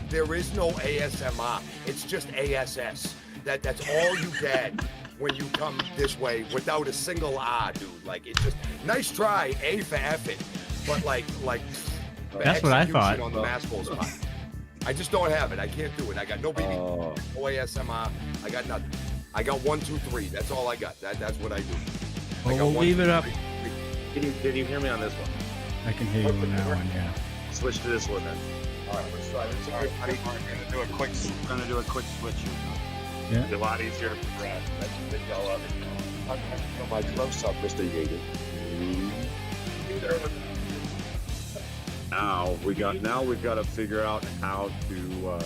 There is no ASMR. It's just ASS. That's all you get when you come this way without a single R, dude. Like, it's just nice try, A for effort, but like that's what I thought. On the Mascot's part. I just don't have it. I can't do it. I got no BB, no ASMR. I got nothing. I got 1, 2, 3. That's all I got. That's what I do. We'll leave it up. Can you hear me on this one? I can hear you on that one, yeah. Switch to this one then. All right, let's try this. All right, we're gonna do a quick switch. Yeah. It's a lot easier to grab. That's a big yell of it. My close up, Mr. Yager. Now we've got to figure out how to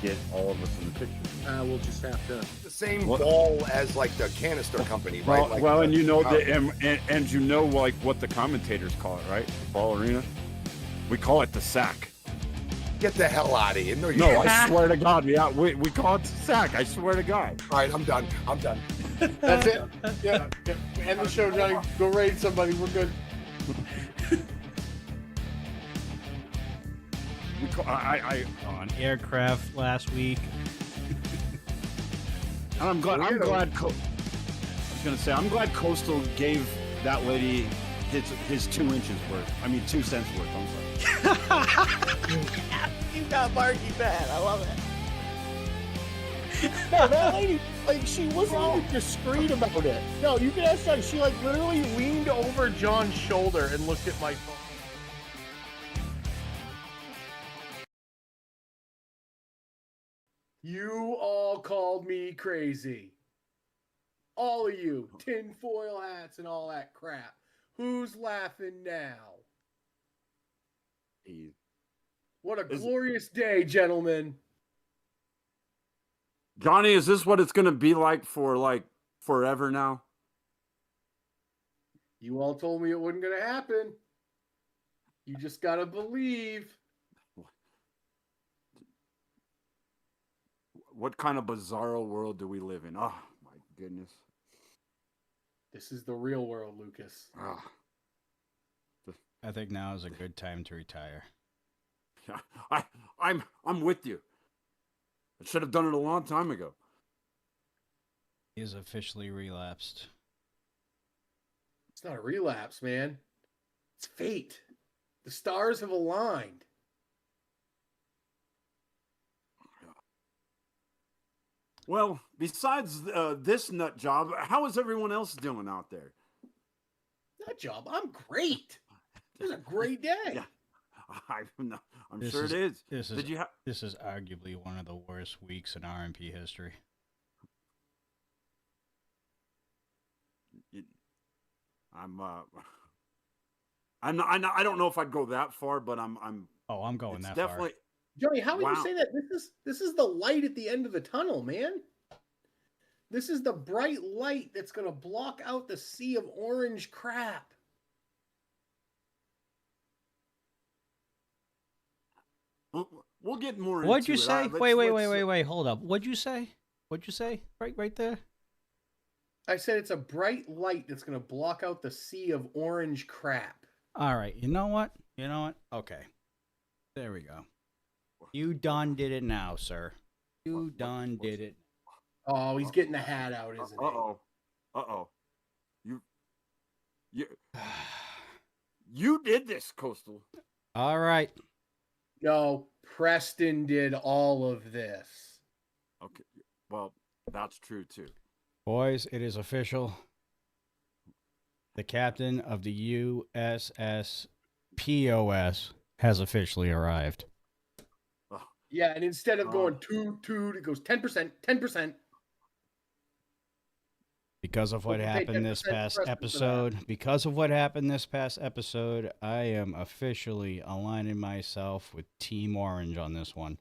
get all of us in the picture. We'll just have to. The same ball as like the canister company, right? Well, like well, and you know and you know like what the commentators call it, right? The ball arena. We call it the sack. Get the hell out of here! No, I swear to God, yeah, we call it the sack. I swear to God. All right, I'm done. That's it. Yeah. End the show, Johnny. Go raid somebody. We're good. We call, I On aircraft last week. And I'm glad. I was gonna say, I'm glad Coastal gave that lady his 2 inches worth. I mean, 2 cents worth. I'm sorry. You got Marky bad. I love it. No, that lady, like, she wasn't even discreet about it. No, you can ask John. She, like, literally leaned over John's shoulder and looked at my phone. You all called me crazy. All of you. Tinfoil hats and all that crap. Who's laughing now? What a glorious day, gentlemen. Johnny, is this what it's gonna be like for like forever now? You all told me it wasn't going to happen. You just got to believe. What kind of bizarro world do we live in? Oh, my goodness. This is the real world, Lucas. Ah. I think now is a good time to retire. Yeah, I'm with you. I should have done it a long time ago. He is officially relapsed. It's not a relapse, man. It's fate. The stars have aligned. Well, besides this nut job, how is everyone else doing out there? Nut job. I'm great. It was a great day. Yeah, I'm sure it is. This is arguably one of the worst weeks in RMP history. I don't know if I'd go that far, but I'm going that definitely far. Johnny, how would you say that? This is the light at the end of the tunnel, man. This is the bright light that's going to block out the sea of orange crap. We'll get more What'd into you say? it. Wait, hold up. What'd you say? Right there? I said it's a bright light that's going to block out the sea of orange crap. All right. You know what? Okay. There we go. You done did it now, sir. You done did it. Oh, he's getting the hat out, isn't he? Uh-oh. You did this, Coastal. All right. No, Preston did all of this. Okay. Well, that's true, too. Boys, it is official. The captain of the USS POS has officially arrived. Yeah, and instead of going 2, it goes 10%, 10%. Because of what happened this past episode, I am officially aligning myself with Team Orange on this one.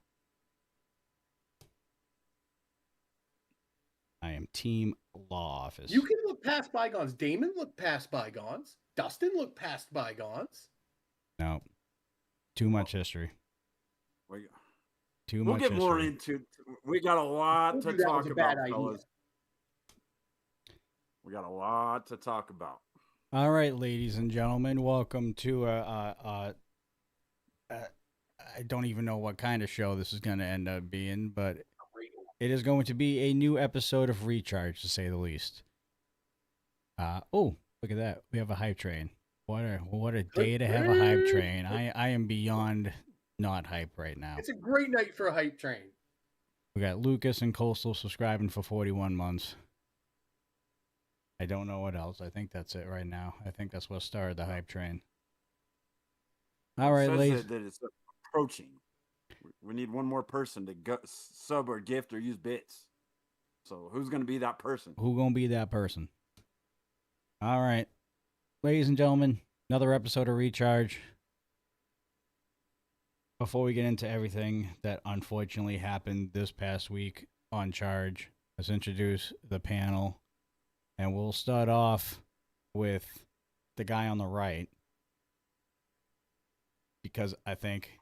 I am Team Law Office. You can look past bygones. Damon looked past bygones. Dustin looked past bygones. No. Too much history. We'll get more into. We got a lot to talk about, fellas. We got a lot to talk about. All right, ladies and gentlemen, welcome to I don't even know what kind of show this is going to end up being, but it is going to be a new episode of Recharge, to say the least. Oh, look at that. We have a hype train. What a day to have a hype train. I am beyond not hype right now. It's a great night for a hype train. We got Lucas and Coastal subscribing for 41 months. I don't know what else. I think that's it right now. I think that's what started the hype train. All right, Says ladies. that it's approaching. We need one more person to sub or gift or use bits. So who's going to be that person? Who gonna be that person? All right, ladies and gentlemen, another episode of Recharge. Before we get into everything that unfortunately happened this past week on Charge, let's introduce the panel, and we'll start off with the guy on the right, because I think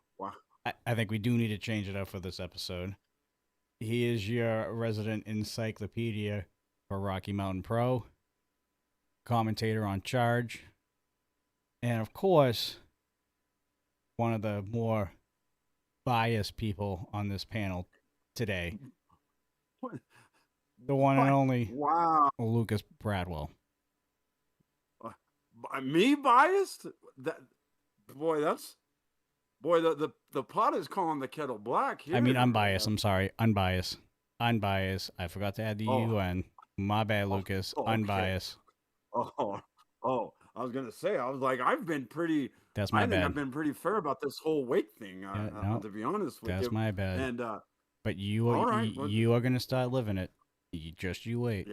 I think we do need to change it up for this episode. He is your resident encyclopedia for Rocky Mountain Pro, commentator on Charge, and of course, one of the more biased people on this panel today. The one and only Lucas Bradwell. Me biased? That the pot is calling the kettle black here. I mean, unbiased. I'm sorry, unbiased. Unbiased. I forgot to add the UN. My bad, Lucas. Okay. Unbiased. Oh, I was gonna say. I was like, I've been pretty. That's my bad. I've been pretty fair about this whole wake thing. No, to be honest with you, that's my bad. And but you are you are gonna start living it. You wait.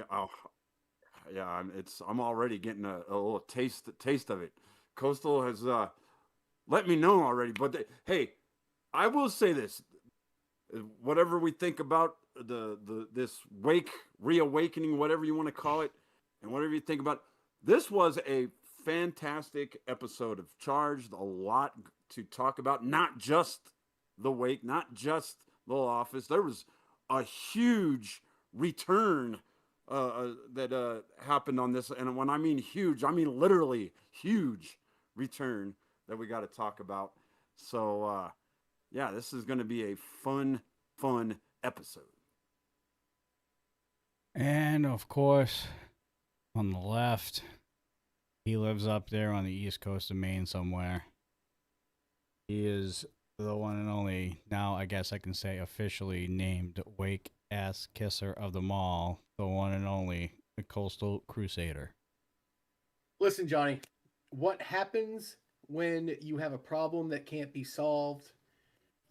Yeah. I'm already getting a little taste of it. Coastal has let me know already. But hey, I will say this: whatever we think about this reawakening, whatever you want to call it, and whatever you think about, this was a fantastic episode of Charged. A lot to talk about, not just the wake, not just the office. There was a huge return that happened on this, and when I mean huge, I mean literally huge return that we got to talk about. So yeah, this is going to be a fun episode. And of course, on the left, he lives up there on the east coast of Maine somewhere. He is the one and only, now I guess I can say officially named Wake Ass Kisser of them all, the one and only, the Coastal Crusader. Listen, Johnny, what happens when you have a problem that can't be solved?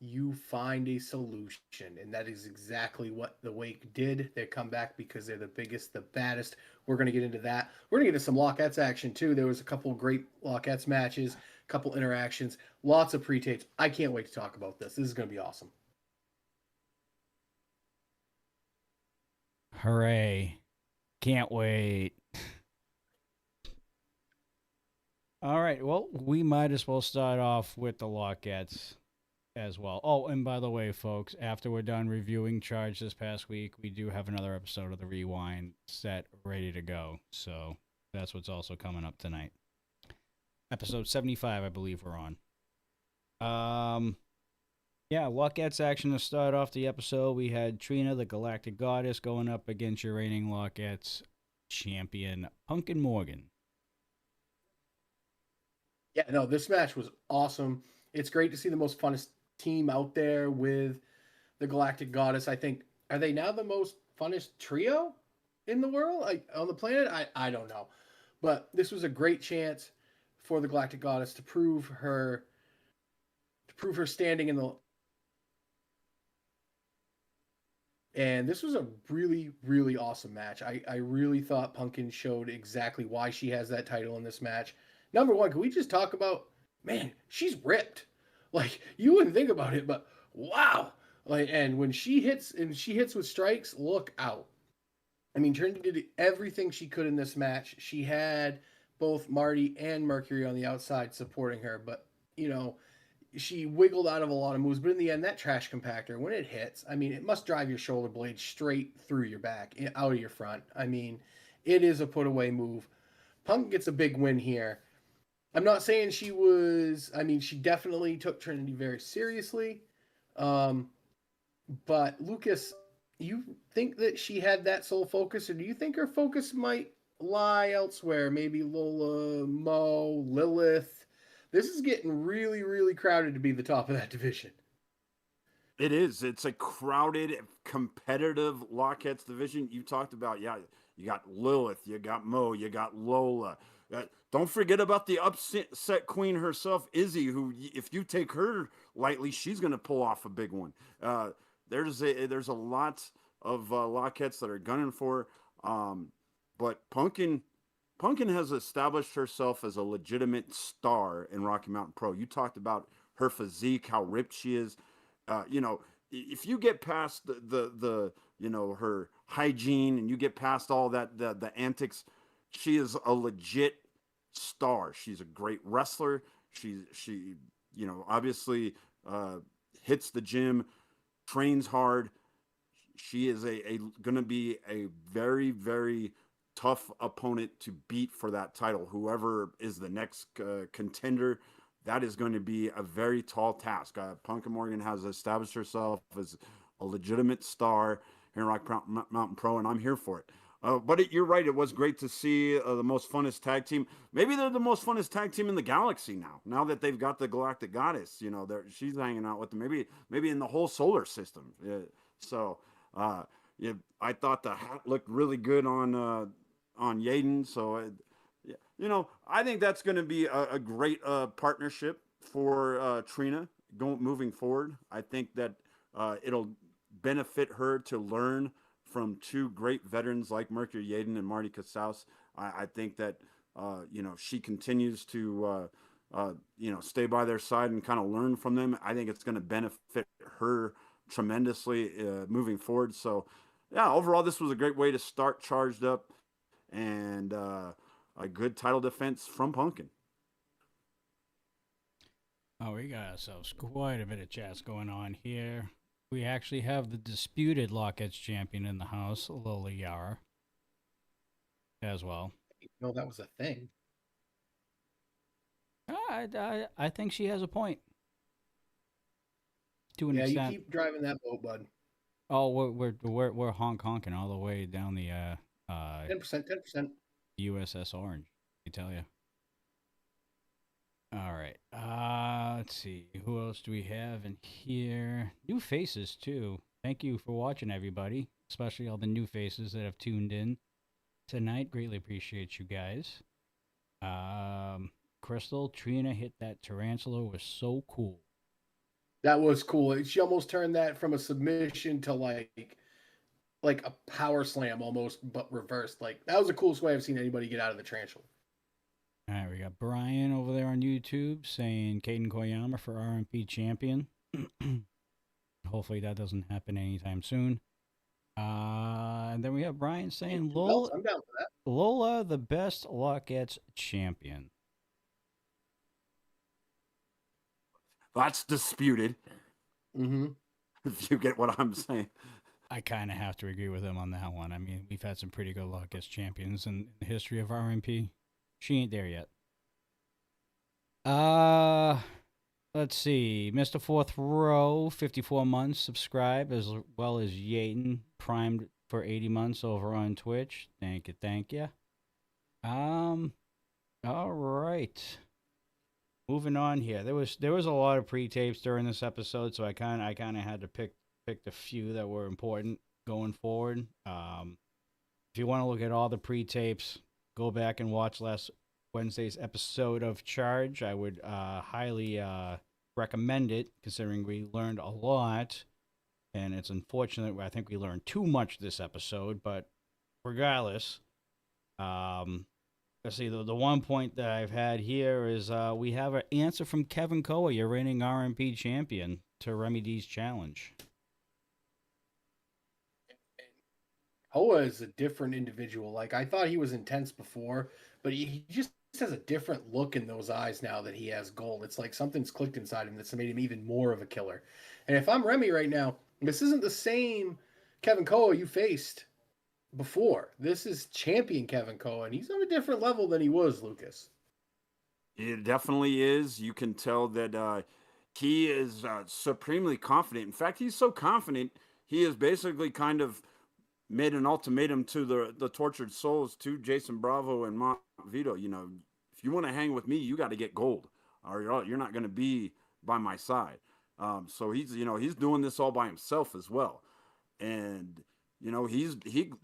You find a solution, and that is exactly what the Wake did. They come back because they're the biggest, the baddest. We're going to get into that. We're going to get into some Lockettes action, too. There was a couple great Lockettes matches, a couple interactions, lots of pre-tapes. I can't wait to talk about this. This is going to be awesome. Hooray. Can't wait. All right, well, we might as well start off with the Lockettes as well. Oh, and by the way, folks, after we're done reviewing Charge this past week, we do have another episode of the Rewind set ready to go. So that's what's also coming up tonight. Episode 75, I believe we're on. Yeah, Lockettes action to start off the episode. We had Trina, the Galactic Goddess, going up against your reigning Lockettes champion, Punkin Morgan. Yeah, no, this match was awesome. It's great to see the most funnest team out there with the Galactic Goddess. I think, are they now the most funnest trio in the world, like on the planet? I don't know, but this was a great chance for the Galactic Goddess to prove her standing in the. And this was a really, really awesome match. I really thought Punkin showed exactly why she has that title in this match. Number one, can we just talk about, man, she's ripped. Like, you wouldn't think about it, but wow. Like, and when she hits with strikes, look out. I mean, Trinity did everything she could in this match. She had both Marty and Mercury on the outside supporting her, but, you know, she wiggled out of a lot of moves. But in the end, that trash compactor, when it hits, I mean, it must drive your shoulder blade straight through your back, out of your front. I mean, it is a put away move. Punk gets a big win here. I'm not saying she was. I mean, she definitely took Trinity very seriously. Um, but Lucas, you think that she had that sole focus, or do you think her focus might lie elsewhere? Maybe Lola, Mo, Lilith. This is getting really, really crowded to be the top of that division. It is. It's a crowded, competitive Lockettes division. You talked about, yeah, you got Lilith, you got Mo, you got Lola. Don't forget about the upset queen herself, Izzy, who, if you take her lightly, she's going to pull off a big one. There's a lot of Lockettes that are gunning for, but Pumpkin has established herself as a legitimate star in Rocky Mountain Pro. You talked about her physique, how ripped she is. If you get past the her hygiene and you get past all that the antics, she is a legit star. She's a great wrestler. She obviously hits the gym, trains hard. She is a going to be a very, very tough opponent to beat for that title. Whoever is the next contender, that is going to be a very tall task. Pumpkin Morgan has established herself as a legitimate star here in Rock Mountain Pro, and I'm here for it. You're right. It was great to see the most funnest tag team. Maybe they're the most funnest tag team in the galaxy now. Now that they've got the Galactic Goddess, she's hanging out with them. Maybe in the whole solar system. I thought the hat looked really good on Yaden. So, I think that's going to be a great partnership for Trina moving forward. I think that it'll benefit her to learn from two great veterans like Mercury Yaden and Marty Casaus. I think that she continues to stay by their side and kind of learn from them. I think it's going to benefit her tremendously moving forward. So, yeah, overall, this was a great way to start Charged Up, and a good title defense from Pumpkin. Oh, we got ourselves quite a bit of chats going on here. We actually have the disputed Lockettes champion in the house, Lola Yara, as well. No, that was a thing. I think she has a point. To an extent. You keep driving that boat, bud. Oh, we're honking all the way down the 10%. USS Orange. I tell you. All right. Let's see. Who else do we have in here? New faces too. Thank you for watching, everybody. Especially all the new faces that have tuned in tonight. Greatly appreciate you guys. Crystal, Trina hit that tarantula was so cool. That was cool. She almost turned that from a submission to like a power slam almost, but reversed. Like, that was the coolest way I've seen anybody get out of the tarantula. All right, we got Brian over there on YouTube saying Kaden Koyama for RMP champion. Hopefully that doesn't happen anytime soon. And then we have Brian saying Lola, I'm down for that. Lola, the best Lockettes champion. That's disputed. Mm-hmm. If you get what I'm saying. I kind of have to agree with him on that one. I mean, we've had some pretty good Lockettes champions in the history of RMP. She ain't there yet. Let's see. Mr. Fourth Row, 54 months, subscribe, as well as Yaten, primed for 80 months over on Twitch. Thank you. All right. Moving on here. There was a lot of pre-tapes during this episode, so I kind of had to pick the few that were important going forward. If you want to look at all the pre-tapes, go back and watch last Wednesday's episode of Charge. I would highly recommend it, considering we learned a lot. And it's unfortunate, I think we learned too much this episode, but regardless, let's see, the one point that I've had here is we have an answer from Kevin Koa, your reigning RMP champion, to Remy D's challenge. Koa is a different individual. Like, I thought he was intense before, but he just has a different look in those eyes now that he has gold. It's like something's clicked inside him that's made him even more of a killer. And if I'm Remy right now, this isn't the same Kevin Koa you faced before. This is champion Kevin Koa, and he's on a different level than he was, Lucas. It definitely is. You can tell that he is supremely confident. In fact, he's so confident he has basically kind of made an ultimatum to the tortured souls, to Jason Bravo and Mont Vito. You know, if you want to hang with me, you got to get gold, or you're not going to be by my side. So he's doing this all by himself as well, and he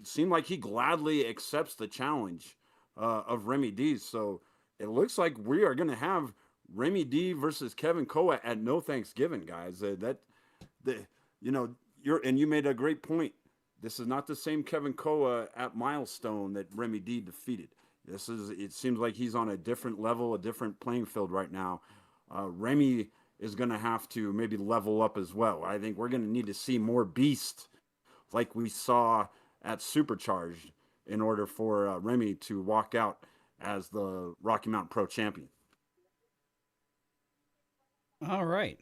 seemed like he gladly accepts the challenge of Remy D. So it looks like we are going to have Remy D versus Kevin Koa at No Thanksgiving, guys. You made a great point. This is not the same Kevin Koa at Milestone that Remy D defeated. It seems like he's on a different level, a different playing field right now. Remy is going to have to maybe level up as well. I think we're going to need to see more beast like we saw at Supercharged in order for Remy to walk out as the Rocky Mountain Pro champion. All right.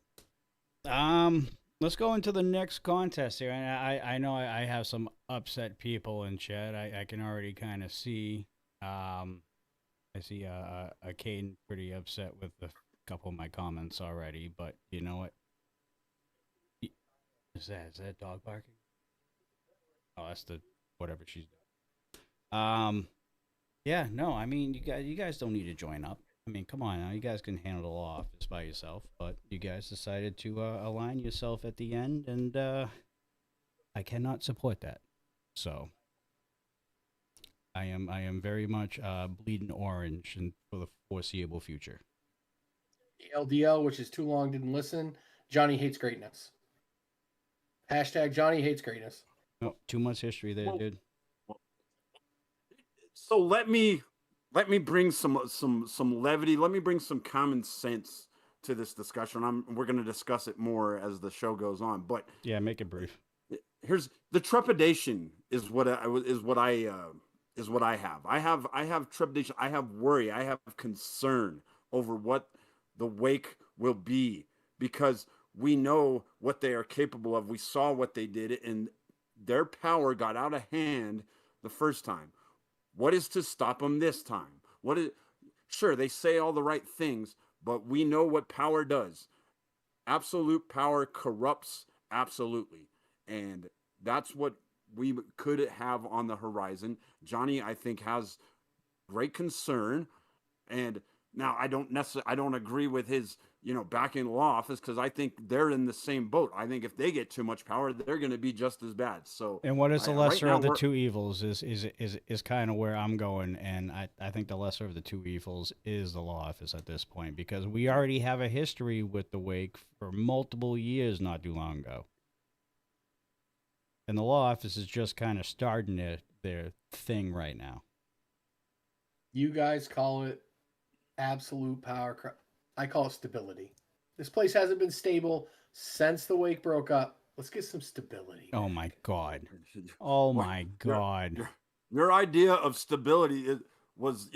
Let's go into the next contest here. And I know I have some upset people in chat. I can already kind of see. I see a Caden pretty upset with a couple of my comments already. But you know what? Is that dog barking? Oh, that's the whatever she's doing. Yeah, no, I mean you guys don't need to join up. I mean, come on now, you guys can handle the law office by yourself, but you guys decided to align yourself at the end, and I cannot support that. So I am very much bleeding orange for the foreseeable future. LDL, which is too long, didn't listen. Johnny hates greatness. Hashtag Johnny hates greatness. No, too much history there, dude. So let me bring some levity. Let me bring some common sense to this discussion. We're going to discuss it more as the show goes on. But yeah, make it brief. Here's the trepidation is what I have. I have trepidation. I have worry. I have concern over what the Wake will be, because we know what they are capable of. We saw what they did, and their power got out of hand the first time. What is to stop them this time? Sure, they say all the right things, but we know what power does. Absolute power corrupts absolutely. And that's what we could have on the horizon. Johnny, I think, has great concern. And now I don't agree with his, back in law office, because I think they're in the same boat. I think if they get too much power, they're going to be just as bad. So, and what is the lesser of the two evils is kind of where I'm going, and I think the lesser of the two evils is the law office at this point, because we already have a history with the Wake for multiple years not too long ago, and the law office is just kind of starting their thing right now. You guys call it absolute power. I call it stability. This place hasn't been stable since the Wake broke up. Let's get some stability. Oh my God. Oh my God. Your idea of stability was,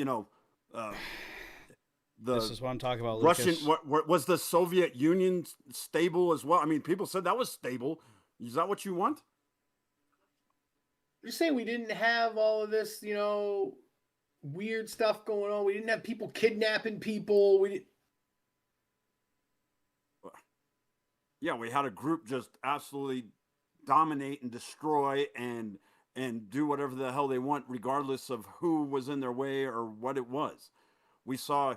this is what I'm talking about, Russian. Lucas. What was the Soviet Union stable as well? I mean, people said that was stable. Is that what you want? You're saying we didn't have all of this, weird stuff going on. We didn't have people kidnapping people. Yeah, we had a group just absolutely dominate and destroy and do whatever the hell they want, regardless of who was in their way or what it was. We saw,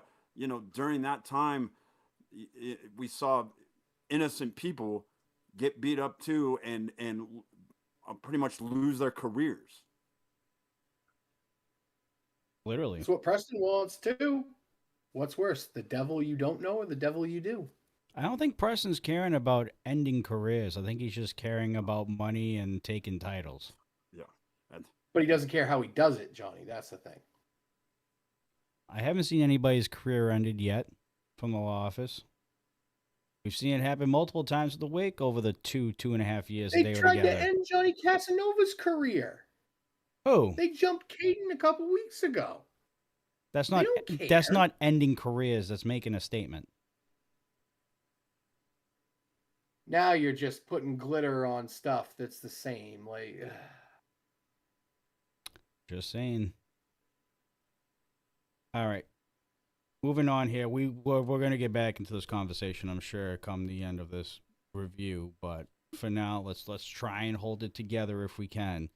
during that time, we saw innocent people get beat up too, and pretty much lose their careers. Literally. That's what Preston wants too. What's worse, the devil you don't know or the devil you do? I don't think Preston's caring about ending careers. I think he's just caring about money and taking titles. Yeah. But he doesn't care how he does it, Johnny. That's the thing. I haven't seen anybody's career ended yet from the law office. We've seen it happen multiple times with the Wake over the 2.5 years they they were tried together. to end Johnny Casanova's career. Oh, they jumped Caden a couple weeks ago. That's not ending careers. That's making a statement. Now you're just putting glitter on stuff that's the same. Like, just saying. All right. moving on here. We're going to get back into this conversation, I'm sure, come the end of this review. But for now, let's try and hold it together if we can.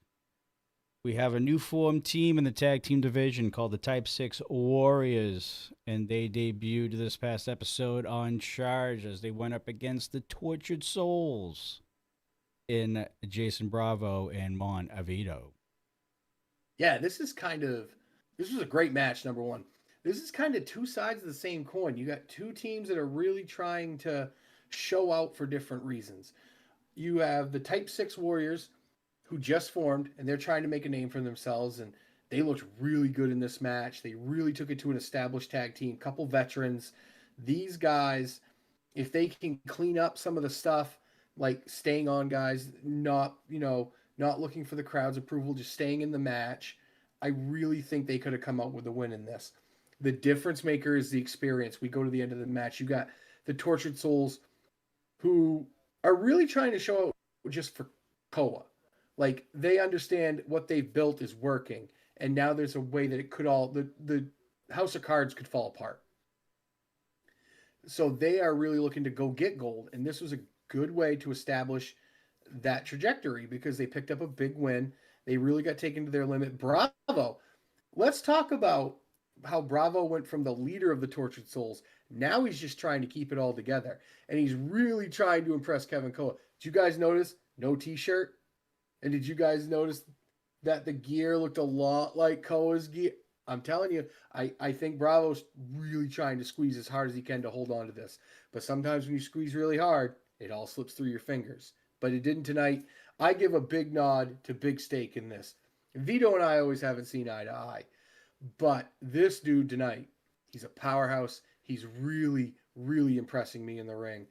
We have a new formed team in the tag team division called the Type 6 Warriors, and they debuted this past episode on Charge as they went up against the Tortured Souls in Jason Bravo and Mon Avito. Yeah, this was a great match, number one. This is kind of two sides of the same coin. You got two teams that are really trying to show out for different reasons. You have the Type 6 Warriors, who just formed, and they're trying to make a name for themselves, and they looked really good in this match. They really took it to an established tag team, couple veterans. These guys, if they can clean up some of the stuff, like staying on guys, not looking for the crowd's approval, just staying in the match, I really think they could have come out with a win in this. The difference maker is the experience. We go to the end of the match. You got the Tortured Souls, who are really trying to show out just for Koa. Like, they understand what they've built is working, and now there's a way that it could all, the house of cards could fall apart. So they are really looking to go get gold, and this was a good way to establish that trajectory because they picked up a big win. They really got taken to their limit. Bravo. Let's talk about how Bravo went from the leader of the Tortured Souls. Now he's just trying to keep it all together, and he's really trying to impress Kevin Koa. Did you guys notice? No t-shirt. And did you guys notice that the gear looked a lot like Koa's gear? I'm telling you, I think Bravo's really trying to squeeze as hard as he can to hold on to this. But sometimes when you squeeze really hard, it all slips through your fingers. But it didn't tonight. I give a big nod to Big Steak in this. Vito and I always haven't seen eye to eye. But this dude tonight, he's a powerhouse. He's really, really impressing me in the ring.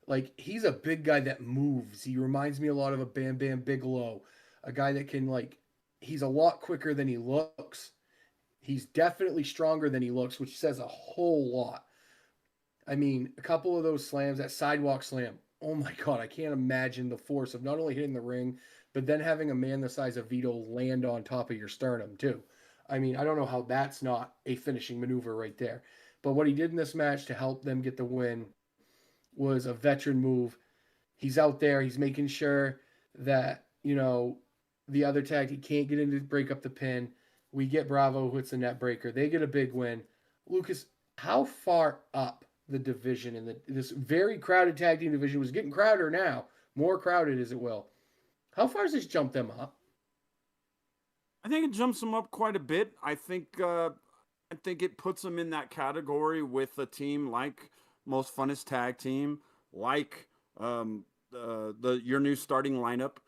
Like, he's a big guy that moves. He reminds me a lot of a Bam Bam Bigelow, a guy that can, like, he's a lot quicker than he looks. He's definitely stronger than he looks, which says a whole lot. I mean, a couple of those slams, that sidewalk slam, oh my God, I can't imagine the force of not only hitting the ring, but then having a man the size of Vito land on top of your sternum, too. I mean, I don't know how that's not a finishing maneuver right there. But what he did in this match to help them get the win was a veteran move. He's out there. He's making sure that, the other tag, he can't get in to break up the pin. We get Bravo, who hits the net breaker. They get a big win. Lucas, how far up the division in this very crowded tag team division was getting crowded now, more crowded as it will. How far does this jump them up? I think it jumps them up quite a bit. I think it puts them in that category with a team like Most Funnest Tag Team, like your new starting lineup,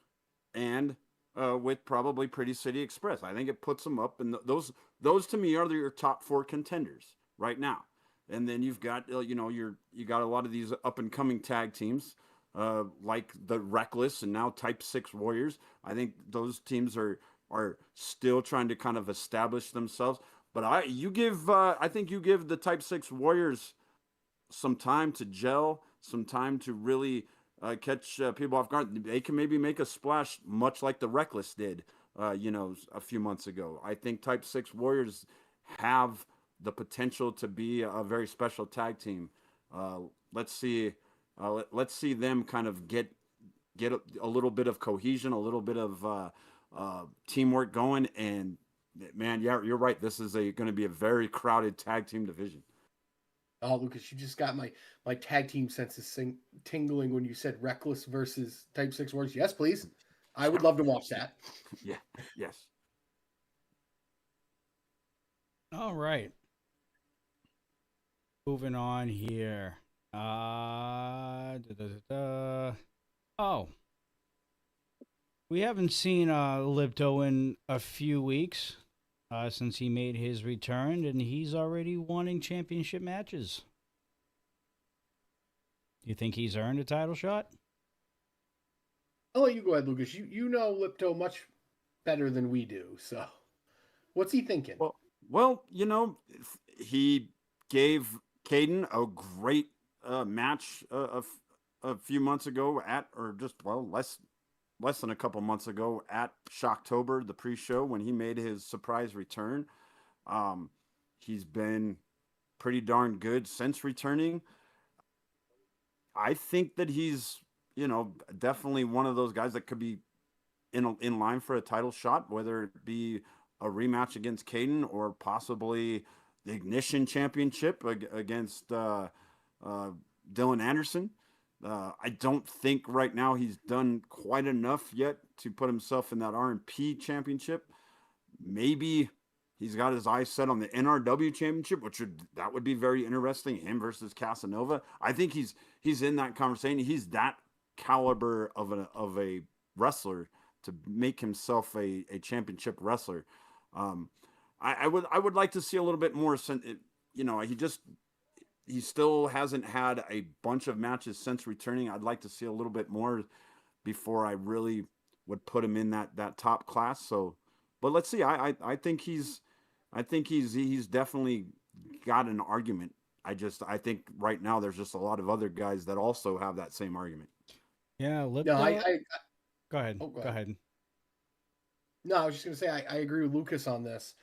and with probably Pretty City Express. I think it puts them up, and those to me are your top four contenders right now. And then you've got you got a lot of these up and coming tag teams like the Reckless and now Type 6 Warriors. I think those teams are still trying to kind of establish themselves. But I think you give the Type 6 Warriors some time to gel, some time to really catch people off guard. They can maybe make a splash, much like the Reckless did, a few months ago. I think Type 6 Warriors have the potential to be a very special tag team. Let's see them kind of get a little bit of cohesion, a little bit of teamwork going, and man, yeah, you're right. This is going to be a very crowded tag team division. Oh, Lucas, you just got my tag team senses tingling when you said Reckless versus Type 6 Warriors. Yes, please. I would love to watch that. Yeah. Yes. All right. Moving on here. Oh. We haven't seen Lipto in a few weeks since he made his return, and he's already winning championship matches. You think he's earned a title shot? I'll let you go ahead, Lucas. You know Lipto much better than we do, so what's he thinking? Well, he gave Caden a great match a few months ago less than a couple months ago at Shocktober, the pre-show, when he made his surprise return. He's been pretty darn good since returning. I think that he's, definitely one of those guys that could be in line for a title shot, whether it be a rematch against Caden or possibly the Ignition Championship against Dylan Anderson. I don't think right now he's done quite enough yet to put himself in that R&P championship. Maybe he's got his eyes set on the NRW championship, that would be very interesting. Him versus Casanova. I think he's in that conversation. He's that caliber of a wrestler to make himself a championship wrestler. I would like to see a little bit more. He still hasn't had a bunch of matches since returning. I'd like to see a little bit more before I really would put him in that top class. So, but let's see. I think he's definitely got an argument. I think right now there's just a lot of other guys that also have that same argument. Yeah, no, go ahead. Oh, go ahead. No, I was just going to say, I agree with Lucas on this,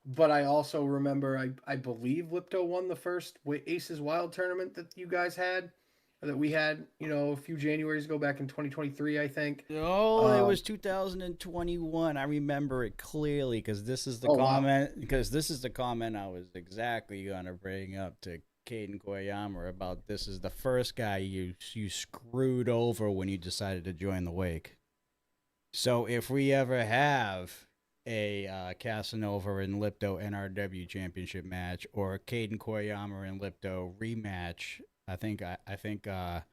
but I also remember, I believe Lipto won the first Aces Wild tournament that you guys had, that we had, a few Januaries ago back in 2023, I think. Oh, it was 2021. I remember it clearly because this is the comment. Wow. Because this is the comment I was exactly going to bring up to Caden Koyama about. This is the first guy you screwed over when you decided to join the Wake. So if we ever have a Casanova and Lipto NRW championship match or a Caden Koyama and Lipto rematch, I think the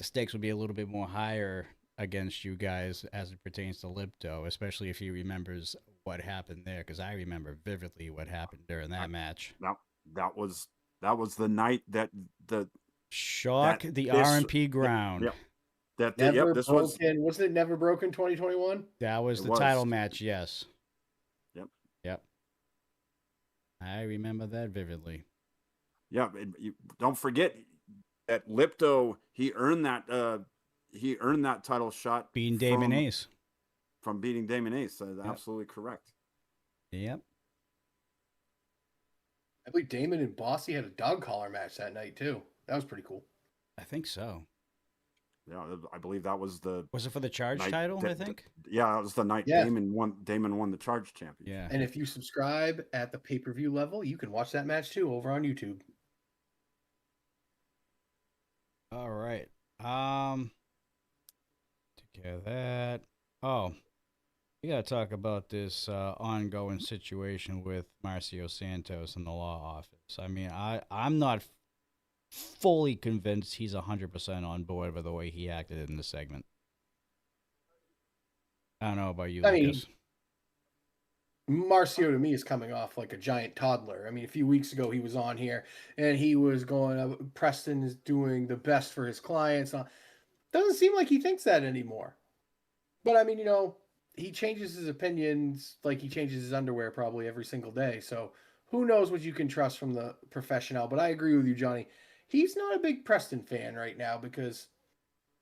stakes will be a little bit more higher against you guys as it pertains to Lipto, especially if he remembers what happened there, because I remember vividly what happened during that match. That was the night that the R&P ground. Yep. Wasn't it Never Broken 2021? That was the title match, yes. Yep. I remember that vividly. Yeah, don't forget that Lipto, he earned that title shot beating Damon Ace. From beating Damon Ace. That's absolutely correct. Yep. I believe Damon and Bossy had a dog collar match that night too. That was pretty cool. I think so. Yeah, I believe that was the. Was it for the charge title? I think. Yeah, it was the night Damon won the charge championship. Yeah. And if you subscribe at the pay-per-view level, you can watch that match too over on YouTube. All right. Take care of that. Oh, we gotta talk about this ongoing situation with Marcio Santos in the law office. I mean, I'm not fully convinced he's 100% on board with the way he acted in this segment. I don't know about you, Lucas. Marcio to me is coming off like a giant toddler. I mean, a few weeks ago he was on here and he was going, Preston is doing the best for his clients. Doesn't seem like he thinks that anymore. But I mean, he changes his opinions like he changes his underwear probably every single day. So who knows what you can trust from the professional. But I agree with you, Johnny. He's not a big Preston fan right now because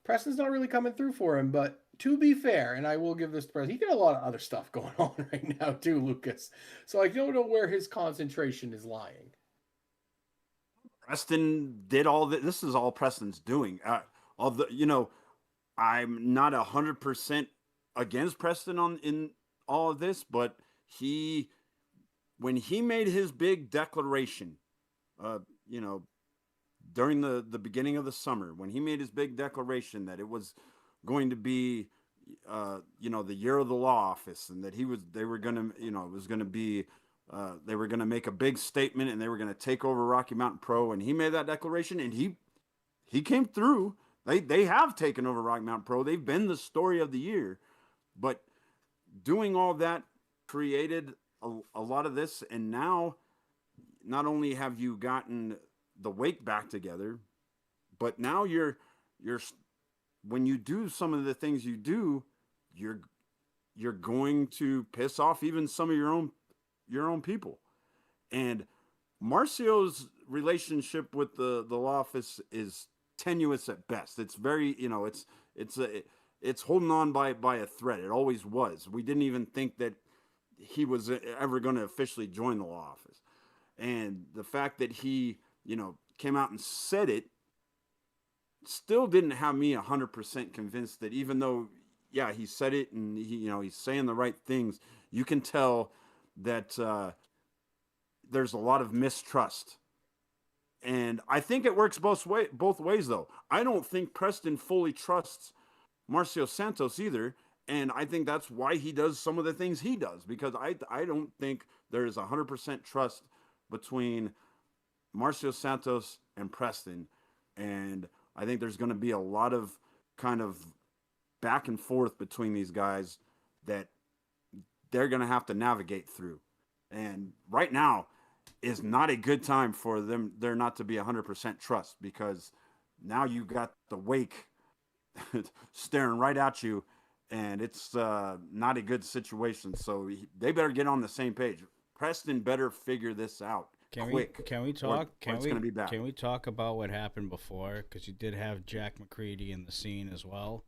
Preston's not really coming through for him. But to be fair, and I will give this to Preston, he got a lot of other stuff going on right now too, Lucas. So I don't know where his concentration is lying. Preston did all that. This is all Preston's doing. I'm not 100% against Preston in all of this, but when he made his big declaration, during the beginning of the summer, when he made his big declaration that it was going to be, the year of the law office, and that they were going to make a big statement and they were going to take over Rocky Mountain Pro. And he made that declaration and he came through. They have taken over Rocky Mountain Pro. They've been the story of the year, but doing all that created a lot of this. And now not only have you gotten the Wake back together, but now when you do some of the things you do, you're going to piss off even some of your own people. And Marcio's relationship with the law office is tenuous at best. It's very, it's holding on by a thread. It always was. We didn't even think that he was ever going to officially join the law office. And the fact that he, came out and said it still didn't have me 100% convinced that, even though, yeah, he said it and he's saying the right things, you can tell that there's a lot of mistrust. And I think it works both ways, though. I don't think Preston fully trusts Marcio Santos either. And I think that's why he does some of the things he does, because I don't think there is 100% trust between Marcio Santos and Preston. And I think there's going to be a lot of kind of back and forth between these guys that they're going to have to navigate through. And right now is not a good time for there not to be 100% trust, because now you got the Wake staring right at you, and it's not a good situation. So they better get on the same page. Preston better figure this out quick. Can we talk? It's going to be bad. Can we talk about what happened before? Because you did have Jack McCready in the scene as well.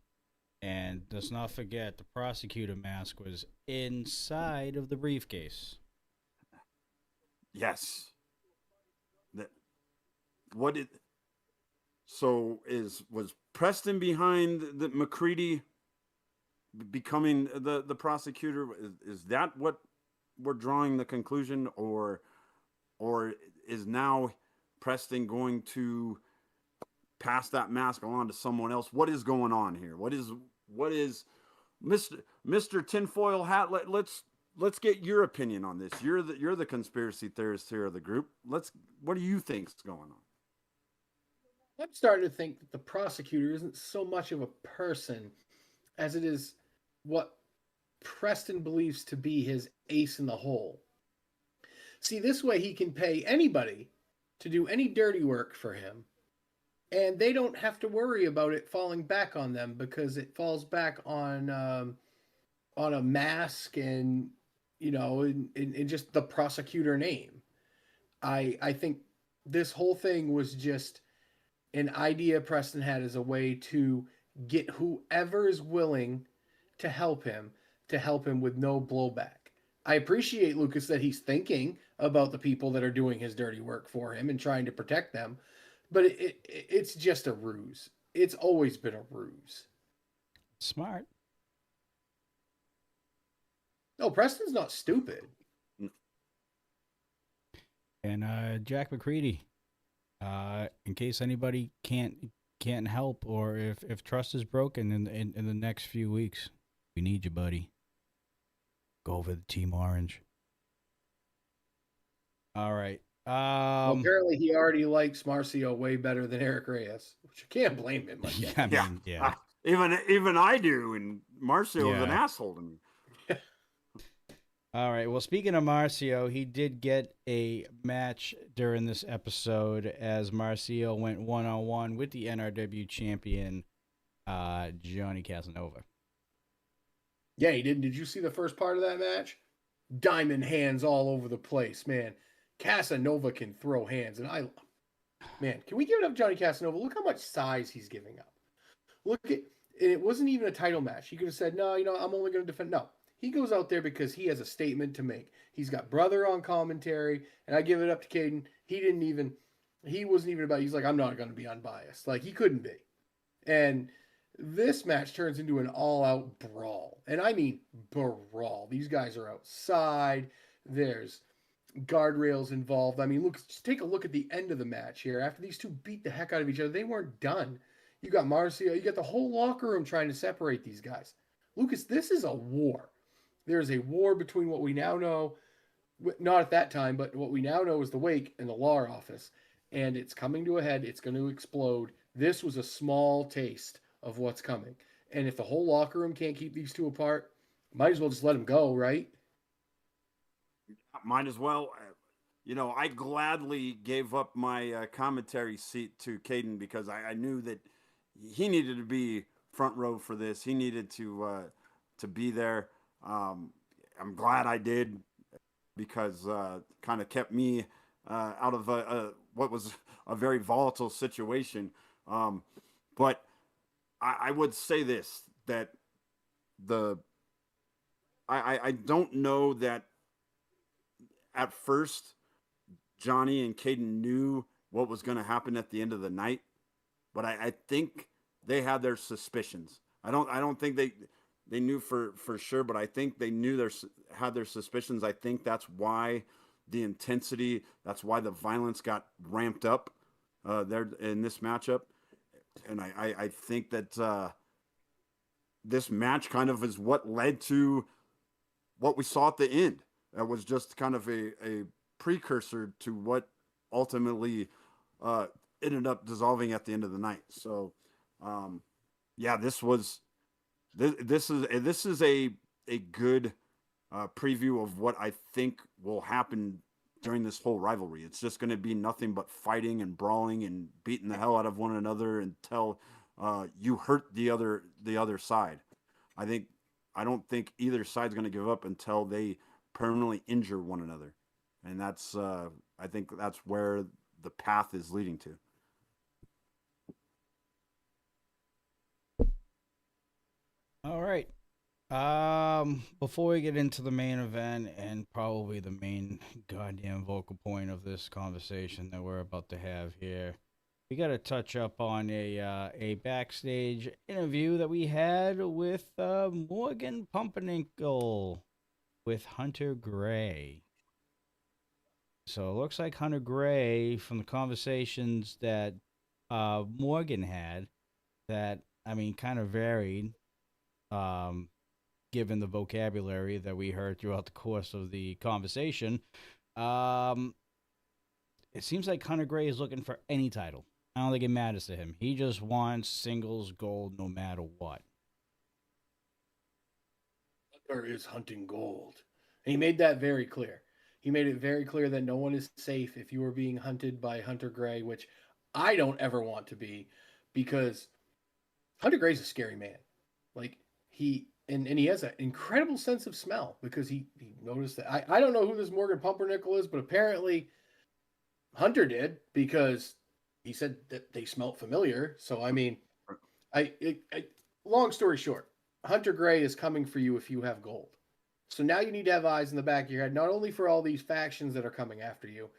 And let's not forget, the prosecutor mask was inside of the briefcase. Yes. Was Preston behind the McCready becoming the prosecutor? Is that what we're drawing the conclusion, or is now Preston going to pass that mask on to someone else? What is going on here? What is Mr. Tinfoil Hat? Let's get your opinion on this. You're the conspiracy theorist here of the group. What do you think's going on? I'm starting to think that the prosecutor isn't so much of a person as it is what Preston believes to be his ace in the hole. See, this way he can pay anybody to do any dirty work for him, and they don't have to worry about it falling back on them, because it falls back on a mask and in just the prosecutor name. I think this whole thing was just an idea Preston had as a way to get whoever is willing to help him with no blowback. I appreciate, Lucas, that he's thinking about the people that are doing his dirty work for him and trying to protect them, but it's just a ruse. It's always been a ruse. Smart. No, Preston's not stupid. And Jack McCready, in case anybody can't help, or if trust is broken in the next few weeks, we need you, buddy. Go over the Team Orange. All right. Well, apparently he already likes Marcio way better than Eric Reyes, which I can't blame him. Yeah. Even I do, and Marcio is an asshole to me. All right. Well, speaking of Marcio, he did get a match during this episode as Marcio went one-on-one with the NRW champion, Johnny Casanova. Yeah, he did. Did you see the first part of that match? Diamond hands all over the place, man. Casanova can throw hands, and can we give it up, Johnny Casanova? Look how much size he's giving up. It wasn't even a title match. He could have said, no, I'm only going to defend. No. He goes out there because he has a statement to make. He's got brother on commentary, and I give it up to Caden. He wasn't even about, he's like, I'm not going to be unbiased. Like, he couldn't be. And this match turns into an all-out brawl. And I mean brawl. These guys are outside. There's guardrails involved. I mean, look, just take a look at the end of the match here. After these two beat the heck out of each other, they weren't done. You got Marcio, you got the whole locker room trying to separate these guys. Lucas, this is a war. There's a war between what we now know, not at that time, but what we now know is the Wake and the law office. And it's coming to a head. It's going to explode. This was a small taste of what's coming. And if the whole locker room can't keep these two apart, might as well just let them go, right? Might as well. I gladly gave up my commentary seat to Caden, because I knew that he needed to be front row for this. He needed to be there. I'm glad I did, because kind of kept me out of what was a very volatile situation. But I would say this, that I don't know that at first Johnny and Caden knew what was going to happen at the end of the night, but I think they had their suspicions. I don't think they knew for sure, but I think they knew had their suspicions. I think that's why the intensity, that's why the violence got ramped up there in this matchup. And I think that this match kind of is what led to what we saw at the end. That was just kind of a precursor to what ultimately ended up dissolving at the end of the night. So, yeah, this is a good preview of what I think will happen during this whole rivalry. It's just going to be nothing but fighting and brawling and beating the hell out of one another until you hurt the other side. I don't think either side's going to give up until they permanently injure one another, and that's I think that's where the path is leading to. All right. Before we get into the main event and probably the main goddamn vocal point of this conversation that we're about to have here, we got to touch up on a backstage interview that we had with Morgan Pumpernickel with Hunter Gray. So it looks like Hunter Gray, from the conversations that Morgan had, that, I mean, kind of varied, given the vocabulary that we heard throughout the course of the conversation. It seems like Hunter Gray is looking for any title. I don't think it matters to him. He just wants singles gold no matter what. Hunter is hunting gold. And he made that very clear. He made it very clear that no one is safe if you are being hunted by Hunter Gray, which I don't ever want to be, because Hunter Gray's a scary man. Like, he has an incredible sense of smell, because he noticed that. I don't know who this Morgan Pumpernickel is, but apparently Hunter did, because he said that they smelt familiar. So, I mean, long story short, Hunter Gray is coming for you if you have gold. So now you need to have eyes in the back of your head, not only for all these factions that are coming after you,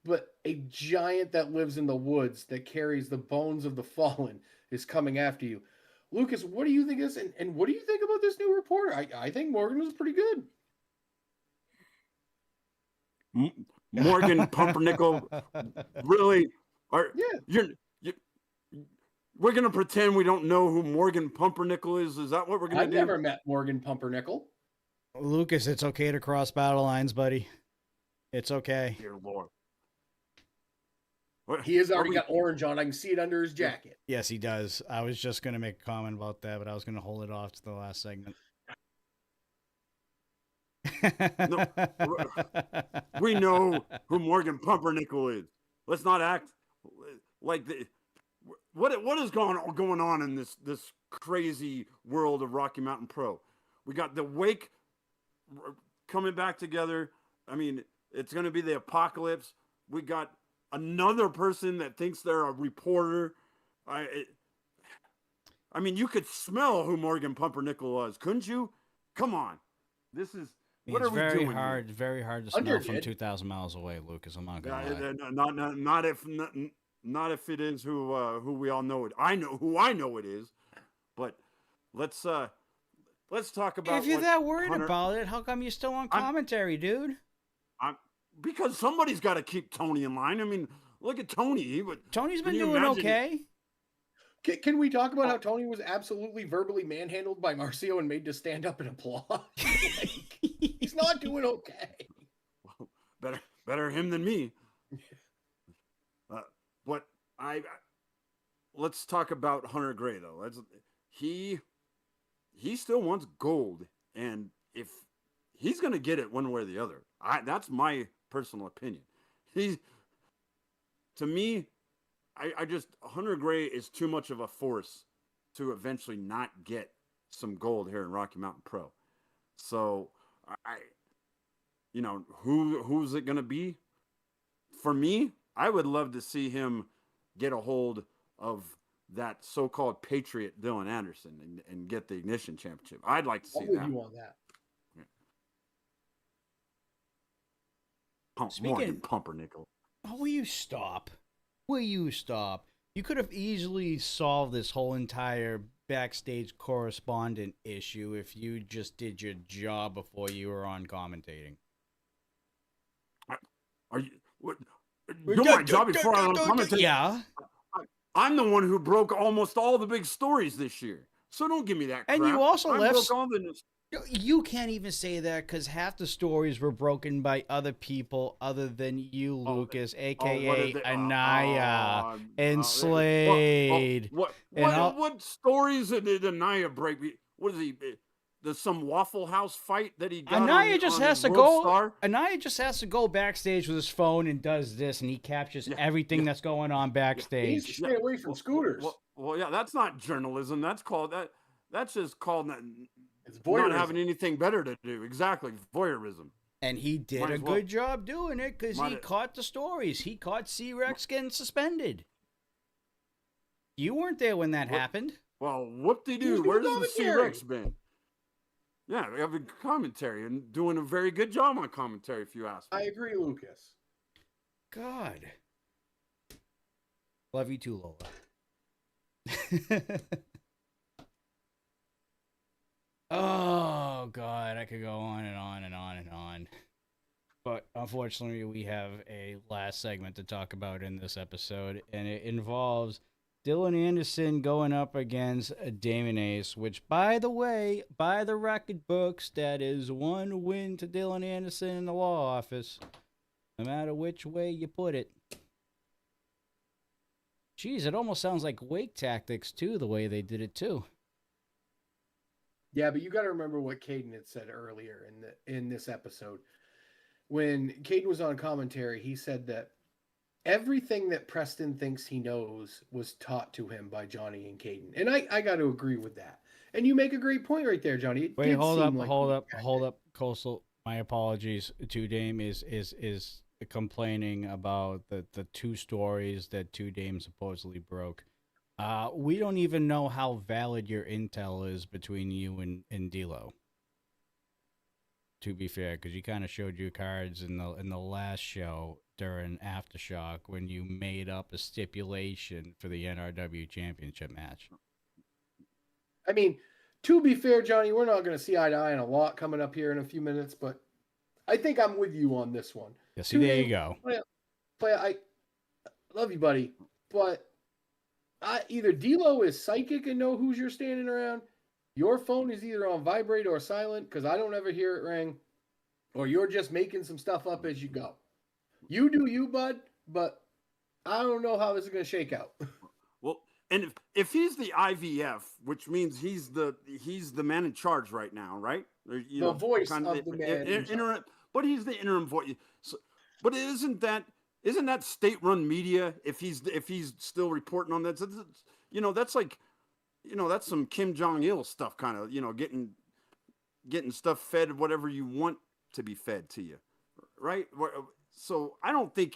but a giant that lives in the woods that carries the bones of the fallen is coming after you. Lucas, what do you think is, and what do you think about this new reporter? I think Morgan was pretty good. Morgan Pumpernickel, really? We're gonna pretend we don't know who Morgan Pumpernickel is. Is that what we're gonna do? I've never met Morgan Pumpernickel. Lucas, it's okay to cross battle lines, buddy. It's okay. Dear Lord. He has already got orange on. I can see it under his jacket. Yes, he does. I was just going to make a comment about that, but I was going to hold it off to the last segment. No, we know who Morgan Pumpernickel is. Let's not act like what is going on in this crazy world of Rocky Mountain Pro. We got the Wake coming back together. I mean, it's going to be the apocalypse. We got another person that thinks they're a reporter. I mean, you could smell who Morgan Pumpernickel was, couldn't you? Come on, this is what are we doing? Very hard to smell from 2,000 miles away, Lucas. I'm not gonna lie. Not if it is who we all know it. I know it is, but let's talk about. If you're that worried about it, how come you're still on commentary, dude? Because somebody's got to keep Tony in line. I mean, look at Tony. Tony's been doing okay. Can we talk about how Tony was absolutely verbally manhandled by Marcio and made to stand up and applaud? Like, he's not doing okay. Well, better him than me. But let's talk about Hunter Gray though. He still wants gold, and if he's going to get it one way or the other, that's my personal opinion. To me, Hunter Gray is too much of a force to eventually not get some gold here in Rocky Mountain Pro. So who's it going to be? For me, I would love to see him get a hold of that so-called patriot Dylan Anderson and get the Ignition Championship. I'd like to see that. You on that? Morgan Pumpernickel. Oh, will you stop? Will you stop? You could have easily solved this whole entire backstage correspondent issue if you just did your job before you were on commentating. Are you what? Doing my job before I was on commentating? Yeah. I'm the one who broke almost all the big stories this year. So don't give me that crap. And you also left. Broke all the news. You can't even say that because half the stories were broken by other people other than you, Lucas, aka Anaya and Slade. What stories did Anaya break? What is he? There's some Waffle House fight that he got. Anaya just has to go. Anaya just has to go backstage with his phone and does this, and he captures everything that's going on backstage. He needs to stay away from scooters. Well, yeah, that's not journalism. That's called that. That's just called it's voyeurism. Not having anything better to do. Exactly, voyeurism. And he did a good job doing it because he caught the stories. He caught C-Rex getting suspended. You weren't there when that happened. Well, whoop-de-doo. Where's the C-Rex been? Yeah, we have a commentary and doing a very good job on commentary, if you ask me. I agree, Lucas. God. Love you too, Lola. Oh, God. I could go on and on and on and on. But unfortunately, we have a last segment to talk about in this episode, and it involves Dylan Anderson going up against Damon Ace, which, by the way, by the record books, that is one win to Dylan Anderson in the law office, no matter which way you put it. Jeez, it almost sounds like Wake Tactics, too, the way they did it, too. Yeah, but you got to remember what Caden had said earlier in this episode. When Caden was on commentary, he said that everything that Preston thinks he knows was taught to him by Johnny and Caden. And I got to agree with that. And you make a great point right there, Johnny. Wait, hold up, Coastal. My apologies. Two Dame is complaining about the two stories that Two Dame supposedly broke. We don't even know how valid your intel is between you and D'Lo. To be fair, because you kind of showed your cards in the last show during Aftershock when you made up a stipulation for the NRW Championship match. I mean, to be fair, Johnny, we're not going to see eye to eye on a lot coming up here in a few minutes, but I think I'm with you on this one. Yeah, see, there you go. I love you, buddy, but either D'Lo is psychic and know who's you're standing around, your phone is either on vibrate or silent because I don't ever hear it ring, or you're just making some stuff up as you go. You do you, bud, but I don't know how this is going to shake out. Well, and if he's the IVF, which means he's the man in charge right now, right? The voice of the man in charge. But he's the interim voice. So, but isn't that state-run media? If he's still reporting on that, that's like, that's some Kim Jong-il stuff, kind of, getting stuff fed whatever you want to be fed to you, right? So I don't think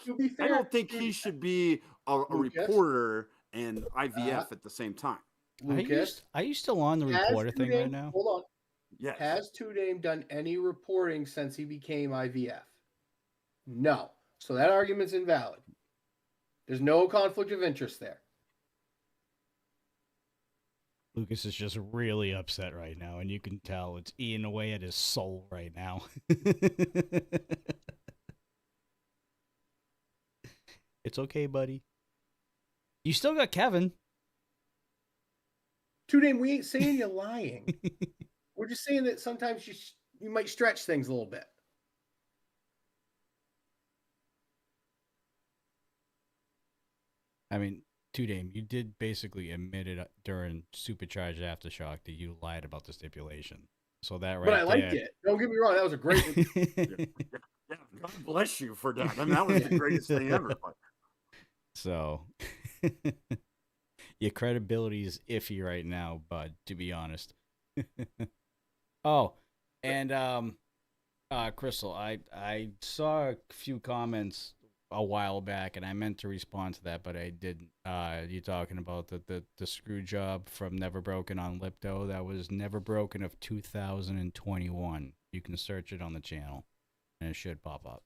he should be a reporter and IVF at the same time. Lucas, are you still on the reporter thing right now? Hold on. Yes. Has Two Dame done any reporting since he became IVF? No. So that argument's invalid. There's no conflict of interest there. Lucas is just really upset right now, and you can tell it's eating away at his soul right now. It's okay, buddy. You still got Kevin. Two Dame, we ain't saying you're lying. We're just saying that sometimes you might stretch things a little bit. I mean, Two Dame, you did basically admit it during Supercharged Aftershock that you lied about the stipulation. So that right there. But I liked it. Don't get me wrong. That was a great Yeah, God bless you for that. I mean, that was the greatest thing ever. So, your credibility is iffy right now, bud, to be honest. Oh, and Crystal, I saw a few comments a while back, and I meant to respond to that, but I didn't. You talking about the screw job from Never Broken on Lipto? That was Never Broken of 2021. You can search it on the channel, and it should pop up.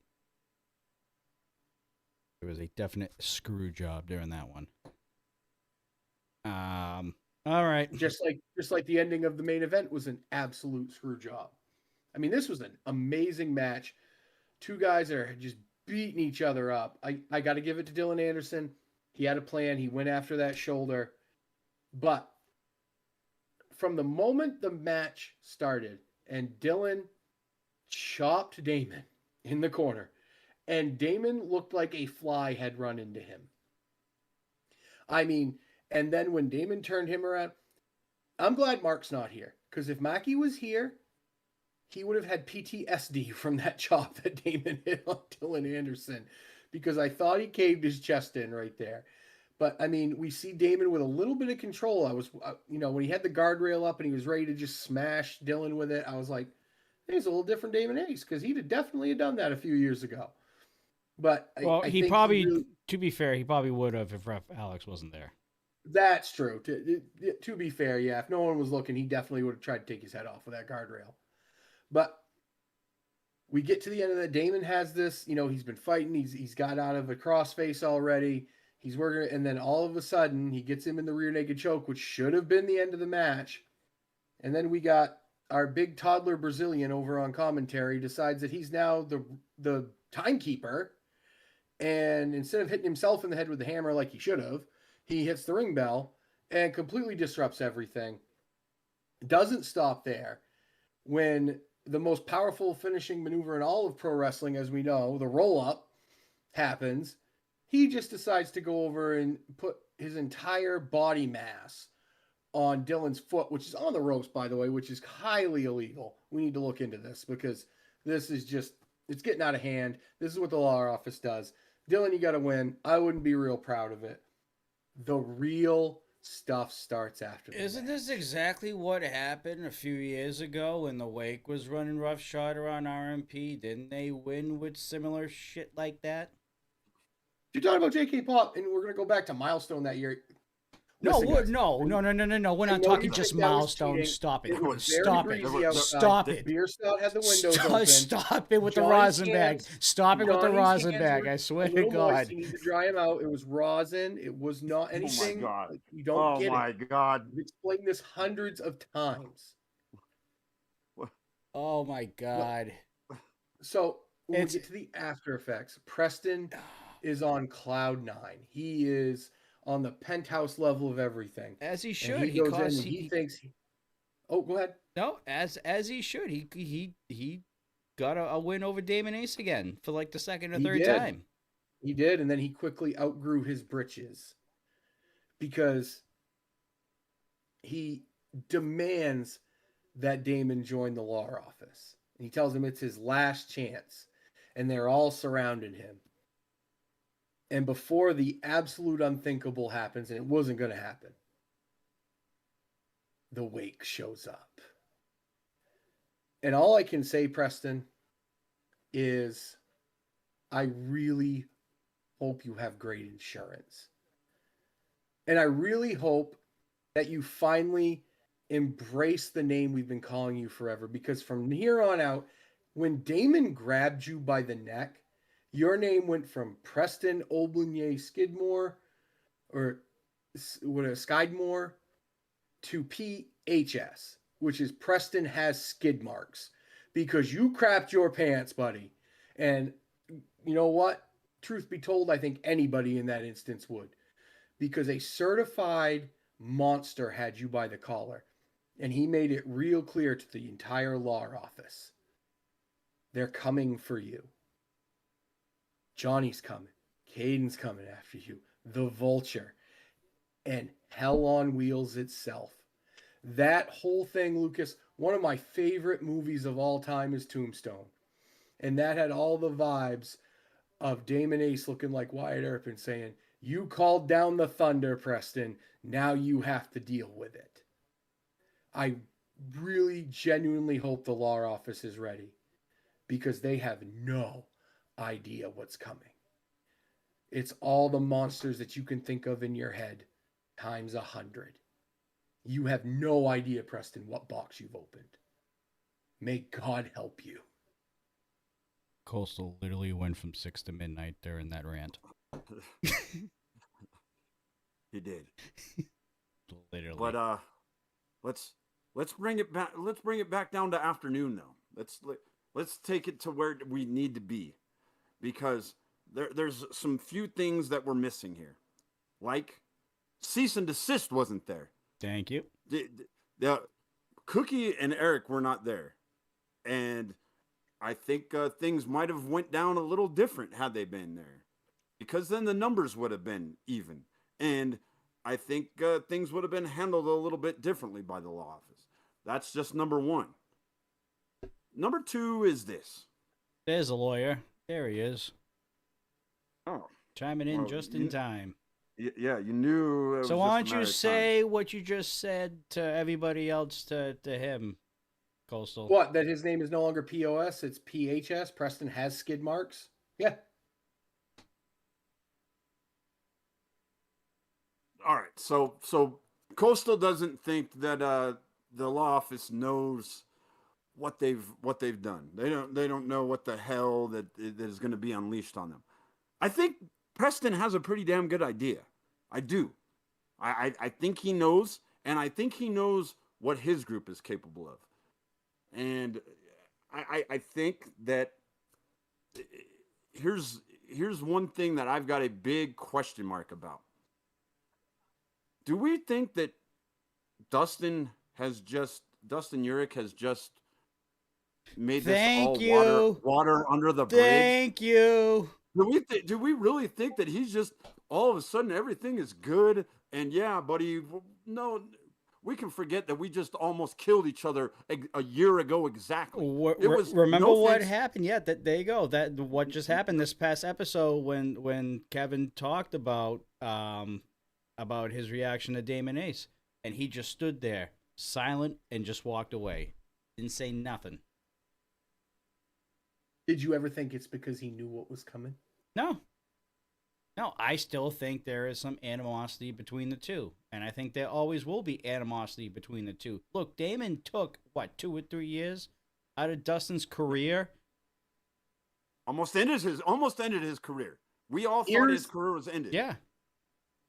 There was a definite screw job during that one. All right. Just like the ending of the main event was an absolute screw job. I mean, this was an amazing match. Two guys that are just beating each other up. I got to give it to Dylan Anderson. He had a plan. He went after that shoulder. But from the moment the match started and Dylan chopped Damon in the corner, and Damon looked like a fly had run into him. I mean, and then when Damon turned him around, I'm glad Mark's not here. Because if Mackie was here, he would have had PTSD from that chop that Damon hit on Dylan Anderson. Because I thought he caved his chest in right there. But, I mean, we see Damon with a little bit of control. When he had the guardrail up and he was ready to just smash Dylan with it, I was like, he's a little different Damon Ace. Because he'd have definitely done that a few years ago. But I he probably, to be fair, he probably would have if Ref Alex wasn't there. That's true. To be fair, yeah, if no one was looking, he definitely would have tried to take his head off with that guardrail. But we get to the end of that. Damon has this, he's been fighting. He's got out of a crossface already. He's working, and then all of a sudden, he gets him in the rear naked choke, which should have been the end of the match. And then we got our big toddler Brazilian over on commentary decides that he's now the timekeeper. And instead of hitting himself in the head with the hammer like he should have, he hits the ring bell and completely disrupts everything. Doesn't stop there. When the most powerful finishing maneuver in all of pro wrestling, as we know, the roll-up, happens, he just decides to go over and put his entire body mass on Dylan's foot, which is on the ropes, by the way, which is highly illegal. We need to look into this because this is just, it's getting out of hand. This is what the law office does. Dylan, you got to win. I wouldn't be real proud of it. The real stuff starts after the Isn't match. this exactly what happened a few years ago when the Wake was running roughshod around RMP? Didn't they win with similar shit like that? You're talking about JK Pop, and we're going to go back to Milestone that year. No, Listen, guys, no. We're not talking just milestones. Stop it. Stop it. Stop it. Beer Stout had the windows open. Stop it with the Johnny's rosin bag. hands- Stop it with the Johnny's rosin hands bag. were I swear a to little God. moist. You need to dry them out. It was rosin. It was not anything. Oh my God. Like, you don't get my it. God. I've explained this hundreds of times. Oh my God. So when we get to the after effects, Preston is on cloud 9. He is on the penthouse level of everything. As he should. And he goes in and he thinks. Oh, go ahead. No, as he should. He got a win over Damon Ace again for like the second or third time. He did, and then he quickly outgrew his britches because he demands that Damon join the law office. And he tells him it's his last chance, and they're all surrounding him. And before the absolute unthinkable happens, and it wasn't going to happen, the Wake shows up. And all I can say, Preston, is I really hope you have great insurance. And I really hope that you finally embrace the name we've been calling you forever. Because from here on out, when Damon grabbed you by the neck, your name went from Preston Oblinier Skidmore Skidmore to PHS, which is Preston has skid marks, because you crapped your pants, buddy. And you know what? Truth be told, I think anybody in that instance would, because a certified monster had you by the collar, and he made it real clear to the entire law office. They're coming for you. Johnny's coming. Caden's coming after you. The Vulture. And Hell on Wheels itself. That whole thing, Lucas, one of my favorite movies of all time is Tombstone. And that had all the vibes of Damon Ace looking like Wyatt Earp and saying, you called down the thunder, Preston. Now you have to deal with it. I really genuinely hope the law office is ready, because they have no idea what's coming. It's all the monsters that you can think of in your head times 100. You have no idea, Preston, what box you've opened. May God help you. Coastal literally went from 6 to midnight during that rant. He did. Literally. But let's bring it back. Let's bring it back down to afternoon though. Let's take it to where we need to be, because there's some few things that we're missing here, like cease and desist wasn't there. Thank you. The Cookie and Eric were not there, and I think things might have went down a little different had they been there, because then the numbers would have been even, and I think things would have been handled a little bit differently by the law office. That's just number one. Number two is this. There's a lawyer. There he is. Oh, chiming in just in time. Yeah, you knew. So why don't you say what you just said to everybody else to him, Coastal? What? That his name is no longer POS, it's PHS. Preston has skid marks. Yeah. All right. So Coastal doesn't think that the law office knows what they've done. They don't know what the hell that is going to be unleashed on them. I think Preston has a pretty damn good idea. I do. I think he knows, and I think he knows what his group is capable of. And I think that here's one thing that I've got a big question mark about. Do we think that Dustin Urich has just made this all water under the bridge? Thank you. Do we really think that he's just all of a sudden everything is good? And yeah, buddy, no, we can forget that we just almost killed each other a year ago exactly. Remember what happened? Yeah, there you go. That what just happened this past episode when Kevin talked about his reaction to Damon Ace, and he just stood there silent and just walked away, didn't say nothing. Did you ever think it's because he knew what was coming? No, I still think there is some animosity between the two, and I think there always will be animosity between the two. Look, Damon took, 2 or 3 years out of Dustin's career? Almost ended his career. We all thought his career was ended. Yeah.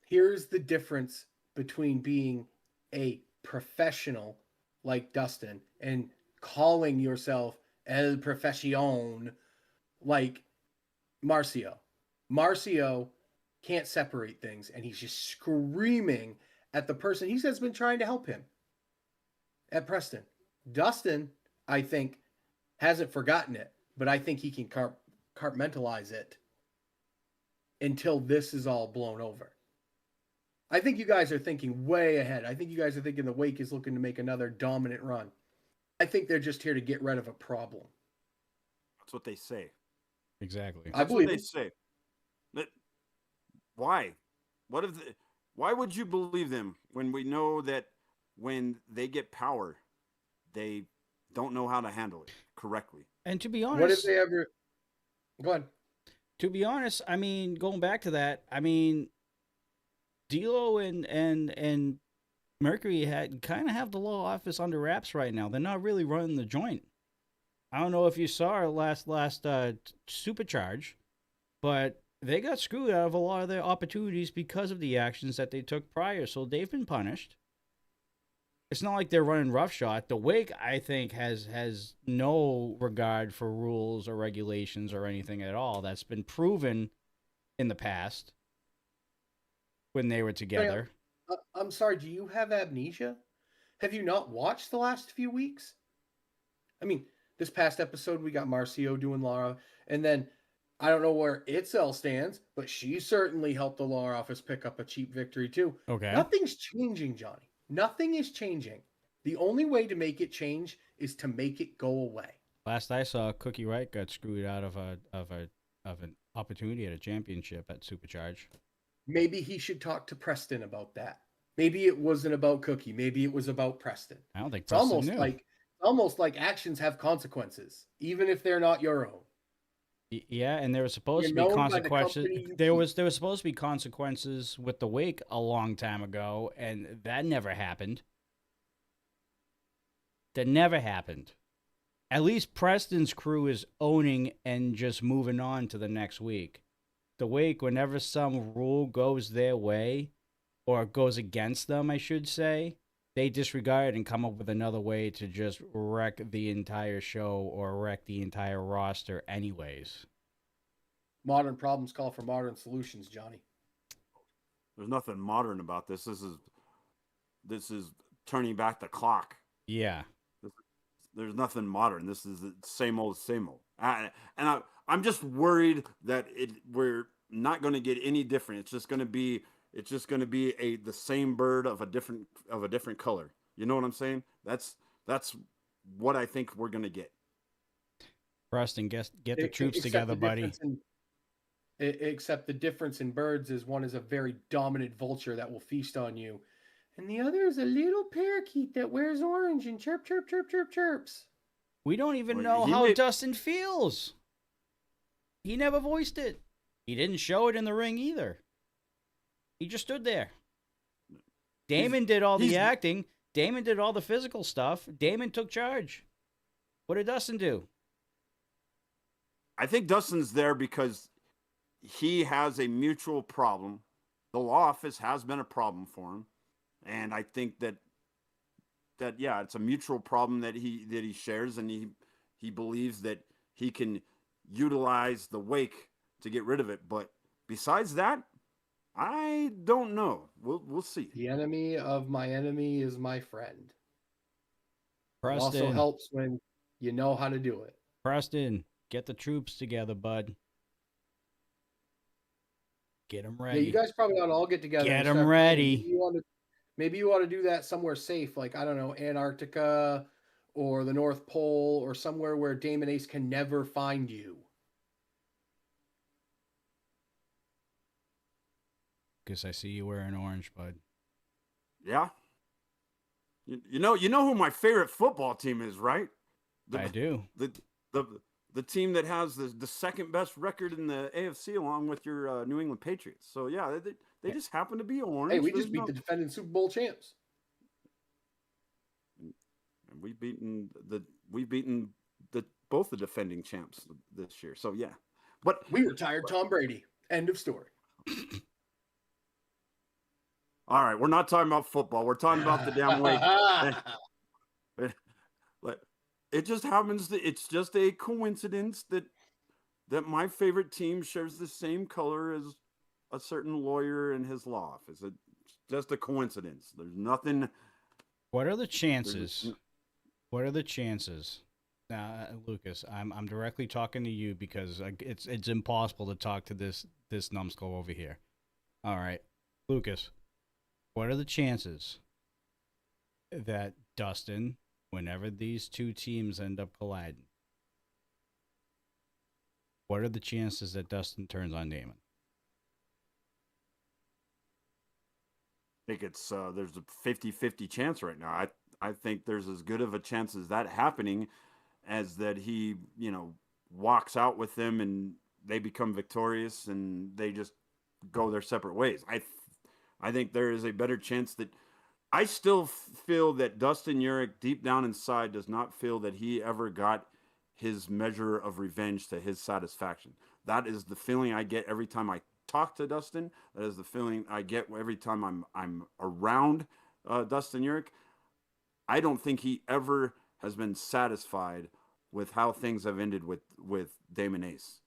Here's the difference between being a professional like Dustin and calling yourself El Profession like Marcio. Marcio can't separate things, and he's just screaming at the person he says has been trying to help him. At Preston. Dustin, I think, hasn't forgotten it, but I think he can compartmentalize it until this is all blown over. I think you guys are thinking way ahead. I think you guys are thinking the Wake is looking to make another dominant run. I think they're just here to get rid of a problem. That's what they say. Exactly. That's what they say. Why? Why would you believe them when we know that when they get power, they don't know how to handle it correctly? And to be honest, what if they ever? Go ahead. To be honest, I mean, going back to that, I mean, D'Lo and Mercury kind of have the law office under wraps right now. They're not really running the joint. I don't know if you saw our last Supercharge, but they got screwed out of a lot of their opportunities because of the actions that they took prior. So they've been punished. It's not like they're running roughshod. The Wake, I think, has no regard for rules or regulations or anything at all. That's been proven in the past when they were together. I'm sorry, do you have amnesia? Have you not watched the last few weeks? I mean, this past episode, we got Marcio doing Laura, and then I don't know where Itzel stands, but she certainly helped the law office pick up a cheap victory too. Okay. Nothing's changing, Johnny. Nothing is changing. The only way to make it change is to make it go away. Last I saw, Cookie Wright got screwed out of an opportunity at a championship at Supercharge. Maybe he should talk to Preston about that. Maybe it wasn't about Cookie. Maybe it was about Preston. I don't think Preston knew. It's almost like actions have consequences, even if they're not your own. Yeah, and there was supposed to be consequences. There was supposed to be consequences with the Wake a long time ago, and that never happened. That never happened. At least Preston's crew is owning and just moving on to the next week. The Wake, whenever some rule goes their way, or goes against them, I should say, they disregard and come up with another way to just wreck the entire show or wreck the entire roster anyways. Modern problems call for modern solutions, Johnny. There's nothing modern about this. This is turning back the clock. Yeah. There's nothing modern. This is the same old, same old. I'm just worried that we're not going to get any different. It's just going to be the same bird of a different color. You know what I'm saying? That's what I think we're going to get. Preston, get the troops together, buddy. Except the difference in birds is one is a very dominant vulture that will feast on you, and the other is a little parakeet that wears orange and chirp, chirp, chirp, chirp, chirps. We don't even know how Dustin feels. He never voiced it. He didn't show it in the ring either. He just stood there. Damon did all the acting. Damon did all the physical stuff. Damon took charge. What did Dustin do? I think Dustin's there because he has a mutual problem. The law office has been a problem for him. And I think that yeah, it's a mutual problem that he shares, and he believes that he can utilize the Wake to get rid of it. But besides that, I don't know. We'll see. The enemy of my enemy is my friend. Preston. It also helps when you know how to do it. Preston, get the troops together, bud. Get them ready. Yeah, you guys probably ought to all get together. Get them ready. Maybe you ought to do that somewhere safe, like, I don't know, Antarctica or the North Pole or somewhere where Damon Ace can never find you. Because I see you wearing orange, bud. Yeah. You know who my favorite football team is, right? I do. The team that has the second best record in the AFC, along with your New England Patriots. So yeah, they just happen to be orange. Hey, we just beat the defending Super Bowl champs. And we've beaten both the defending champs this year. So yeah, but we retired Tom Brady. End of story. All right, we're not talking about football. We're talking about the damn Wake. It just happens that it's just a coincidence that my favorite team shares the same color as a certain lawyer in his law office. It's just a coincidence. There's nothing. What are the chances? What are the chances? Now, Lucas, I'm directly talking to you because it's impossible to talk to this numbskull over here. All right, Lucas, what are the chances that Dustin, whenever these two teams end up colliding, what are the chances that Dustin turns on Damon? I think it's there's a 50-50 chance right now. I think there's as good of a chance as that happening as that he, walks out with them and they become victorious and they just go their separate ways. I think there is a better chance that I still feel that Dustin Urich deep down inside does not feel that he ever got his measure of revenge to his satisfaction. That is the feeling I get every time I talk to Dustin. That is the feeling I get every time I'm around Dustin Urich. I don't think he ever has been satisfied with how things have ended with Damon Ace.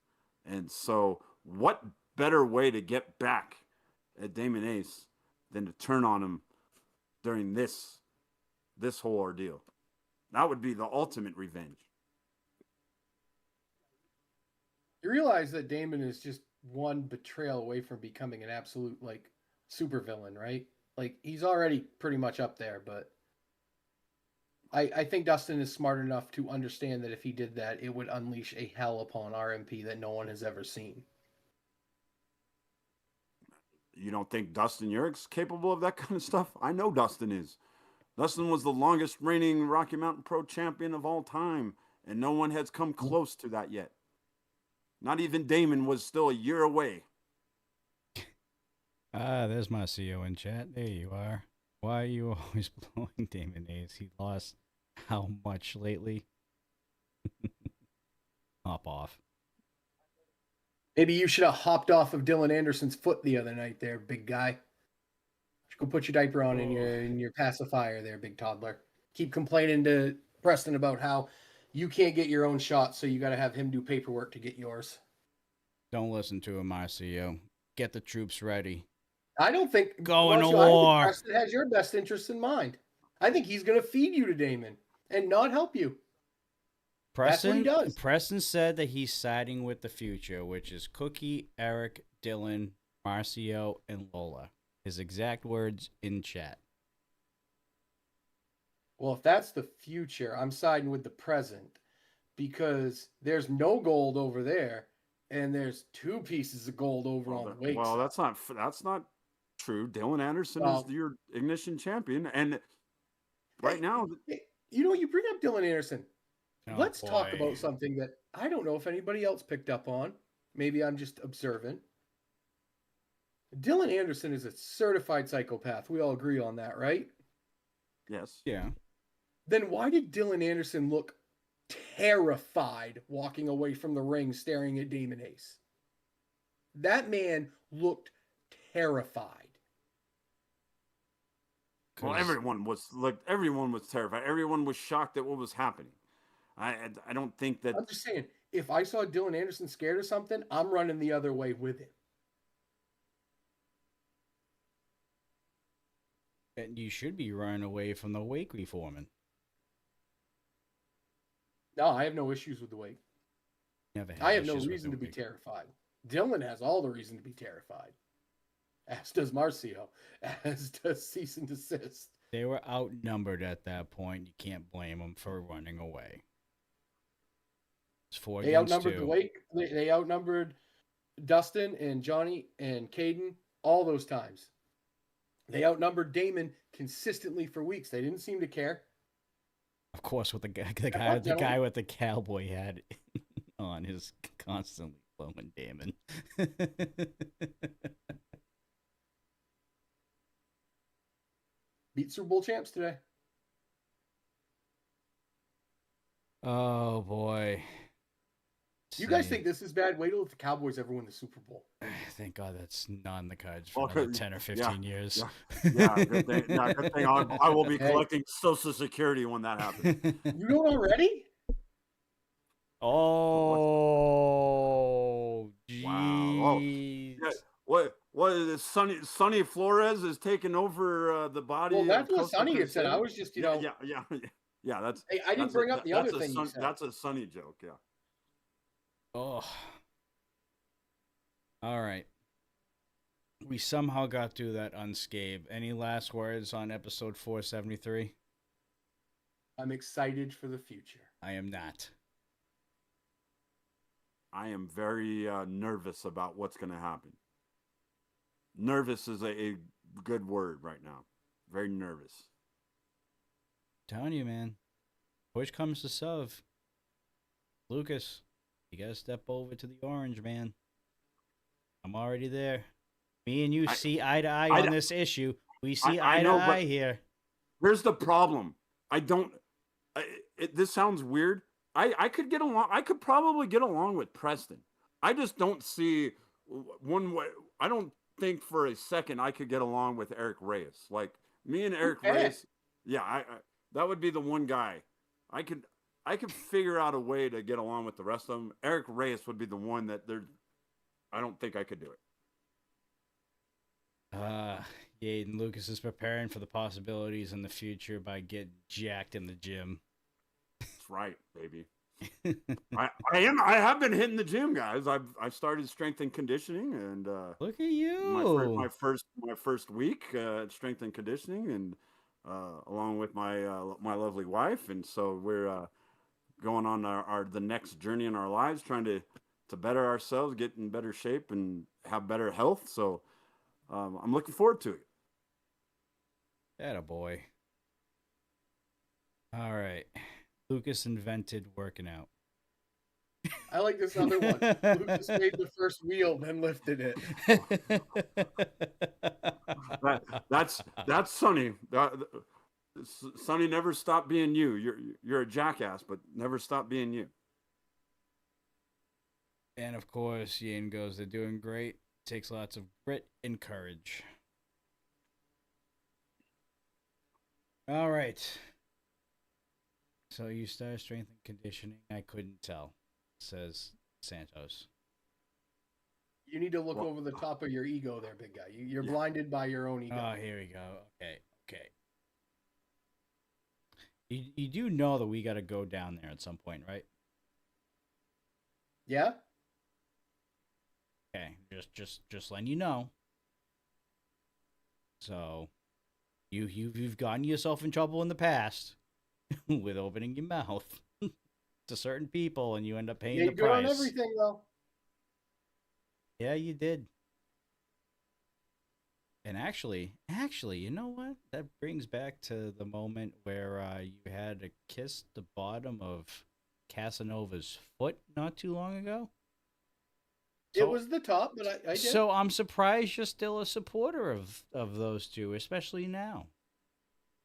And so what better way to get back at Damon Ace than to turn on him during this whole ordeal? That would be the ultimate revenge. You realize that Damon is just one betrayal away from becoming an absolute supervillain, right? He's already pretty much up there, but I think Dustin is smart enough to understand that if he did that, it would unleash a hell upon RMP that no one has ever seen. You don't think Dustin Urich's capable of that kind of stuff? I know Dustin is. Dustin was the longest reigning Rocky Mountain Pro champion of all time, and no one has come close to that yet. Not even Damon was still a year away. There's my CEO in chat. There you are. Why are you always blowing Damon Ace? He lost how much lately? Hop off. Maybe you should have hopped off of Dylan Anderson's foot the other night there, big guy. Go put your diaper on in your pacifier there, big toddler. Keep complaining to Preston about how you can't get your own shot, so you got to have him do paperwork to get yours. Don't listen to him, Marcio. Get the troops ready. I don't think Going to I think war. Preston has your best interest in mind. I think he's going to feed you to Damon and not help you. That's what he does. Preston said that he's siding with the future, which is Cookie, Eric, Dylan, Marcio, and Lola. His exact words in chat. Well, if that's the future, I'm siding with the present because there's no gold over there, and there's 2 pieces of gold over on the Wake. Well, that's not true. Dylan Anderson is your Ignition champion, and right now, you bring up Dylan Anderson. Oh, Let's talk about something that I don't know if anybody else picked up on. Maybe I'm just observant. Dylan Anderson is a certified psychopath. We all agree on that, right? Yes. Yeah. Then why did Dylan Anderson look terrified walking away from the ring staring at Damon Ace? That man looked terrified. Well, everyone was terrified. Everyone was shocked at what was happening. I don't think that. I'm just saying, if I saw Dylan Anderson scared of something, I'm running the other way with him. And you should be running away from the Wakely foreman. No, I have no issues with the Wake. I have no reason to be terrified. Dylan has all the reason to be terrified. As does Marcio. As does Cease and Desist. They were outnumbered at that point. You can't blame them for running away. It's 4 They against outnumbered 2. the Wake. They outnumbered Dustin and Johnny and Caden all those times. They outnumbered Damon consistently for weeks. They didn't seem to care. Of course, with the guy with the cowboy hat on is constantly blowing Damon. Beat Super Bowl champs today. Oh boy. You guys think this is bad? Wait till the Cowboys ever win the Super Bowl. Thank God that's not in the cards for another 10 or 15 years. Yeah, good thing. Good thing I will be collecting Social Security when that happens. You don't already? Oh, geez. Wow. What is this? Sonny Flores is taking over the body. Well, that's what Sonny had said. I was just, Yeah. That's. Hey, I didn't bring up the other thing you said. That's a Sonny joke. Yeah. Oh. All right. We somehow got through that unscathed. Any last words on episode 473? I'm excited for the future. I am not. I am very nervous about what's going to happen. Nervous is a good word right now. Very nervous. Telling you, man. Push comes to shove. Lucas, you gotta step over to the orange, man. I'm already there. Me and you see eye to eye on this issue. We see eye to eye here. Here's the problem. This sounds weird. I could get along. I could probably get along with Preston. I just don't see one way. I don't think for a second I could get along with Eric Reyes. Like me and Eric Reyes. Yeah, I that would be the one guy. I could figure out a way to get along with the rest of them. Eric Reyes would be the one that I don't think I could do it. Yeah, and Lucas is preparing for the possibilities in the future by getting jacked in the gym. That's right, baby. I have been hitting the gym, guys. I've started strength and conditioning, and look at you. My first week at strength and conditioning, and along with my lovely wife, and so we're going on the next journey in our lives, trying to better ourselves, get in better shape, and have better health. So I'm looking forward to it. Attaboy. All right. Lucas invented working out. I like this other one. Lucas made the first wheel, then lifted it. That's Sonny. Sonny, never stop being you. You're a jackass, but never stop being you. And of course, Yin goes, they're doing great. Takes lots of grit and courage. All right. So you start strength and conditioning. I couldn't tell, says Santos. You need to look over the top of your ego there, big guy. You're blinded by your own ego. Oh, here we go. Okay. You do know that we got to go down there at some point, right? Yeah? Okay, just letting you know. So, you've gotten yourself in trouble in the past with opening your mouth to certain people, and you end up paying the price. You're good on everything, though. Yeah, you did. And actually, you know what? That brings back to the moment where you had to kiss the bottom of Casanova's foot not too long ago. So, it was the top, but I did. So I'm surprised you're still a supporter of those two, especially now.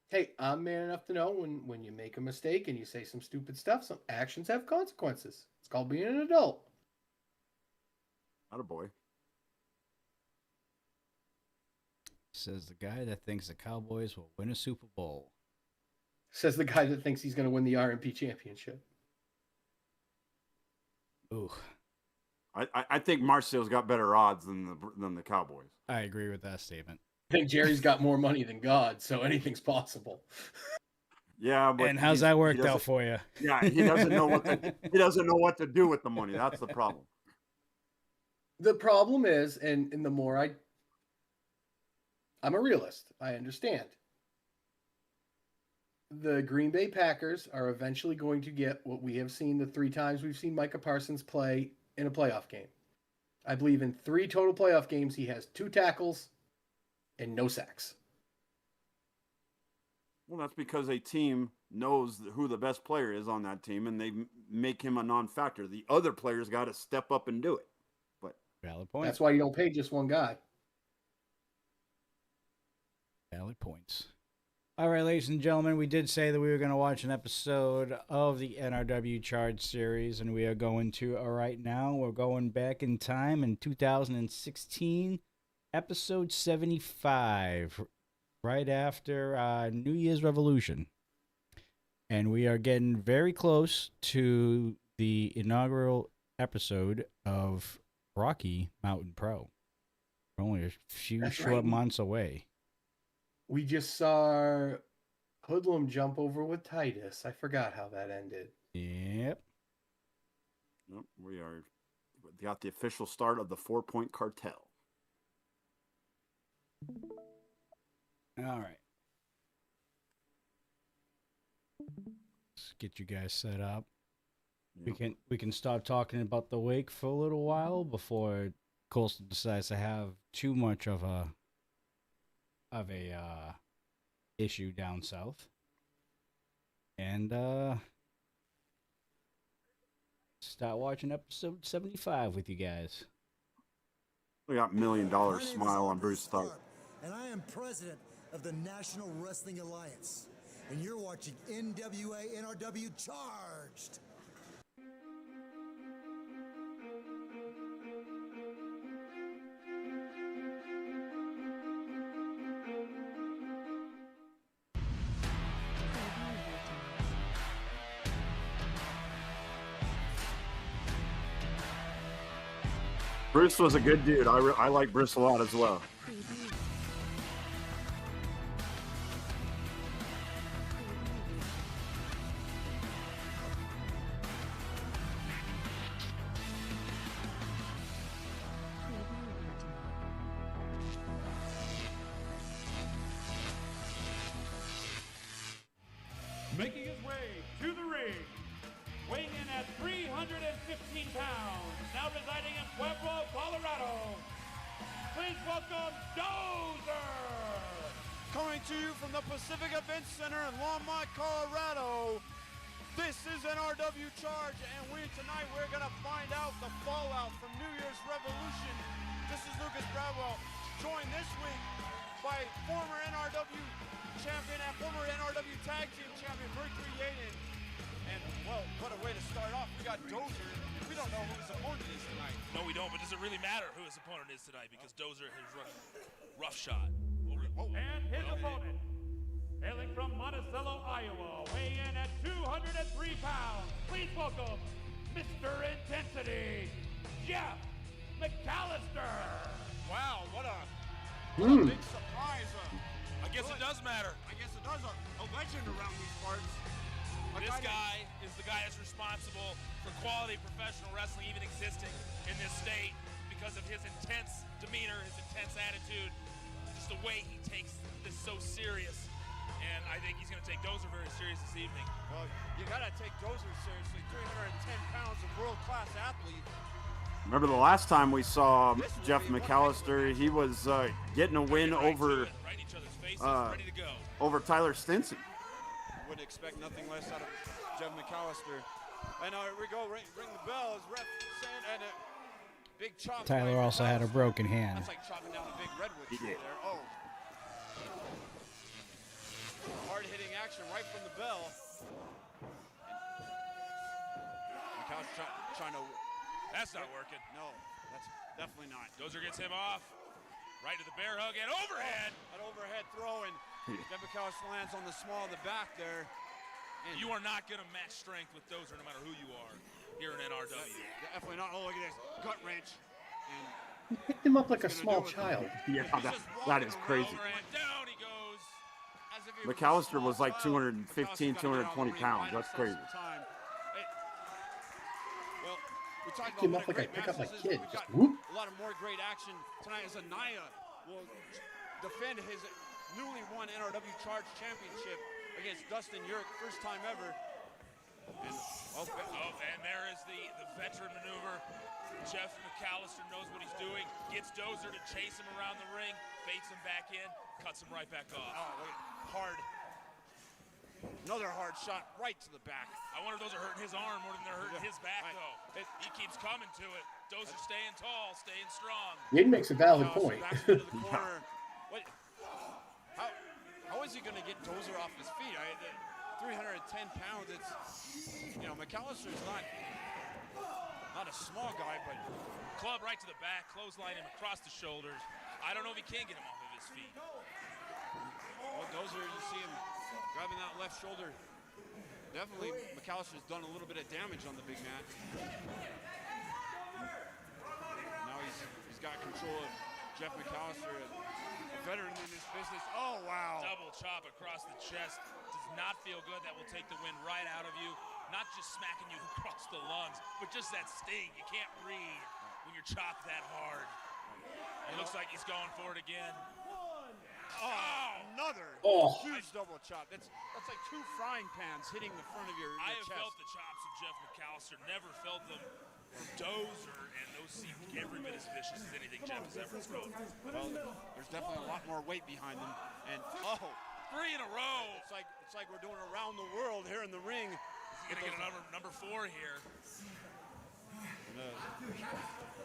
Hey, I'm man enough to know when you make a mistake and you say some stupid stuff, some actions have consequences. It's called being an adult. Attaboy. Says the guy that thinks the Cowboys will win a Super Bowl. Says the guy that thinks he's going to win the RMP championship. Ooh. I think Marcio's got better odds than the Cowboys. I agree with that statement. I think Jerry's got more money than God, so anything's possible. Yeah, but and how's that worked out for you? Yeah, he doesn't know what to do with the money. That's the problem. The problem is, and the more I'm a realist. I understand. The Green Bay Packers are eventually going to get what we have seen the 3 times we've seen Micah Parsons play in a playoff game. I believe in 3 total playoff games, he has 2 tackles and no sacks. Well, that's because a team knows who the best player is on that team, and they make him a non-factor. The other players got to step up and do it. But valid point. That's why you don't pay just one guy. Valid points. All right, ladies and gentlemen, we did say that we were going to watch an episode of the NRW Charge series, and we are going to right now. We're going back in time in 2016, episode 75, right after New Year's Revolution. And we are getting very close to the inaugural episode of Rocky Mountain Pro. We're only a few short months away. We just saw Hoodlum jump over with Titus. I forgot how that ended. Yep. We got the official start of the 4-Point Cartel. All right. Let's get you guys set up. Yep. We can stop talking about the wake for a little while before Colston decides to have too much of a issue down south. And start watching episode 75 with you guys. We got $1 million smile on Bruce Stark. And I am president of the National Wrestling Alliance. And you're watching NWA NRW Charged. Bruce was a good dude. I like Bruce a lot as well. Making his way to the ring, weighing in at 315 pounds, now residing in Pueblo, Colorado. Please welcome Dozer! Coming to you from the Pacific Event Center in Longmont, Colorado. This is NRW Charge, and tonight we're going to find out the fallout from New Year's Revolution. This is Lucas Bradwell, joined this week by former NRW champion and former NRW Tag Team champion Mercury Yaden. And, well, what a way to start off. We got Dozer. We don't know who his opponent is tonight. No, we don't, but does it really matter who his opponent is tonight? Because Dozer has run roughshod. And his opponent, hailing from Monticello, Iowa, weighing in at 203 pounds. Please welcome Mr. Intensity, Jeff McAllister. Wow, what a big surprise. I guess it does matter. I guess it does. A legend around these parts. This guy is the guy that's responsible for quality professional wrestling even existing in this state because of his intense demeanor, his intense attitude, just the way he takes this so serious. And I think he's going to take Dozer very serious this evening. Well, you got to take Dozer seriously. 310 pounds of world-class athlete. Remember the last time we saw Jeff McAllister, he was getting a win over Right in each other's faces, ready to go. over Tyler Stinson. Would expect nothing less out of Jeff McAllister. And here we go, ring the bell as ref saying, and a big chop. Tyler also had a broken hand. That's like chopping down a big redwood tree there. Oh. Hard-hitting action right from the bell. McAllister trying to... That's not working. No, that's definitely not. Dozer gets him off. Right to the bear hug and overhead. An overhead throw, and Jeff McAllister lands on the small of the back there. And You are not going to match strength with Dozer no matter who you are here in NRW. definitely not. Oh, look at this. Gut wrench. And He picked him up like a small child. Yeah, that is crazy. Overhead down he goes. as if he was a McAllister small was like child. 215, McAllister's gotta get out of 220 the ring, pounds. bide That's himself crazy. some time. Well, we talked Picked him about up like what a pick up great my match this is. kid. We've Just got whoop. a lot of more great action tonight as Anaya will defend his newly won NRW Charge Championship against Dustin Yerk, first time ever. And, and there is the veteran maneuver. Jeff McAllister knows what he's doing. Gets Dozer to chase him around the ring, baits him back in, cuts him right back off. oh, look at hard. Another hard shot right to the back. I wonder if those are hurting his arm more than they're hurting his back, Right. though. He keeps coming to it. Dozer staying tall, staying strong. Yin makes a valid McAllister point. backs into the corner. What? How is he going to get Dozer off his feet? 310 pounds. It's, you know, McAllister's not a small guy, but Club right to the back, clothesline him across the shoulders. I don't know if he can get him off of his feet. well, Dozer, you see him grabbing that left shoulder. Definitely, McAllister's done a little bit of damage on the big man. Now he's got control of Jeff McAllister, a veteran in this business. Oh, wow. Double chop across the chest. Does not feel good. That will take the wind right out of you. Not just smacking you across the lungs, but just that sting. You can't breathe when you're chopped that hard. It looks like he's going for it again. Oh, another Oh. huge double chop. That's like two frying pans hitting the front of your I have chest. felt the chops of Jeff McAllister. Never felt them from Dozer, and those seem every bit as vicious as anything Jeff has ever thrown. Well, there's definitely a lot more weight behind them. And oh, 3 in a row. it's like we're doing around the world here in the ring. He's gonna get a number 4 here.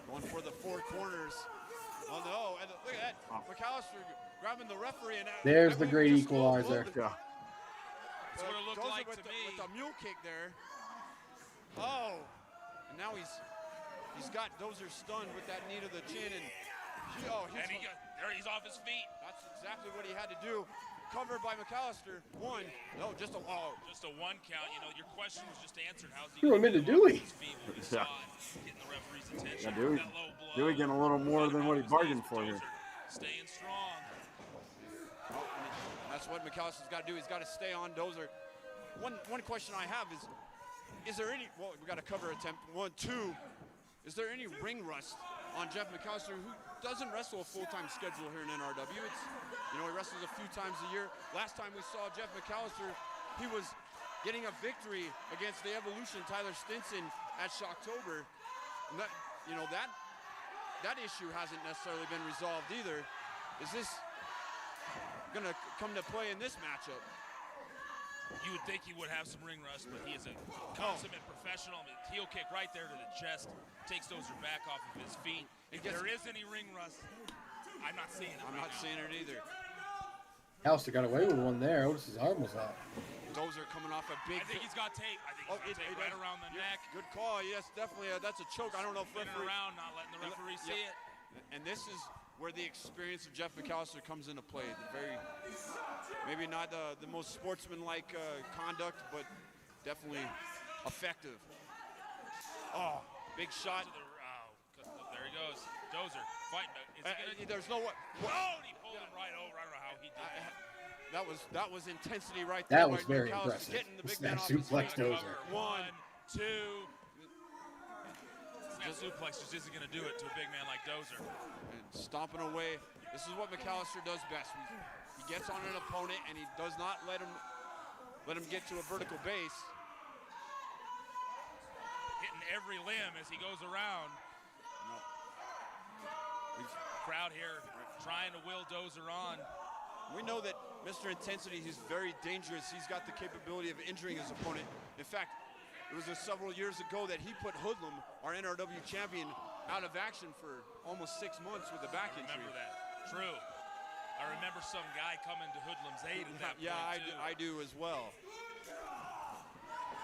Going for the four corners. Oh no! And look at that, McAllister grabbing the referee, and There's the everyone great just goes equalizer. over. Yeah. That's what it looked Dozer like with to me. With the mule kick there. Oh, and now he's got Dozer stunned with that knee to the chin, and he's off his feet. that's exactly what he had to do. Covered by McAllister. Just a 1 count. You know, your question was just answered. How's he Threw him gonna into get off Dewey. his feet when we saw it, getting the referee's attention. Yeah, Dewey. That low blow. Dewey getting a little more than what he bargained for here. Staying strong. That's what McAllister's got to do. He's got to stay on Dozer. One question I have is there any? Well, we got a cover attempt. 1, 2. Is there any ring rust on Jeff McAllister, who doesn't wrestle a full-time schedule here in NRW? It's, he wrestles a few times a year. Last time we saw Jeff McAllister, he was getting a victory against the Evolution, Tyler Stinson, at Shocktober. And that issue hasn't necessarily been resolved either. Is this going to come to play in this matchup? You would think he would have some ring rust, but he is a consummate professional. I mean, heel kick right there to the chest, takes Dozer back off of his feet. If there is any ring rust, I'm not seeing it. I'm not seeing it either. Alistair got away with one there. Otis's arm was up. Dozer coming off a big. I think he's got tape. I think he's got tape right around the neck. Good call. Yes, definitely. That's a choke. I don't know if Spinning around, not letting the referee see it. And this is where the experience of Jeff McAllister comes into play. Maybe not the most sportsmanlike conduct, but definitely effective. Oh, big shot. There he goes. Dozer fighting. There's no way. Oh, he pulled him right over. I don't know how he did that. That was intensity right there. That was very impressive. Getting the big Snap man off his suplex feet. Dozer. 1, 2. Snap suplex just isn't going to do it to a big man like Dozer. And stomping away. This is what McAllister does best. He gets on an opponent and he does not let him get to a vertical base. Hitting every limb as he goes around. Crowd here trying to will Dozer on. We know that Mr. Intensity, he's very dangerous. He's got the capability of injuring his opponent. In fact, it was several years ago that he put Hoodlum, our NRW champion, out of action for almost 6 months with a back injury. I remember that. True. I remember some guy coming to Hoodlum's aid at that point, too. I do as well.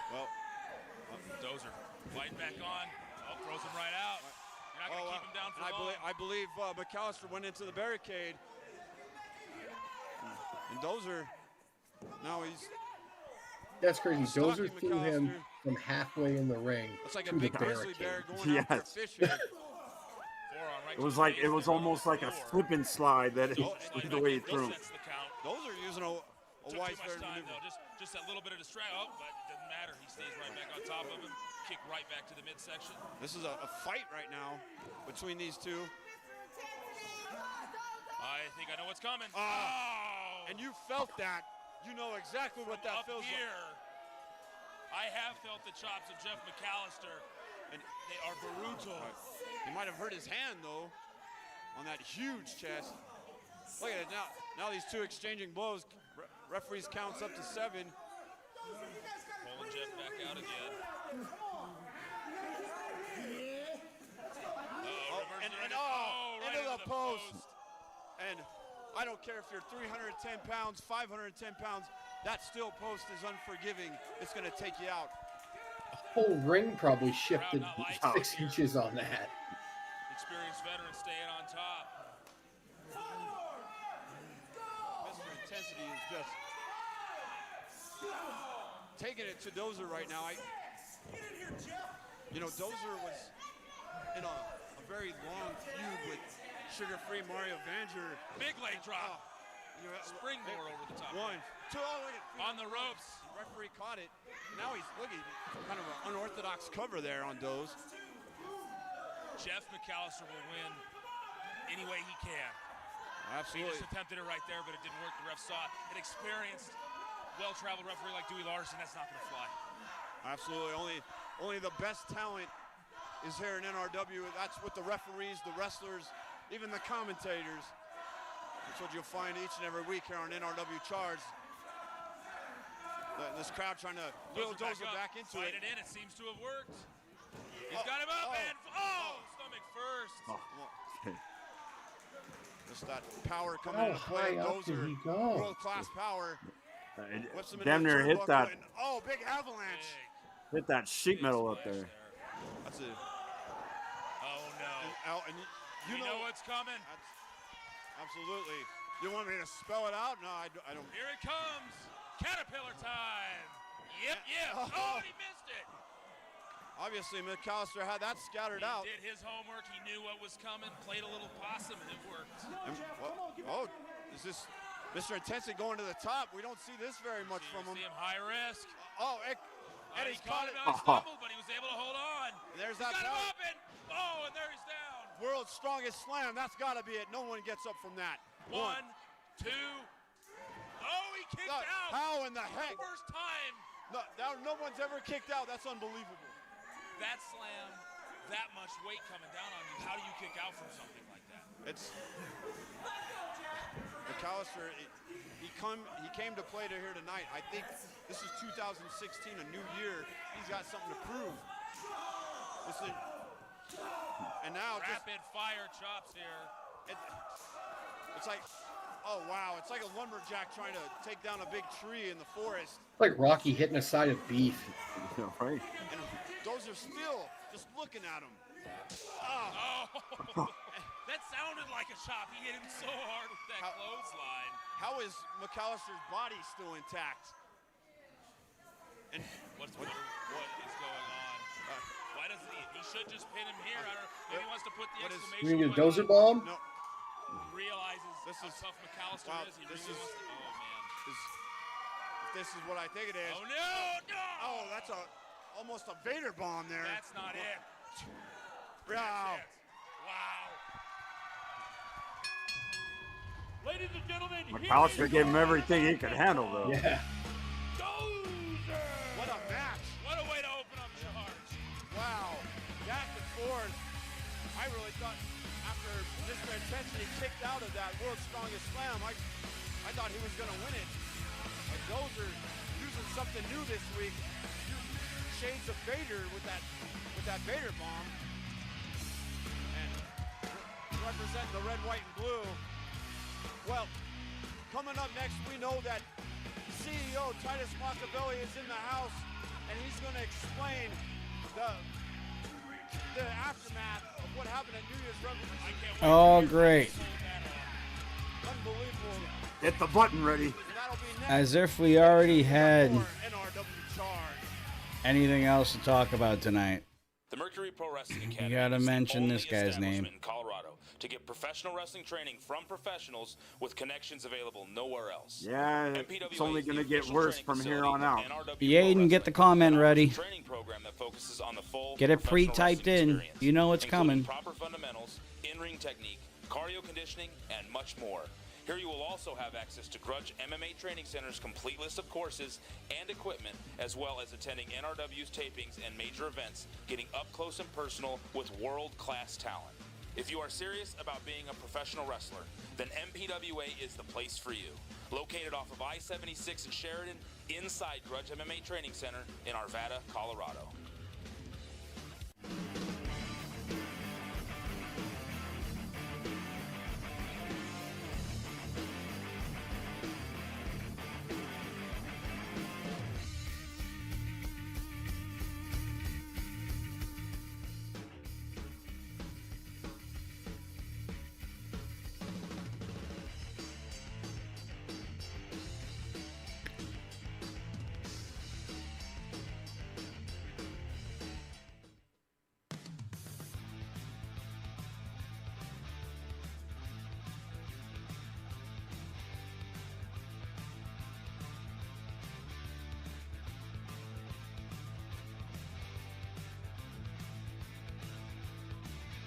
Well, Dozer fighting back on. Oh, throws him right out. You're not going to keep him down for long. I believe McAllister went into the barricade. And Dozer, now he's... That's crazy. Dozer threw him from halfway in the ring. It's like a to big the grizzly barricade. bear going after a fish here. It was almost like a slip and slide that the way he threw him. Dozer using a wise bear maneuver. Just that little bit of distraction. Oh, but it doesn't matter. He stays right back on top of him. Kick right back to the midsection. This is a fight right now between these two. I think I know what's coming. Oh! And you felt that. You know exactly what that feels like. I have felt the chops of Jeff McAllister, and they are brutal. He might have hurt his hand, though, on that huge chest. Look at it now. Now these two exchanging blows. Referees counts up to 7. Pulling Jeff back out again. Into the post. And I don't care if you're 310 pounds, 510 pounds, that steel post is unforgiving. It's going to take you out. The whole ring probably shifted 6 inches on that. Experienced veteran staying on top. Mr. Intensity is just taking it to Dozer right now. Dozer was in a very long feud with Sugar-Free Mario Vanger. Big leg drop. Springboard over the top. 1, 2, on the ropes. Referee caught it. Now he's looking kind of an unorthodox cover there on Doze. Jeff McAllister will win any way he can. Absolutely. He just attempted it right there, but it didn't work. The ref saw it. An experienced, well-traveled referee like Dewey Larson, that's not going to fly. Absolutely. Only the best talent is here in NRW. That's with the referees, the wrestlers, even the commentators. That's what you'll find each and every week here on NRW Charge. This crowd trying to build Dozer back into it. Fight it in. It seems to have worked. He's got him up and stomach first. Just that power coming into play. Dozer, world-class power. Whips him Damn near hit that. Big avalanche. Hit that sheet metal up there. That's it. Oh no. And you know what's coming. Absolutely. You want me to spell it out? No, I don't. Here it comes. Caterpillar time. Yep. Oh, he missed it. Obviously, McAllister had that scattered out. He did his homework. He knew what was coming. Played a little possum, and it worked. Is this Mr. Intensity going to the top? We don't see this very much from him. See him high risk. And he's caught it. He stumbled, but he was able to hold on. And there's that power. Got him up, and there he's down. World's strongest slam. That's got to be it. No one gets up from that. 1, 2. Oh, he kicked out. How in the heck? First time. No one's ever kicked out. That's unbelievable. That slam, that much weight coming down on you. How do you kick out from something like that? It's McAllister. He came to play here tonight. I think this is 2016, a new year. He's got something to prove. And now rapid fire chops here. It's like Oh, wow. It's like a lumberjack trying to take down a big tree in the forest. Like Rocky hitting a side of beef. Yeah, right. And those are still just looking at him. Oh, that sounded like a chop. He hit him so hard with that clothesline. How is McAllister's body still intact? And what is going on? Why doesn't he should just pin him here. I don't know. Maybe he wants to put the exclamation You need a point dozer on. bomb? No. Realizes This how is- tough McAllister wow, is. He this really is- wants to, oh, man. If this is what I think it is. Oh, no! Oh, that's almost a Vader bomb there. That's not it. Wow. That's it. Wow. Ladies and gentlemen, McAllister gave him everything he could handle, though. Yeah. Dozer. What a match. What a way to open up charge. Wow. Back and forth. I really thought after Mr. Intensity kicked out of that World's Strongest Slam, I thought he was going to win it. But Dozer using something new this week. Shades of Vader with that Vader bomb. And representing the red, white, and blue. Well, coming up next, we know that CEO Titus Machiavelli is in the house, and he's going to explain the aftermath of what happened at New Year's Revolution. Oh, great. Unbelievable. Get the button ready. And that'll be next. As if we already had More NRW charge. anything else to talk about tonight. The Mercury Pro Wrestling Academy gotta is the mention only this guy's name. establishment in Colorado to get professional wrestling training from professionals with connections available nowhere else. Yeah, MPWA it's only is the going to get official worse training from here facility on of out. NRW Yaden, Pro get the Wrestling, comment an ready. training program that focuses on the full Get it professional pre-typed wrestling in. experience, You know it's including coming. proper fundamentals, in-ring technique, cardio conditioning, and much more. Here you will also have access to Grudge MMA Training Center's complete list of courses and equipment, as well as attending NRW's tapings and major events, getting up close and personal with world-class talent. If you are serious about being a professional wrestler, then MPWA is the place for you. Located off of I-76 in Sheridan, inside Grudge MMA Training Center in Arvada, Colorado.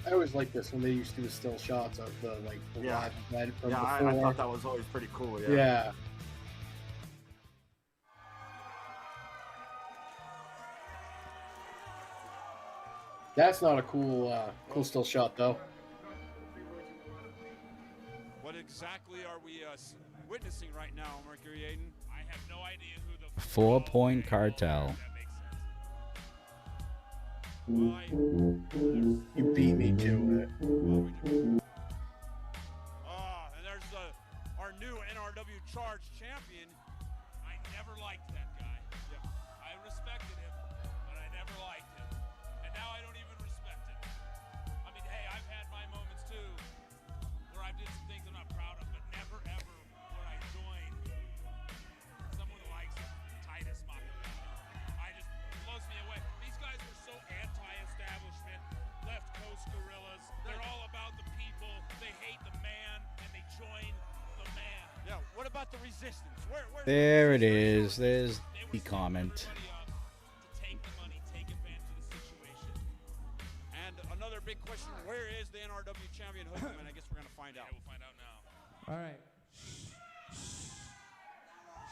I always like this when they used to do still shots of the Yeah. live event from Yeah, I before. thought that was always pretty cool. Yeah. Yeah. That's not a cool still shot though. What exactly are we witnessing right now, Mercury Aiden? I have no idea who the 4-point cartel. That makes sense. Why? You beat me to it. And there's our new NRW Charge champion. I never liked that guy. I respected him, but I never liked him. And now I don't even respect him. I mean, hey, I've had my moments too where I did some things I'm not proud of, but never ever would I join someone like Titus Machiavelli. It blows me away. These guys were so anti-establishment, left coast guerrillas. They're all about the people. They hate the man, and they join the man. Yeah, what about the resistance? Where's There it the is. resistance? There's They were the setting comment. everybody up to take the money, take advantage of the situation. And another big question, where is the NRW champion Hookman? I guess we're going to find out. Yeah, we'll find out now. All right.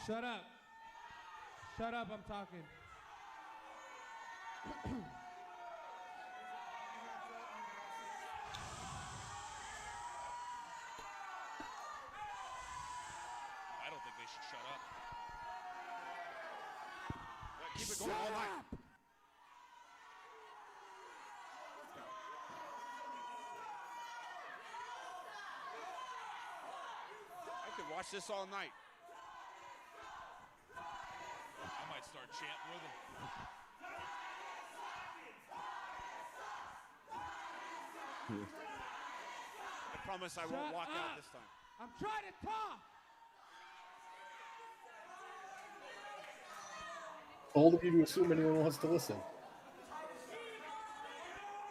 Shut up. Shut up, I'm talking. I don't think they should shut up. Keep it going all night. I could watch this all night. I might start chanting with him. I promise I won't walk out this time. I'm trying to talk. Bold of you to assume anyone wants to listen.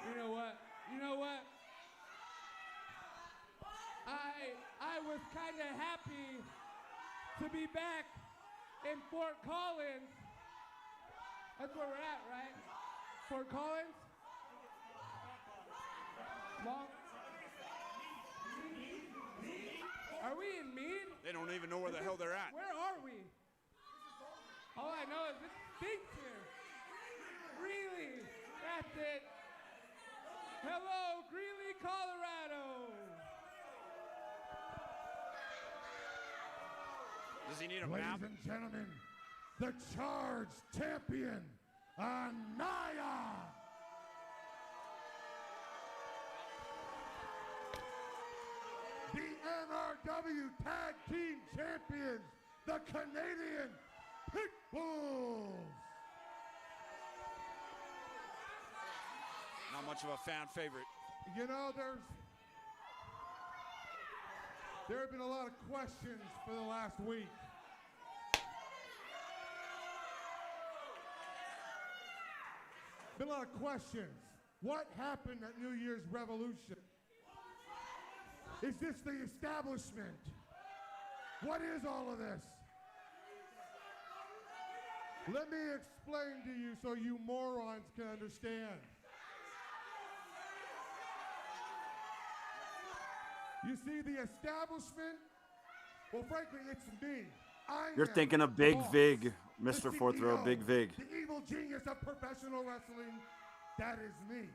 You know what? You know what? I was kind of happy to be back in Fort Collins. That's where we're at, right? Fort Collins? Long? Are we in Meade? They don't even know where the hell they're at. Where are we? All I know is it stinks here. Really? That's it. Hello, Greeley, Colorado. Does he need a map? Ladies and gentlemen, the charged champion, Anaya. The NRW Tag Team Champions, the Canadian Pitbulls. Not much of a fan favorite. You know, there have been a lot of questions for the last week. Been a lot of questions. What happened at New Year's Revolution? Is this the establishment? What is all of this? Let me explain to you so you morons can understand. You see, the establishment, well, frankly, it's me. You're thinking of Big Vig, Mr. Fourth Row, Big Vig. The evil genius of professional wrestling, that is me.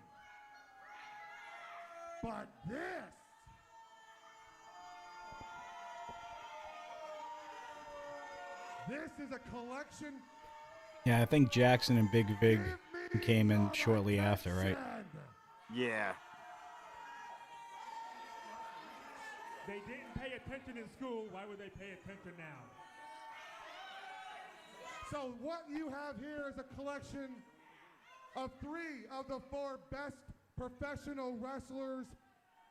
But this is a collection. Yeah, I think Jackson and Big Vig came in shortly after, right? Yeah. They didn't pay attention in school. Why would they pay attention now? So what you have here is a collection of 3 of the 4 best professional wrestlers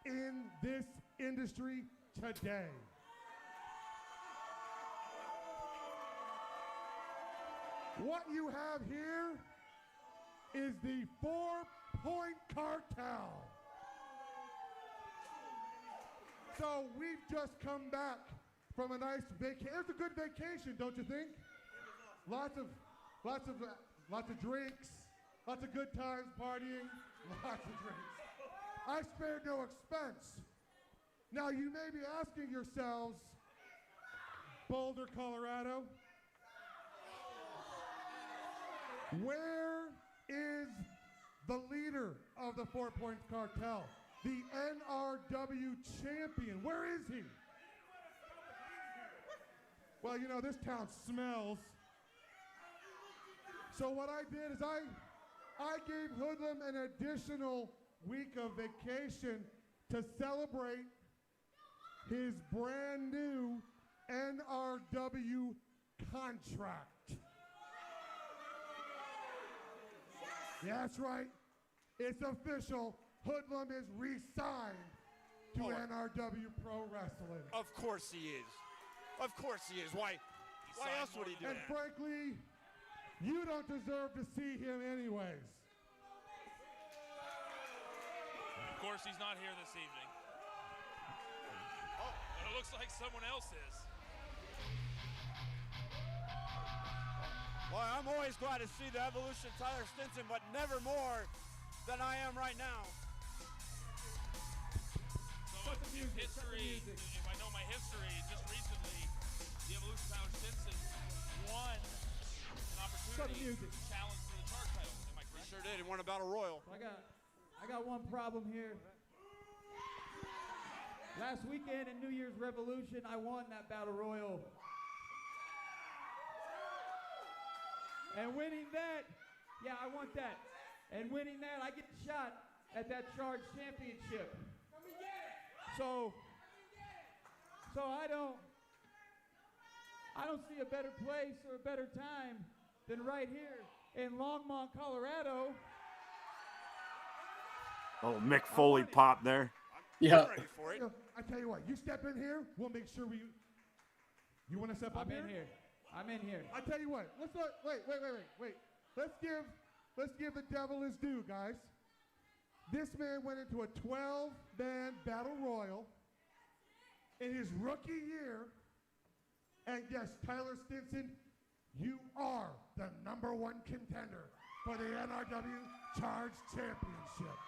in this industry today. What you have here is the 4-Point Cartel. So we've just come back from a nice vacation. It was a good vacation, don't you think? Lots of drinks, lots of good times partying, lots of drinks. I spared no expense. Now you may be asking yourselves, Boulder, Colorado, where is the leader of the 4-Point Cartel? The NRW champion. Where is he? Well, you know, this town smells. So what I did is I gave Hoodlum an additional week of vacation to celebrate his brand new NRW contract. Yeah, that's right. It's official. Hoodlum is re-signed to NRW Pro Wrestling. Of course he is. Of course he is. Why else would he do And that? frankly, you don't deserve to see him anyways. Of course, he's not here this evening. Oh, but it looks like someone else is. Well, I'm always glad to see the evolution of Tyler Stinson, but never more than I am right now. So if history, if I know my history, just recently, the evolution of Tyler Stinson won an opportunity to challenge for the chart title. Am I correct? He sure did. He won a battle royal. I got one problem here. Last weekend in New Year's Revolution, I won that battle royal. And winning that, yeah, I want that. And winning that, I get a shot at that Charge Championship. So I don't I don't see a better place or a better time than right here in Longmont, Colorado. Oh, Mick Foley pop there. Yeah. I'm ready for it. I tell you what, you step in here, we'll make sure we. You want to step up I'm in here. I'm in here. I tell you what, let's not, wait. Let's give the devil his due, guys. This man went into a 12-man battle royal in his rookie year, and yes, Tyler Stinson, you are the #1 contender for the NRW Charge Championship.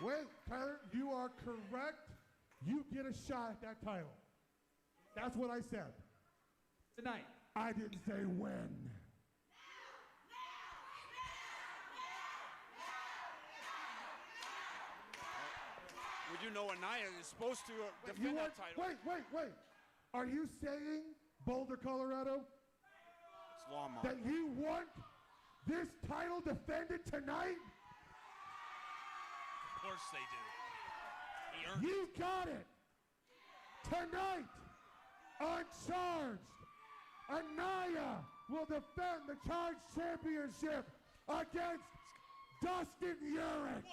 Wait, Tyler, you are correct. You get a shot at that title. That's what I said. Tonight. I didn't say when. We do know Anaya is supposed to defend that title. Wait. Are you saying, Boulder, Colorado, It's Longmont. that you want this title defended tonight? Of course they do. He earned You got it. Tonight, uncharged, Anaya will defend the Charge Championship against Dustin Urich.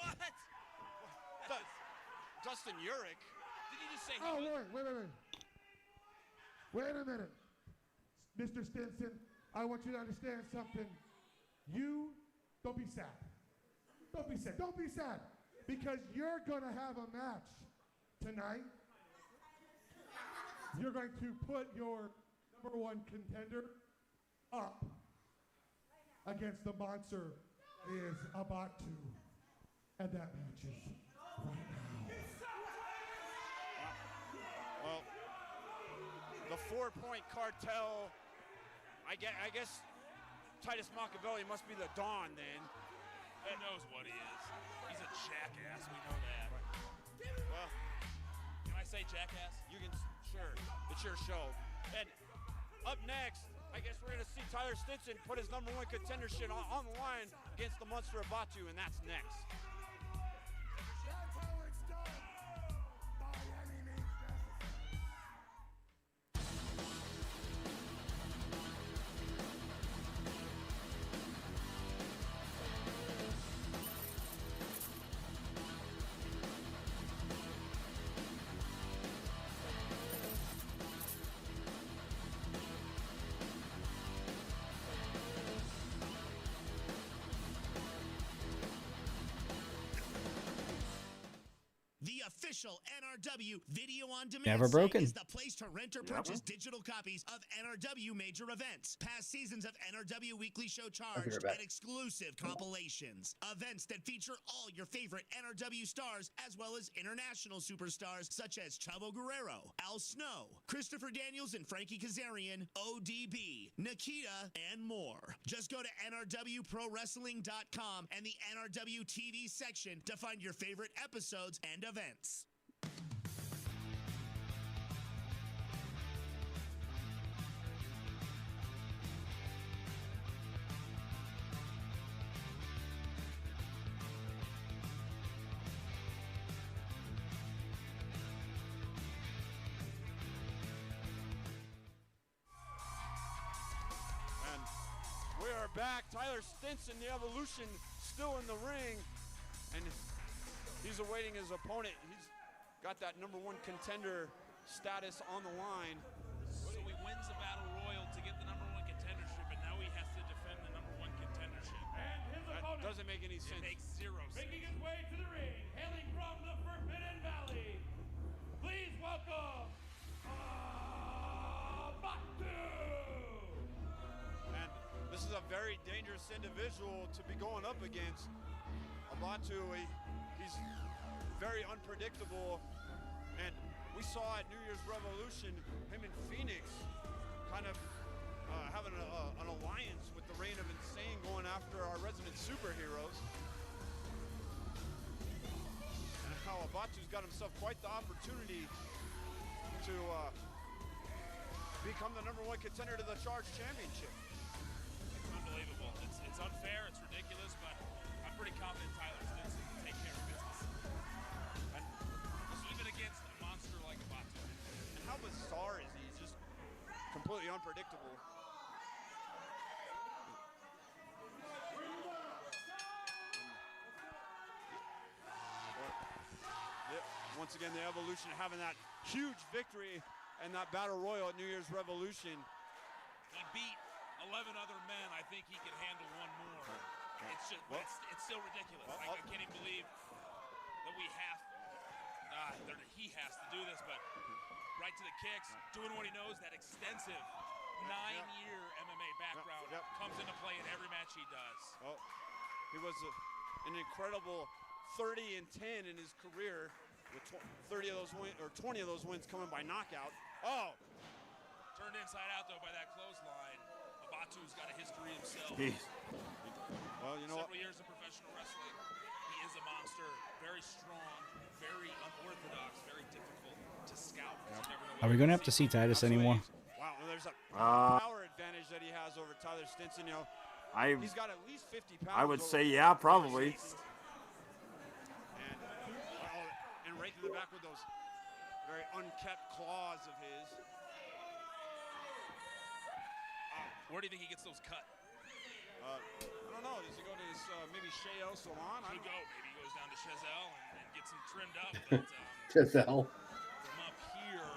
What? Dustin Urich? Did he just say? Oh, wait. Wait a minute. Mr. Stinson, I want you to understand something. You, don't be sad. Don't be sad. Because you're going to have a match tonight. You're going to put your #1 contender up against the monster that is Abatu. And that match is right now. Well, the 4-point cartel. I guess Titus Machiavelli must be the Don then. He knows what he is. He's a jackass. We know that. Well, can I say jackass? You can, sure. It's your show. And up next, I guess we're going to see Tyler Stinson put his #1 contendership on the line against the monster of Batu, and that's next. The official NRW Video on Demand Never site broken. is the place to rent or purchase digital copies of NRW major events, past seasons of NRW Weekly Show Charged, and exclusive compilations. Events that feature all your favorite NRW stars, as well as international superstars such as Chavo Guerrero, Al Snow, Christopher Daniels and Frankie Kazarian, ODB, Nikita, and more. Just go to NRWProWrestling.com and the NRW TV section to find your favorite episodes and events. And we are back. Tyler Stinson, the Evolution, still in the ring. And he's awaiting his opponent. He's got that #1 contender status on the line. So he wins the Battle Royal to get the #1 contendership, and now he has to defend the #1 contendership. And his opponent. Doesn't make any sense. It makes zero sense. Making his way to the ring, hailing from the Forbidden Valley. Please welcome Batu. And this is a very dangerous individual to be going up against. Abatu, he's very unpredictable, and we saw at New Year's Revolution him and Phoenix kind of having an alliance with the Reign of Insane, going after our resident superheroes. And how Abatu's got himself quite the opportunity to become the #1 contender to the Charge Championship. It's unbelievable. It's unfair. It's ridiculous, but I'm pretty confident Tyler Stinson can take care of business. And even against a monster like Abatu. once again, the Evolution having that huge victory and that Battle Royal at New Year's Revolution. He beat 11 other men. I think he can handle one more. It's just, it's still ridiculous. I can't even believe that he has to do this, but right to the kicks, doing what he knows, that extensive 9-year MMA background comes into play in every match he does. Oh, he was an incredible 30-10 in his career, with 20 of those wins coming by knockout. Oh! Turned inside out, though, by that clothesline. Abatu's got a history himself. Jeez. Well, you know Several years of professional wrestling. He is a monster. Very strong, very unorthodox, very difficult to scout. Are we going to have to see Titus anymore? Wow, there's a power advantage that he has over Tyler Stinson. You know, he's got at least 50 pounds. I would say, yeah, probably. And right to the back with those very unkept claws of his. Where do you think he gets those cut? I don't know. Does he go to his maybe Sheo salon? Maybe he goes down to Chazelle and gets them trimmed up. But, Chazelle. From up here,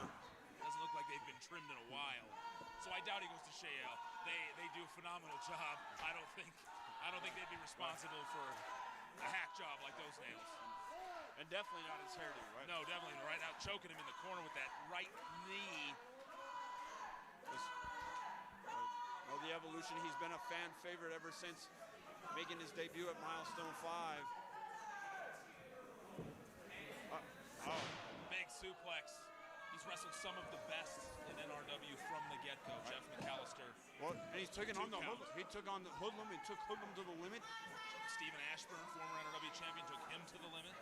doesn't look like they've been trimmed in a while. So I doubt he goes to Sheo. They do a phenomenal job. I don't think they'd be responsible for a hack job like those nails. And definitely not his hairdo, right? No, definitely right now, choking him in the corner with that right knee. Well, the Evolution, he's been a fan favorite ever since making his debut at Milestone 5. Big suplex. He's wrestled some of the best in NRW from the get-go, Jeff McAllister. Well, and he's taking on the hoodlum. He took on the hoodlum and took hoodlum to the limit. Stephen Ashburn, former NRW champion, took him to the limit.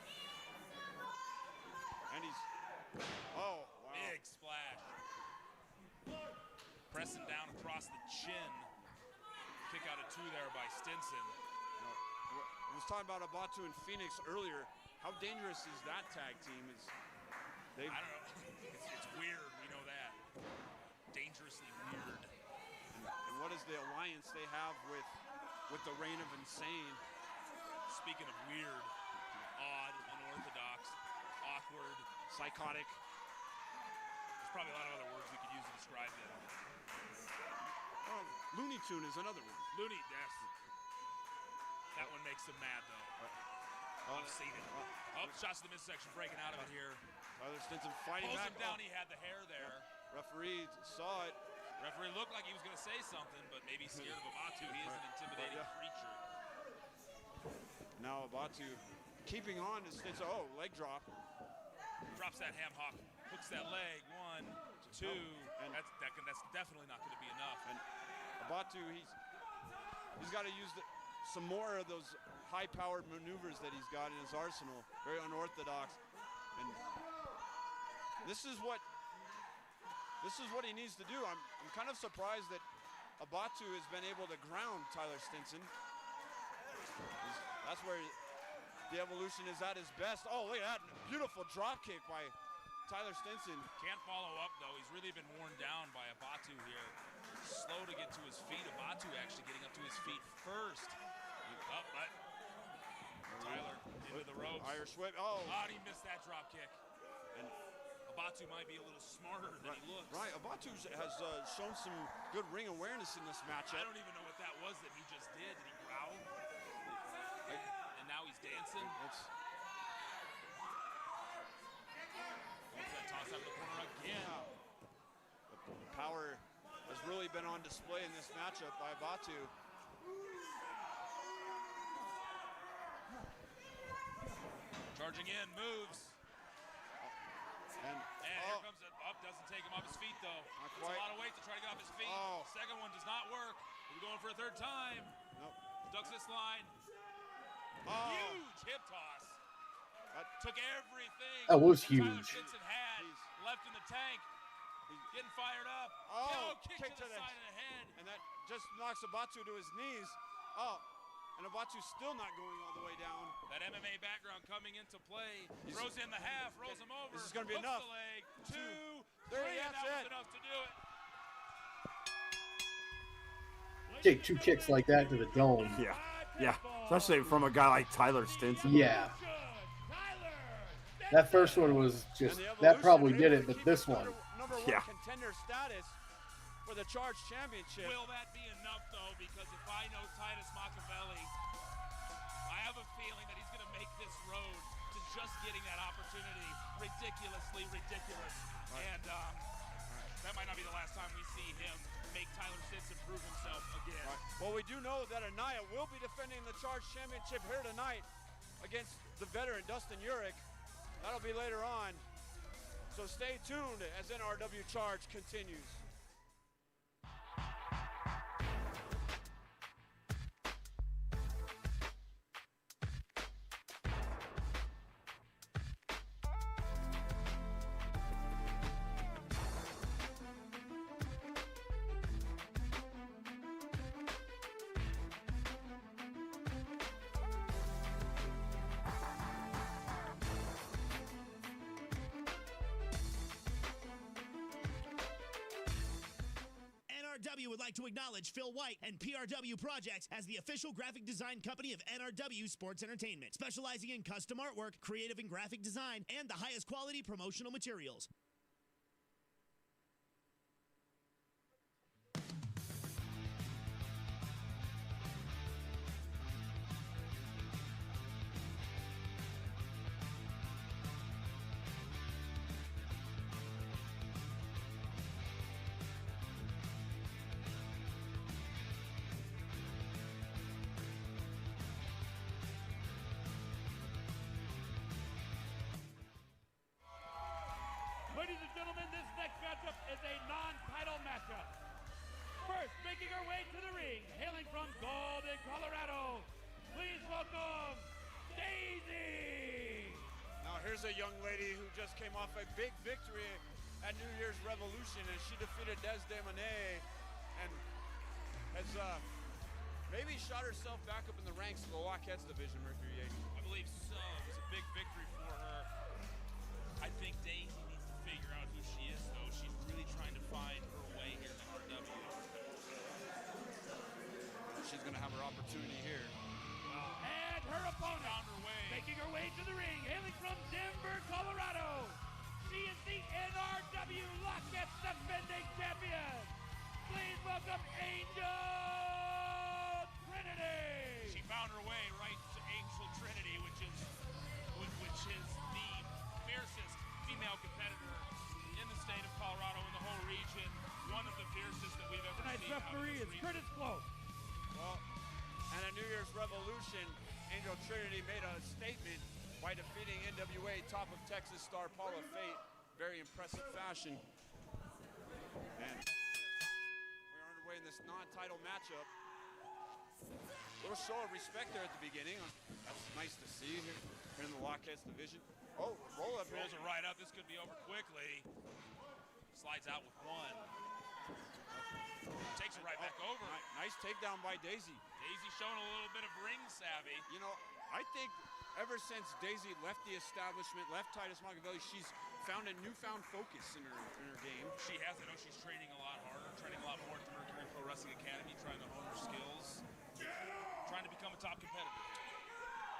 And he's, wow. Big splash. Pressing down across the chin. Kick out of 2 there by Stinson. I was talking about Abatu and Phoenix earlier. How dangerous is that tag team? I don't know. It's weird. We know that. Dangerously weird. And what is the alliance they have with the Reign of Insane? Speaking of weird, odd, unorthodox, awkward, psychotic. There's probably a lot of other words we could use to describe them. Looney Tune is another one. Looney, yes. That one makes them mad, though. I've seen it. Shots to the midsection, breaking out of it here. Tyler Stinson fighting Pulls back. him down, he had the hair there. Referee saw it. Referee looked like he was going to say something, but maybe scared of Abatu. He is an intimidating creature. Now Abatu keeping on to Stinson. Oh, leg drop. Drops that ham hock, hooks that leg. 1, 2. And that's definitely not going to be enough. And Abatu, he's got to use some more of those high-powered maneuvers that he's got in his arsenal. Very unorthodox. And this is what he needs to do. I'm kind of surprised that Abatu has been able to ground Tyler Stinson. That's where the Evolution is at his best. Oh, look at that beautiful drop kick by Tyler Stinson. Can't follow up, though. He's really been worn down by Abatu here. Slow to get to his feet. Abatu actually getting up to his feet first. But Tyler into the ropes. Irish whip. Oh, he missed that drop kick. And Abatu might be a little smarter than he looks. Right, Abatu has shown some good ring awareness in this matchup. I don't even know what that was that he just did. Did he growl? And now he's dancing. What's that toss out of the corner again? The power has really been on display in this matchup by Abatu. Charging in, moves. And here comes it up, doesn't take him off his feet though. It's a lot of weight to try to get off his feet. Second one does not work. He's going for a third time. Nope. Ducks this line. Huge hip toss. That took everything. That was huge. Tyler Stinson had left in the tank. He's getting fired up. Kick to the side of the head. And that just knocks Abatu to his knees. And Abatu's still not going all the way down. That MMA background coming into play. Throws in the half, rolls him over. This is going to be enough. The leg. 2, 3, 3, and that's that it. was enough to do it. Take 2 kicks like that to the dome. Yeah. Especially from a guy like Tyler Stinson. Yeah. That first one was just, that probably did it, but this one. Number one contender status for the Charge Championship. Will that be enough, though? Because if I know Titus Machiavelli, I have a feeling that he's going to make this road to just getting that opportunity ridiculously ridiculous. Right. And that might not be the last time we see him make Tyler Stinson prove himself again. Right. Well, we do know that Anaya will be defending the Charge Championship here tonight against the veteran Dustin Urich. That'll be later on. So stay tuned as NRW Charge continues. NRW would like to acknowledge Phil White and PRW Projects as the official graphic design company of NRW Sports Entertainment, specializing in custom artwork, creative and graphic design, and the highest quality promotional materials. Ladies and gentlemen, this next matchup is a non-title matchup. First, making her way to the ring, hailing from Golden, Colorado, please welcome Daisy! Now here's a young lady who just came off a big victory at New Year's Revolution, and she defeated Des Demonet and has maybe shot herself back up in the ranks of the Lockheads division, Mercury Yates. I believe so. It was a big victory for her. I think Daisy needs to figure out who she is, though. She's really trying to find her way here in RW. She's going to have her opportunity here. And her opponent, found her way. Making her way to the ring, hailing from Denver, Colorado. She is the NRW Lockheads defending champion. Please welcome Angel Trinity. She found her way right to Angel Trinity, which is the fiercest female competitor in the state of Colorado, in the whole region. One of the fiercest that we've ever Tonight's seen. referee is Curtis Close. Well, and at New Year's Revolution, Angel Trinity made a statement by defeating NWA top of Texas star Paula Fite. Very impressive fashion. And we're underway in this non-title matchup. A little show of respect there at the beginning. That's nice to see here in the Lockheads division. Oh, roll up. Rolls it right up. This could be over quickly. Slides out with one. Takes it right back over. Nice takedown by Daisy. Daisy showing a little bit of ring savvy. You know, I think ever since Daisy left the establishment, left Titus Machiavelli, she's found a newfound focus in her game. She has. I know she's training a lot harder, training a lot more at the Mercury Pro Wrestling Academy, trying to hone her skills, trying to become a top competitor.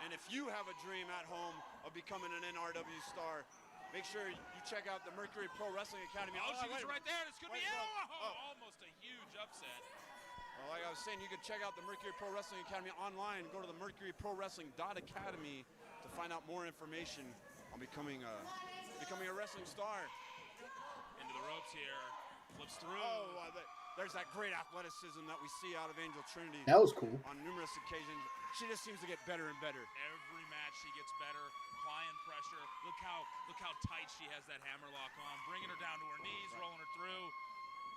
And if you have a dream at home of becoming an NRW star, make sure you check out the Mercury Pro Wrestling Academy. Oh, she was right there. This could be almost a huge upset. Well, like I was saying, you can check out the Mercury Pro Wrestling Academy online. Go to the mercuryprowrestling.academy to find out more information on becoming a wrestling star. Into the ropes here. Flips through. Oh, there's that great athleticism that we see out of Angel Trinity. That was cool. On numerous occasions. She just seems to get better and better. Every match she gets better, applying pressure. Look how tight she has that hammerlock on, bringing her down to her knees, rolling her through.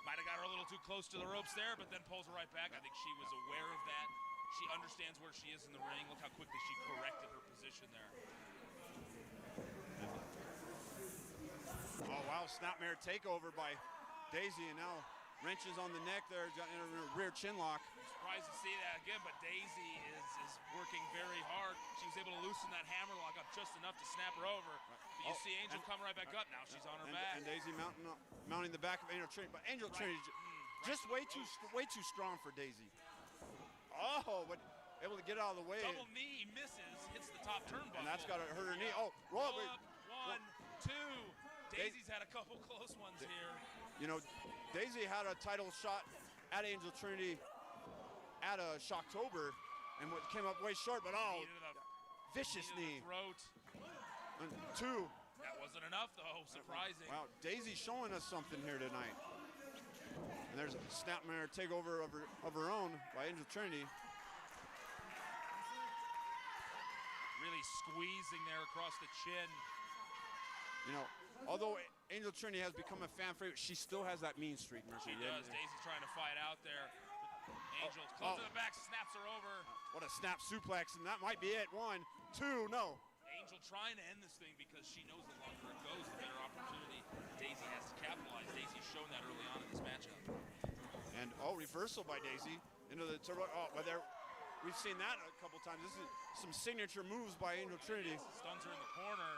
Might have got her a little too close to the ropes there, but then pulls her right back. I think she was aware of that. She understands where she is in the ring. Look how quickly she corrected her position there. Oh, wow, snapmare takeover by Daisy, and now wrenches on the neck there, got in her rear chin lock. Surprised to see that again, but Daisy is working very hard. She was able to loosen that hammerlock up just enough to snap her over. But you see Angel come right back up. Now she's on her back. And Daisy mounting the back of Angel Trinity, but Angel Trinity just way too strong for Daisy. Oh, but able to get out of the way. Double knee misses, hits the top turnbuckle. And that's got to hurt her knee. Oh, roll up. 1, 2. Daisy's had a couple close ones here. You know, Daisy had a title shot at Angel Trinity at Shocktober, and what came up way short, but vicious knee. Throat. And 2. That wasn't enough, though. Surprising. Wow, Daisy showing us something here tonight. And there's a snapmare takeover of her own by Angel Trinity. Really squeezing there across the chin. You know, although Angel Trinity has become a fan favorite, she still has that mean streak. She does. Daisy's trying to fight out there. Angel close to the back, snaps her over. What a snap suplex, and that might be it. 1, 2, no. Angel trying to end this thing because she knows the longer it goes, the better opportunity Daisy has to capitalize. Daisy's shown that early on in this matchup. And reversal by Daisy into the turbo. But there, we've seen that a couple times. This is some signature moves by Angel Trinity. Stuns her in the corner.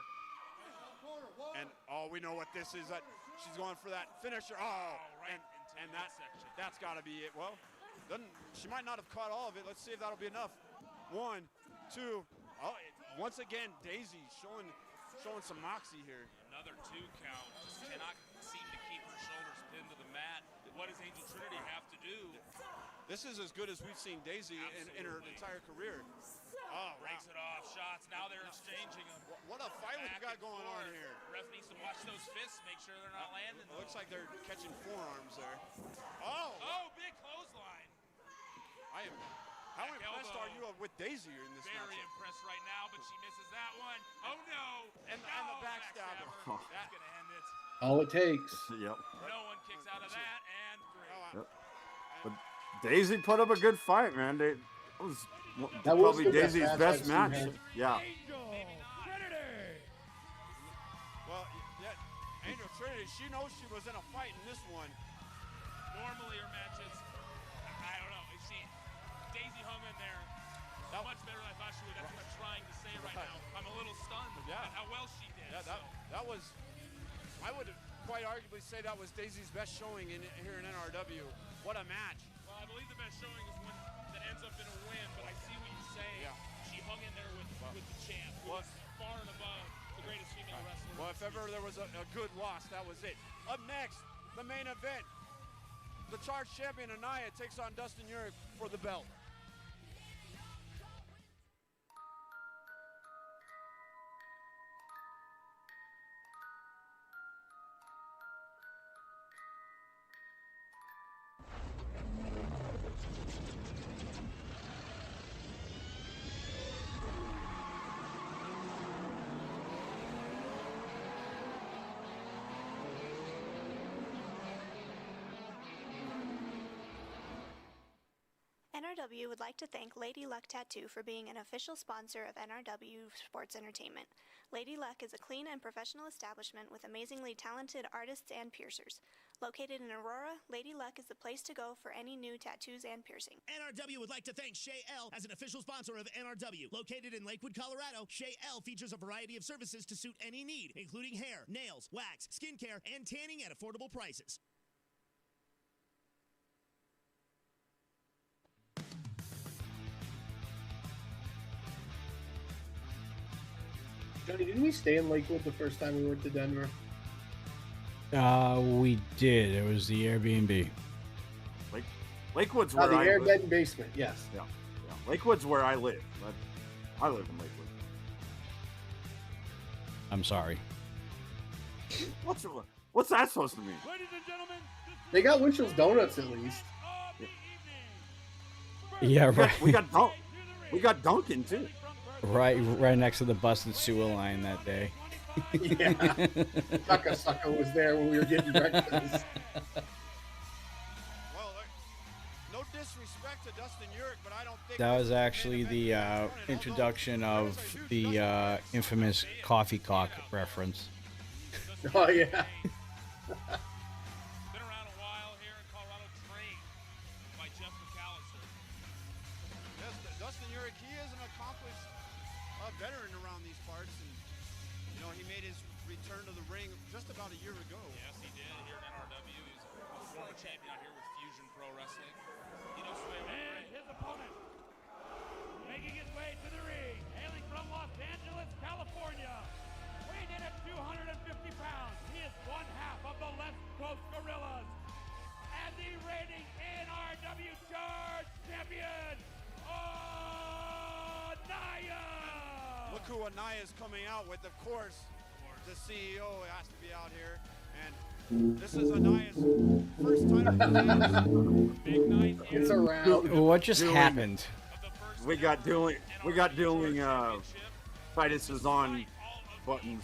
And we know what this is. That she's going for that finisher. Right and that's got to be it. Well, she might not have caught all of it. Let's see if that'll be enough. 1, 2. Once again, Daisy showing some moxie here. Another 2 count. Just cannot seem to keep her shoulders pinned to the mat. What does Angel Trinity have to do? This is as good as we've seen Daisy in her entire career. Breaks it off. Shots. Now they're exchanging them. What a fight we've got going on here. Ref needs to watch those fists, make sure they're not landing. It looks like they're catching forearms there. Big clothesline. How impressed are you with Daisy in this match? Very impressed right now, but she misses that one. Oh no! And the backstabber. That's gonna end it. All it takes. Yep. No one kicks out of that, and 3. Yep. But Daisy put up a good fight, man. That was probably the Daisy's best match. I've seen her. Yeah. Well, Angel Trinity, she knows she was in a fight in this one. Normally her matches, I don't know. Daisy hung in there much better than I thought she would. That's what I'm trying to say right now. I'm a little stunned at how well she did. Yeah, that was, I would quite arguably say that was Daisy's best showing here in NRW. What a match. Well, I believe the best showing is one that ends up in a win, but I see what you're saying. Yeah. She hung in there with the champ, who was far and above the greatest female wrestler. Well, if ever there was a good loss, that was it. Up next, the main event. The Charge champion, Anaya, takes on Dustin Urich for the belt. NRW would like to thank Lady Luck Tattoo for being an official sponsor of NRW Sports Entertainment. Lady Luck is a clean and professional establishment with amazingly talented artists and piercers. Located in Aurora, Lady Luck is the place to go for any new tattoos and piercing. NRW would like to thank Shay L as an official sponsor of NRW. Located in Lakewood, Colorado, Shay L features a variety of services to suit any need, including hair, nails, wax, skincare, and tanning at affordable prices. Johnny, didn't we stay in Lakewood the first time we went to Denver? We did. It was the Airbnb. Lakewood's where the I airbed live. and basement, yes. Yeah. Lakewood's where I live. I live in Lakewood. I'm sorry. What's that supposed to mean? Ladies and gentlemen, They got Winchell's Donuts at least. Yeah, right. We got Dunkin' too. Right next to the busted sewer line that day. Yeah. Sucker was there when we were getting breakfast. Well, no disrespect to Dustin Urich, but I don't think That was actually the introduction of the infamous coffee cock reference. Oh, yeah. Been around a while here in Colorado, trained by Jeff McAllister. Yes, Dustin Urich, he is an accomplished veteran around these parts, and he made his return to the ring just about a year ago. Yes, he did here in NRW. He's a former champion out here with Fusion Pro Wrestling. He knows his way around the and ring. his opponent, making his way to the ring, hailing from Los Angeles, California, weighing in in at 250 pounds, he is one half of the Left Coast Gorillas. And the reigning NRW Charge Champion, Anaya! Look who Anaya is coming out with, of course. The CEO has to be out here. And this is Anaya's first title. Big night. It's around. What just happened? We got dueling Titus is on buttons.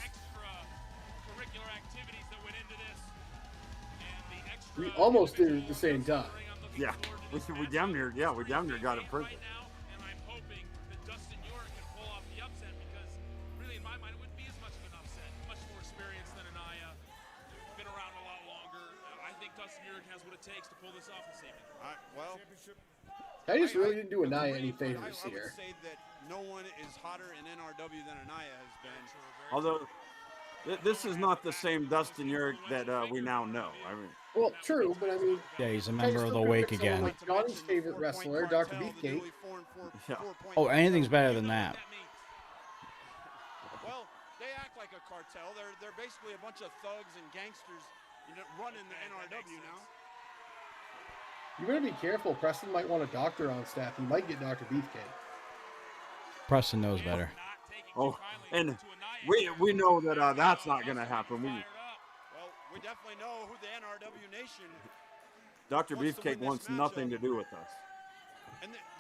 We almost did it at the same time. Yeah, we damn near got it perfect. And I'm hoping that Dustin York can pull off the upset because really in my mind it wouldn't be as much of an upset. Much more experience than Anaya. Been around a lot longer. I think Dustin York has what it takes to pull this off this evening. Well, Titus really didn't do Anaya any favors here. I would say that no one is hotter in NRW than Anaya has been. Although this is not the same Dustin York that we now know. I mean, well, true, but I mean, yeah, he's a member of the Wake again. Like Johnny's favorite wrestler, Dr. Beefcake. Yeah. Oh, anything's better than that. Well, they act like a cartel. They're basically a bunch of thugs and gangsters, running the NRW now. You better be careful. Preston might want a doctor on staff. He might get Dr. Beefcake. Preston knows better. Oh, and we know that that's not going to happen. Well, we definitely know who the NRW Nation. Dr. Beefcake wants nothing to do with us.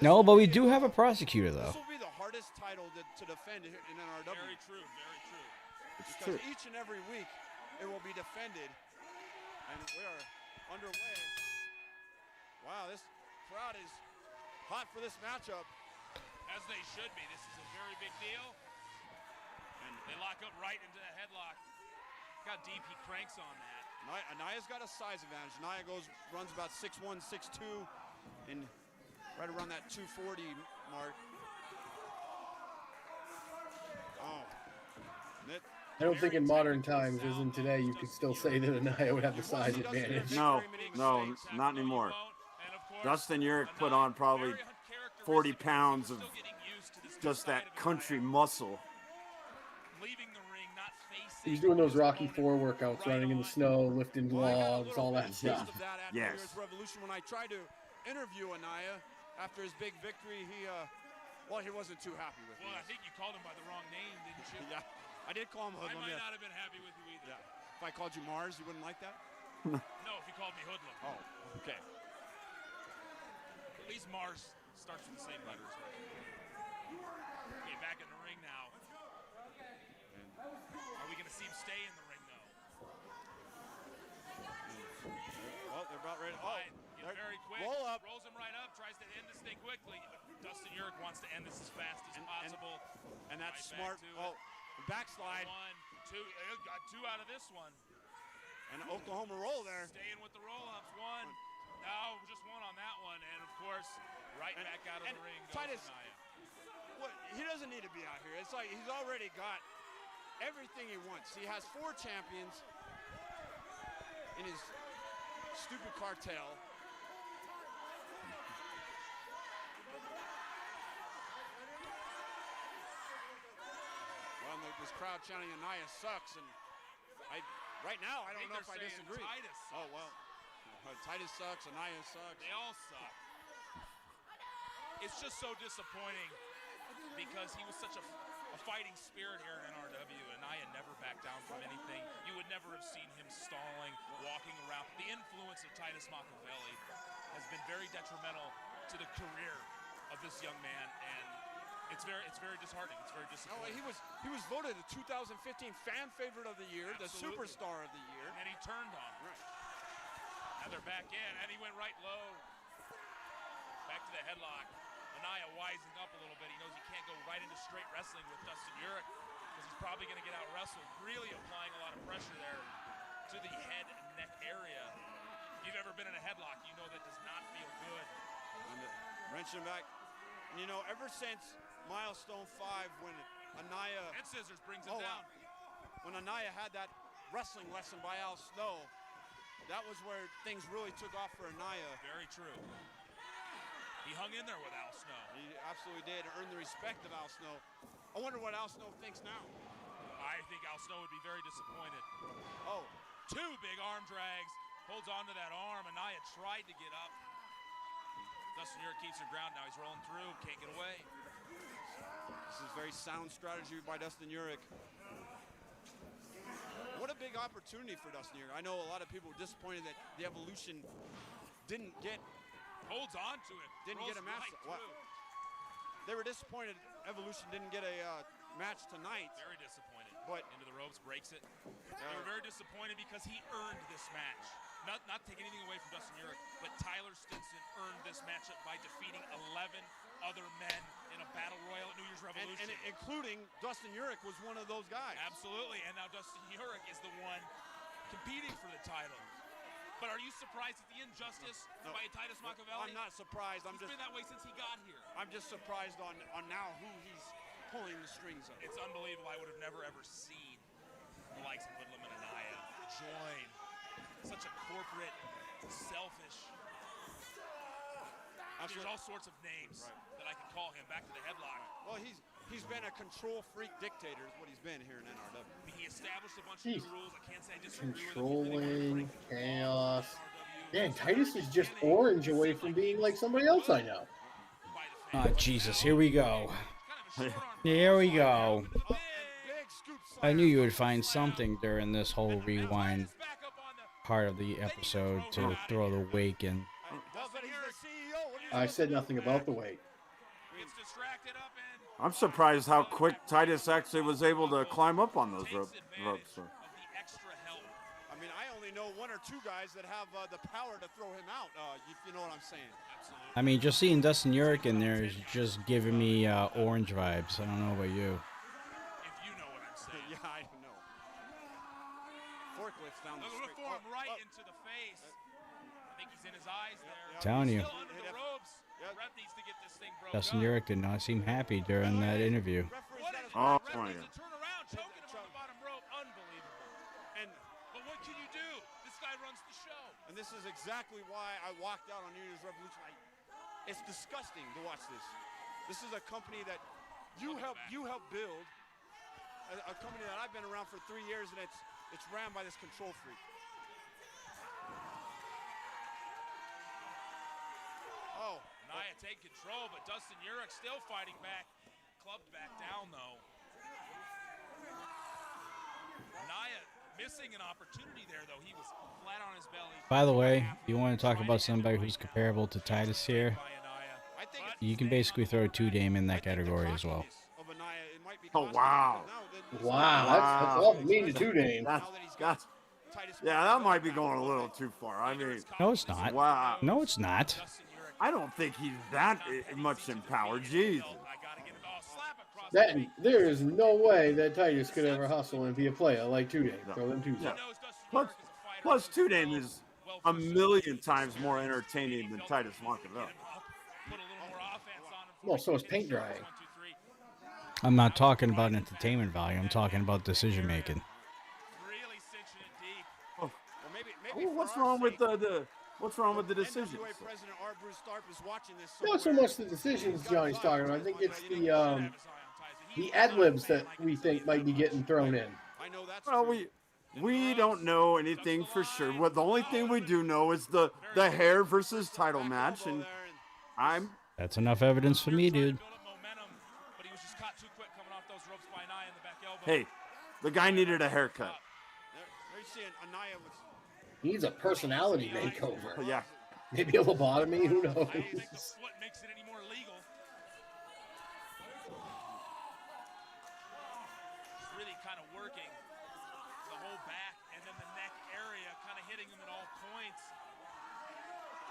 No, but we do have a prosecutor, though. This will be the hardest title to defend in NRW. Very true, very true. It's because true. each and every week it will be defended, and we are underway. Wow, this crowd is hot for this matchup. As they should be. This is a very big deal. And they lock up right into the headlock. Look how deep he cranks on that. Anaya's got a size advantage. Anaya runs about 6'1", 6'2", and right around that 240 mark. Oh. I don't think in modern times, as in today, you could still say that Anaya would have the size advantage. No, not anymore. Dustin York put on probably 40 pounds of just that country muscle. He's doing those Rocky IV workouts, running in the snow, lifting logs, all that stuff. Yes. Revolution. When I tried to interview Anaya after his big victory, he wasn't too happy with me. Well, I think you called him by the wrong name, didn't you? Yeah, I did call him Hoodlum. I might not have been happy with you either. Yeah. If I called you Mars, you wouldn't like that? No, if you called me Hoodlum. Oh, okay. At least Mars starts with the same letters. Okay, back in the ring now. Are we going to see him stay in the ring, though? Well, they're about ready. They're very quick. Roll up. Rolls him right up. Tries to end this thing quickly. Dustin York wants to end this as fast as possible. And that's right smart. Backslide. 1, 2. Got 2 out of this one. And an Oklahoma roll there. Staying with the roll-ups. 1. No, just 1 on that one. And, of course, back out of the ring goes Titus, Anaya. he doesn't need to be out here. It's like he's already got everything he wants. He has 4 champions in his stupid cartel. Well, this crowd chanting Anaya sucks, and right now I don't know if I disagree. Titus sucks. Oh well, Titus sucks. Anaya sucks. They all suck. It's just so disappointing because he was such a fighting spirit here in NRW, and Anaya never backed down from anything. You would never have seen him stalling, walking around. The influence of Titus Machiavelli has been very detrimental to the career of this young man, and it's very disheartening. It's very disappointing. No, he was voted the 2015 fan favorite of the year, Absolutely. the superstar of the year, and he turned on him. Right. Now they're back in, and he went right low. Back to the headlock. Anaya wising up a little bit. He knows he can't go right into straight wrestling with Dustin York because he's probably going to get out-wrestled. Really applying a lot of pressure there to the head and neck area. If you've ever been in a headlock, you know that does not feel good. And wrenching back. And ever since Milestone 5, when Anaya... And Scissors brings him down. When Anaya had that wrestling lesson by Al Snow, that was where things really took off for Anaya. Very true. He hung in there with Al Snow. He absolutely did. Earned the respect of Al Snow. I wonder what Al Snow thinks now. I think Al Snow would be very disappointed. Oh, 2 big arm drags. Holds on to that arm. Anaya tried to get up. Dustin Urick keeps her ground now. He's rolling through. Can't get away. This is very sound strategy by Dustin Urick. What a big opportunity for Dustin Urick. I know a lot of people were disappointed that the Evolution didn't get... Holds on to it. Didn't get a match. Right they were disappointed Evolution didn't get a match tonight. Very disappointed. But into the ropes, breaks it. They were very disappointed because he earned this match. Not taking anything away from Dustin Urick, but Tyler Stinson earned this matchup by defeating 11 other men in a battle royal at New Year's Revolution. And including Dustin Urick was one of those guys. Absolutely, and now Dustin Urick is the one competing for the title. But are you surprised at the injustice by Titus Machiavelli? I'm not surprised. He's been that way since he got here. I'm just surprised on now who he's pulling the strings of. It's unbelievable. I would have never ever seen the likes of Woodlam and Anaya join such a corporate, selfish. There's all sorts of names that I could call him. Back to the headlock. Well, he's been a control freak dictator is what he's been here in NRW. He established a bunch of new rules. I can't say I disagree Controlling, chaos. Man, Titus is just orange away from being like somebody else I know. Oh, Jesus, here we go. Here we go. I knew you would find something during this whole rewind part of the episode to throw the wake in. I said nothing about the wake. I'm surprised how quick Titus actually was able to climb up on those ropes. I mean, I only know 1 or 2 guys that have the power to throw him out, if you know what I'm saying. Absolutely. I mean, just seeing Dustin Urick in there is just giving me orange vibes. I don't know about you. If you know what I'm saying. Yeah, I know. Forklifts down the street. Form right into the face. I think he's in his eyes there. Telling you. Still under the ropes. Ref needs to get this thing broke Dustin up. Urick did not seem happy during that interview. Oh, my God. Turn around, choking him on the bottom rope. Unbelievable. But what can you do? This guy runs the show. And this is exactly why I walked out on New Year's Revolution. It's disgusting to watch this. This is a company that you helped build, a company that I've been around for 3 years, and it's ran by this control freak. Oh, Naya take control, but Dustin Urick still fighting back. Clubbed back down, though. Naya missing an opportunity there, though. He was flat on his belly. By the way, you want to talk about somebody who's comparable to Titus here? You can basically throw 2Dame in that category as well. Oh, wow. Wow, that's all mean to 2Dame. Yeah, that might be going a little too far. I mean, No, it's not. Wow. No, it's not. I don't think he's that much in power. Jesus. There is no way that Titus could ever hustle and be a player like 2Dame. Throw them 2s. Yeah. Plus 2Dame is a million times more entertaining than Titus Machiavelli. Well, so is paint drying. I'm not talking about entertainment value. I'm talking about decision making. Oh, what's wrong with what's wrong with the decisions? Not so much the decisions Johnny's talking about. I think it's the ad-libs that we think might be getting thrown in. Well, we don't know anything for sure. Well, the only thing we do know is the hair versus title match, and That's enough evidence for me, dude. Hey, the guy needed a haircut. He's a personality makeover. Yeah. Maybe a lobotomy, who knows? What makes it any more legal? It's really kind of working the whole back and then the neck area, kind of hitting him at all points.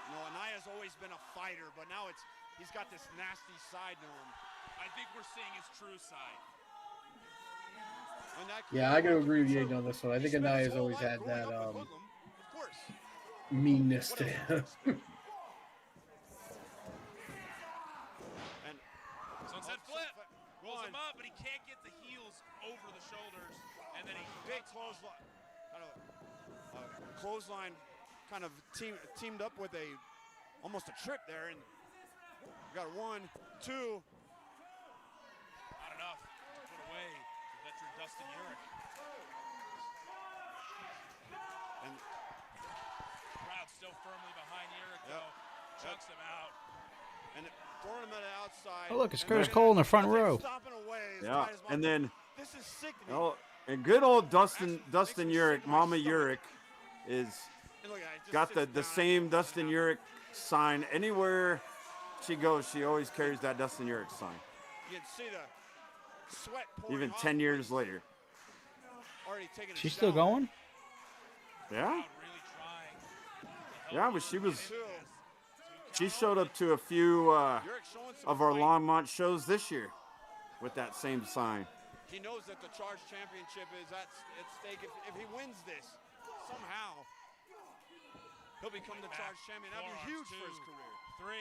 You know, Anaya's always been a fighter, but now he's got this nasty side to him. I think we're seeing his true side. Yeah, I gotta agree with you on this one. I think Anaya's always had that meanness to him. Sunset flip. Rolls him up, but he can't get the heels over the shoulders. And then he big clothesline. Clothesline kind of teamed up with almost a trip there, and we got 1, 2. Not enough. Put away. The veteran Dustin Urick. And crowd still firmly behind Urick, though. Chucks him out. And throwing him at the outside. Oh, look, it's Curtis Cole in the front row. Yeah, and then this is sickening. Oh, and good old Dustin Urick, Mama Urick, is got the same Dustin Urick sign anywhere she goes. She always carries that Dustin Urick sign. You can see the sweat pouring Even off 10 years later. Already taking a She's still going? Yeah. Yeah, but she showed up to a few of our Longmont shows this year with that same sign. He knows that the Charge Championship is at stake. If he wins this, somehow, he'll become the Charge Champion. That'd be huge for his career. 3.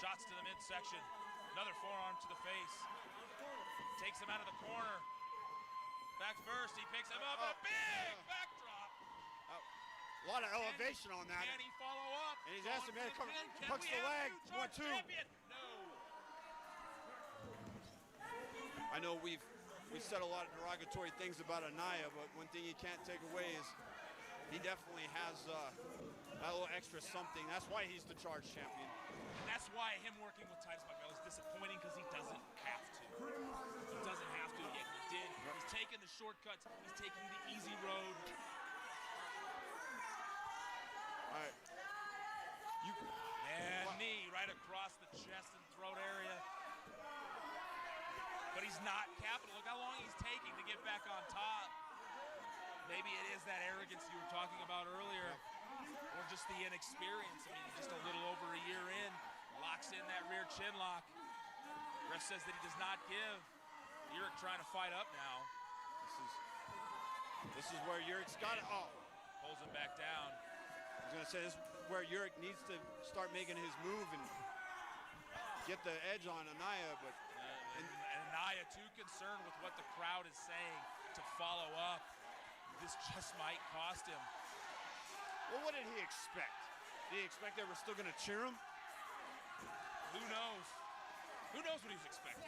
Shots to the midsection. Another forearm to the face. Takes him out of the corner. Back first, he picks him up. A big backdrop. A lot of elevation on that. Can he follow up? And he's asking me to come, hooks the leg. 1, 2. No. I know we've said a lot of derogatory things about Anaya, but one thing you can't take away is he definitely has a little extra something. That's why he's the Charge Champion. And that's why him working with Titus Martell is disappointing, because he doesn't have to. He doesn't have to, yet he did. He's taking the shortcuts. He's taking the easy road. All right. And knee right across the chest and throat area. But he's not capital. Look how long he's taking to get back on top. Maybe it is that arrogance you were talking about earlier, or just the inexperience. I mean, just a little over a year in, locks in that rear chin lock. Ref says that he does not give. Urick trying to fight up now. This is where Urick's got it. Oh, pulls him back down. I was gonna say this is where Urick needs to start making his move and get the edge on Anaya, but and Anaya too concerned with what the crowd is saying to follow up. This just might cost him. Well, what did he expect? Did he expect they were still gonna cheer him? Who knows? Who knows what he was expecting?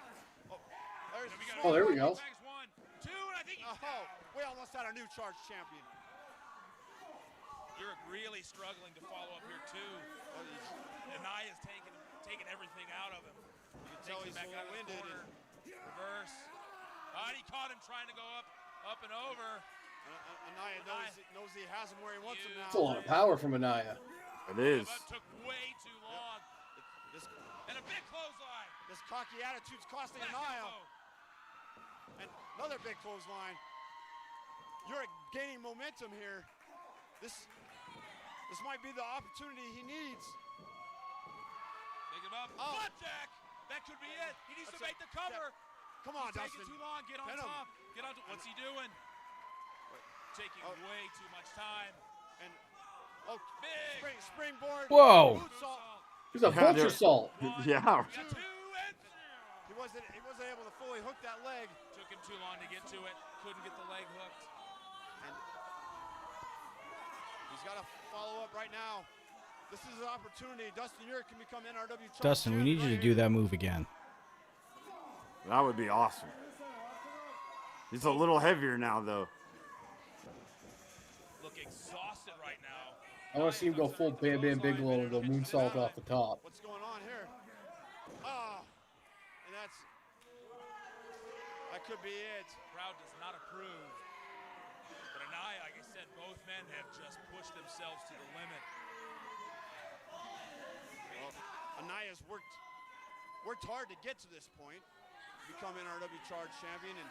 Oh, there we go. 1, 2, and I think he's down. We almost had our new Charge Champion. Urick really struggling to follow up here too. Anaya's taking everything out of him. You can tell he's back out of the corner. Reverse. And he caught him trying to go up and over. Anaya knows he has him where he wants him now. That's a lot of power from Anaya. It is. That took way too long. And a big clothesline. This cocky attitude's costing Anaya. And another big clothesline. Urick gaining momentum here. This might be the opportunity he needs. Pick him up. Flapjack. That could be it. He needs to make the cover. Come on, He's Dustin. taking too long. Get on top. Get on. What's he doing? Taking way too much time. And big springboard. Whoa. He's a vulture salt. Yeah. He wasn't able to fully hook that leg. Took him too long to get to it. Couldn't get the leg hooked. And he's got to follow up right now. This is an opportunity. Dustin Urick can become NRW champion. Dustin, we need you to do that move again. That would be awesome. He's a little heavier now, though. Look exhausted right now. I want to see him go full Bam Bam Bigelow and go moonsault off the top. What's going on here? And that could be it. Crowd does not approve. But Anaya, like I said, both men have just pushed themselves to the limit. Well, Anaya's worked hard to get to this point, become NRW Charge Champion, and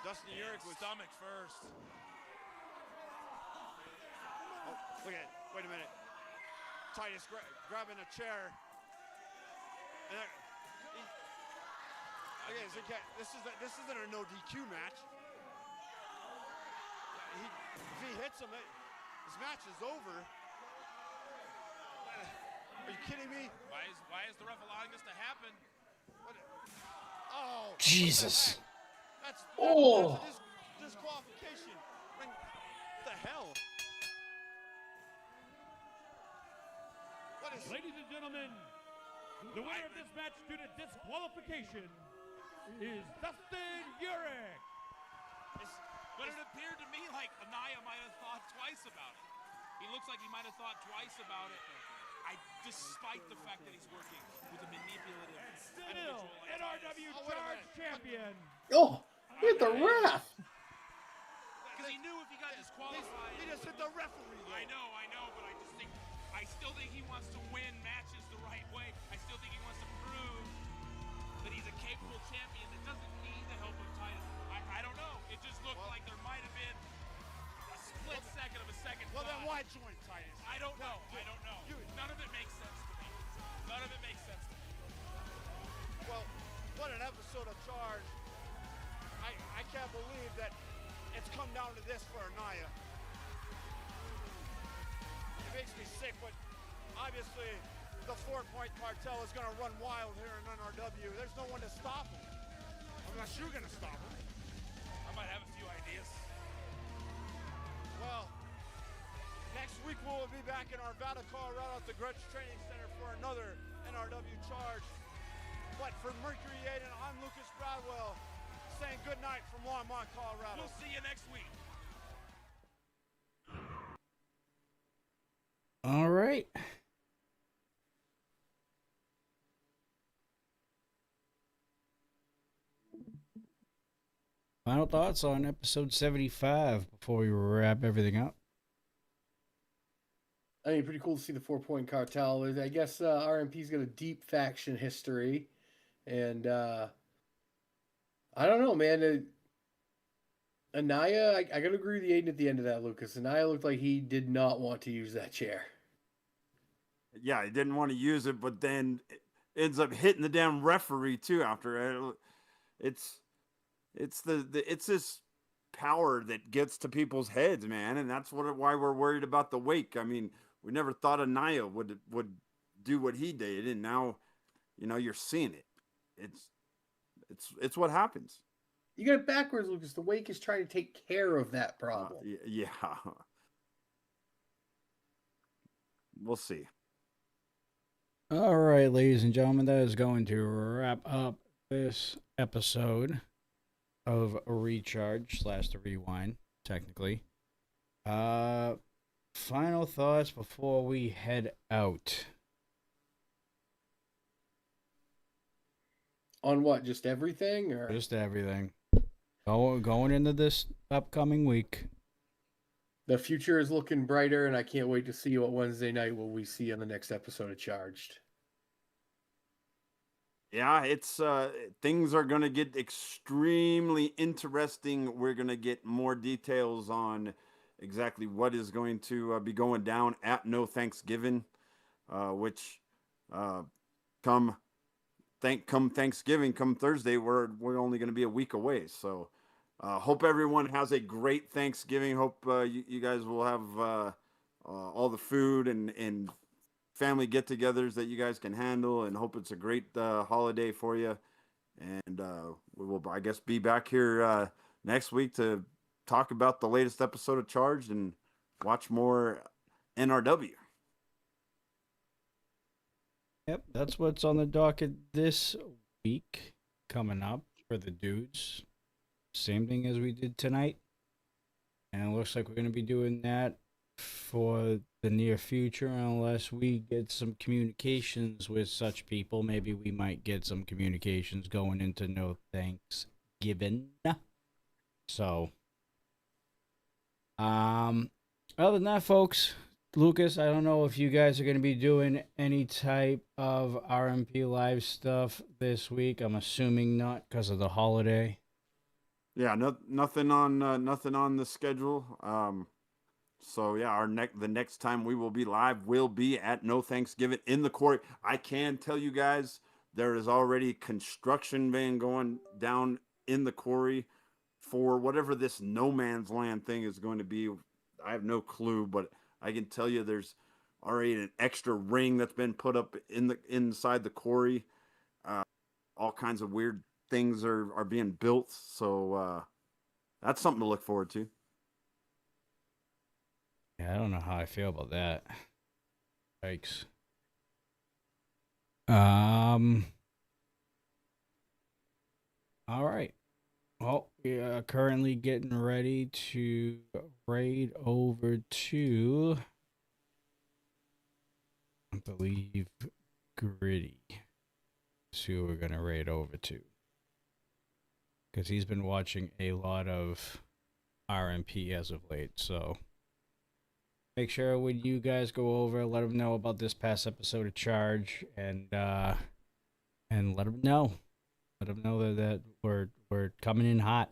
Dustin Urick was stomach first. Oh, look at it. Wait a minute. Titus grabbing a chair. And this isn't a no DQ match. If he hits him, this match is over. Are you kidding me? Why is the ref allowing this to happen? Oh, Jesus. That's disqualification. What the hell? Ladies and gentlemen, the winner of this match due to disqualification is Dustin Urich. But it appeared to me like Anaya might have thought twice about it. He looks like he might have thought twice about it. Despite the fact that he's working with a manipulative Still NRW Charge Champion. Oh, hit the ref. Because he knew if he got disqualified. He just hit the referee. I know, but I still think he wants to win matches the right way. I still think he wants to prove that he's a capable champion that doesn't need the help of Titus. I don't know. It just looked like there might have been a split second of a second. Well, then why join Titus? I don't know. None of it makes sense to me. Well, what an episode of Charge. I can't believe that it's come down to this for Anaya. It makes me sick, but obviously the 4-Point Cartel is going to run wild here in NRW. There's no one to stop them. Unless you're going to stop them. I might have a few ideas. Well, next week we'll be back in Arvada, Colorado at the Grudge Training Center for another NRW Charge. But for Mercury 8, I'm Lucas Bradwell saying good night from Longmont, Colorado. We'll see you next week. All right. Final thoughts on episode 75 before we wrap everything up. I mean, pretty cool to see the 4-Point Cartel. I guess RMP's got a deep faction history. And I don't know, man. Anaya, I got to agree with Aiden at the end of that, Lucas. Anaya looked like he did not want to use that chair. Yeah, he didn't want to use it, but then it ends up hitting the damn referee too after. It's this power that gets to people's heads, man, and that's why we're worried about the wake. I mean, we never thought Anaya would do what he did, and now, you're seeing it. It's what happens. You got it backwards, Lucas. The wake is trying to take care of that problem. Yeah. We'll see. All right, ladies and gentlemen, that is going to wrap up this episode of Recharge / The Rewind, technically. Final thoughts before we head out. On what? Just everything? Or just everything. Going into this upcoming week. The future is looking brighter, and I can't wait to see what Wednesday night will we see on the next episode of Charged. Yeah, it's things are going to get extremely interesting. We're going to get more details on exactly what is going to be going down at No Thanksgiving, which come Thanksgiving, come Thursday, we're only going to be a week away. So hope everyone has a great Thanksgiving. Hope you guys will have all the food and family get-togethers that you guys can handle, and hope it's a great holiday for you. And we will, I guess, be back here next week to talk about the latest episode of Charged and watch more NRW. Yep, that's what's on the docket this week coming up for the dudes. Same thing as we did tonight. And it looks like we're going to be doing that for the near future unless we get some communications with such people. Maybe we might get some communications going into No Thanksgiving. So, other than that, folks, Lucas, I don't know if you guys are going to be doing any type of RMP live stuff this week. I'm assuming not because of the holiday. Yeah, nothing on the schedule. So yeah, the next time we will be live will be at No Thanksgiving in the quarry. I can tell you guys there is already construction being going down in the quarry for whatever this no man's land thing is going to be. I have no clue, but I can tell you there's already an extra ring that's been put up inside the quarry. All kinds of weird things are being built, so that's something to look forward to. Yeah, I don't know how I feel about that. Yikes. All right. Well, we are currently getting ready to raid over to, I believe, Gritty. That's who we're going to raid over to. Because he's been watching a lot of RMP as of late, so make sure when you guys go over, let him know about this past episode of Charge, and let him know. Let him know that we're coming in hot.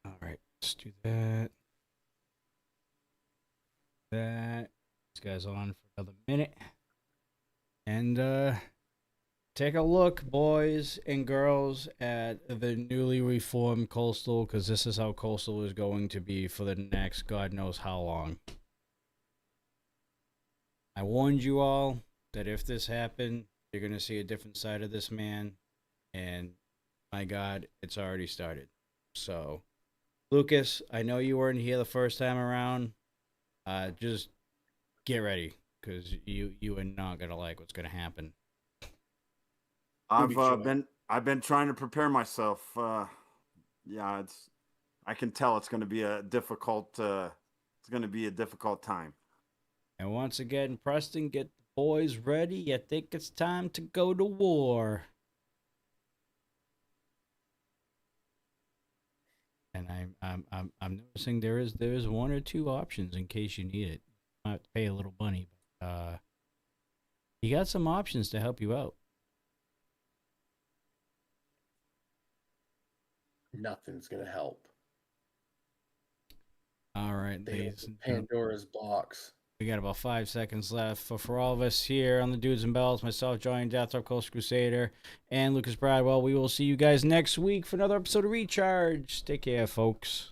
All right, let's do that. This guy's on for another minute. And take a look, boys and girls, at the newly reformed Coastal, because this is how Coastal is going to be for the next God knows how long. I warned you all that if this happened, you're going to see a different side of this man. And my God, it's already started. So, Lucas, I know you weren't here the first time around. Just get ready, because you are not going to like what's going to happen. I've been trying to prepare myself. Yeah, I can tell it's going to be a difficult time. And once again, Preston, get the boys ready. I think it's time to go to war. And I'm noticing there is one or two options in case you need it. You might have to pay a little money, but you got some options to help you out. Nothing's gonna help. All right, ladies and gentlemen. Pandora's box. We got about 5 seconds left. For all of us here on the Dudes and Bells, myself, Johnny Deathrop, Coast Crusader, and Lucas Bradwell, we will see you guys next week for another episode of Recharge. Take care, folks.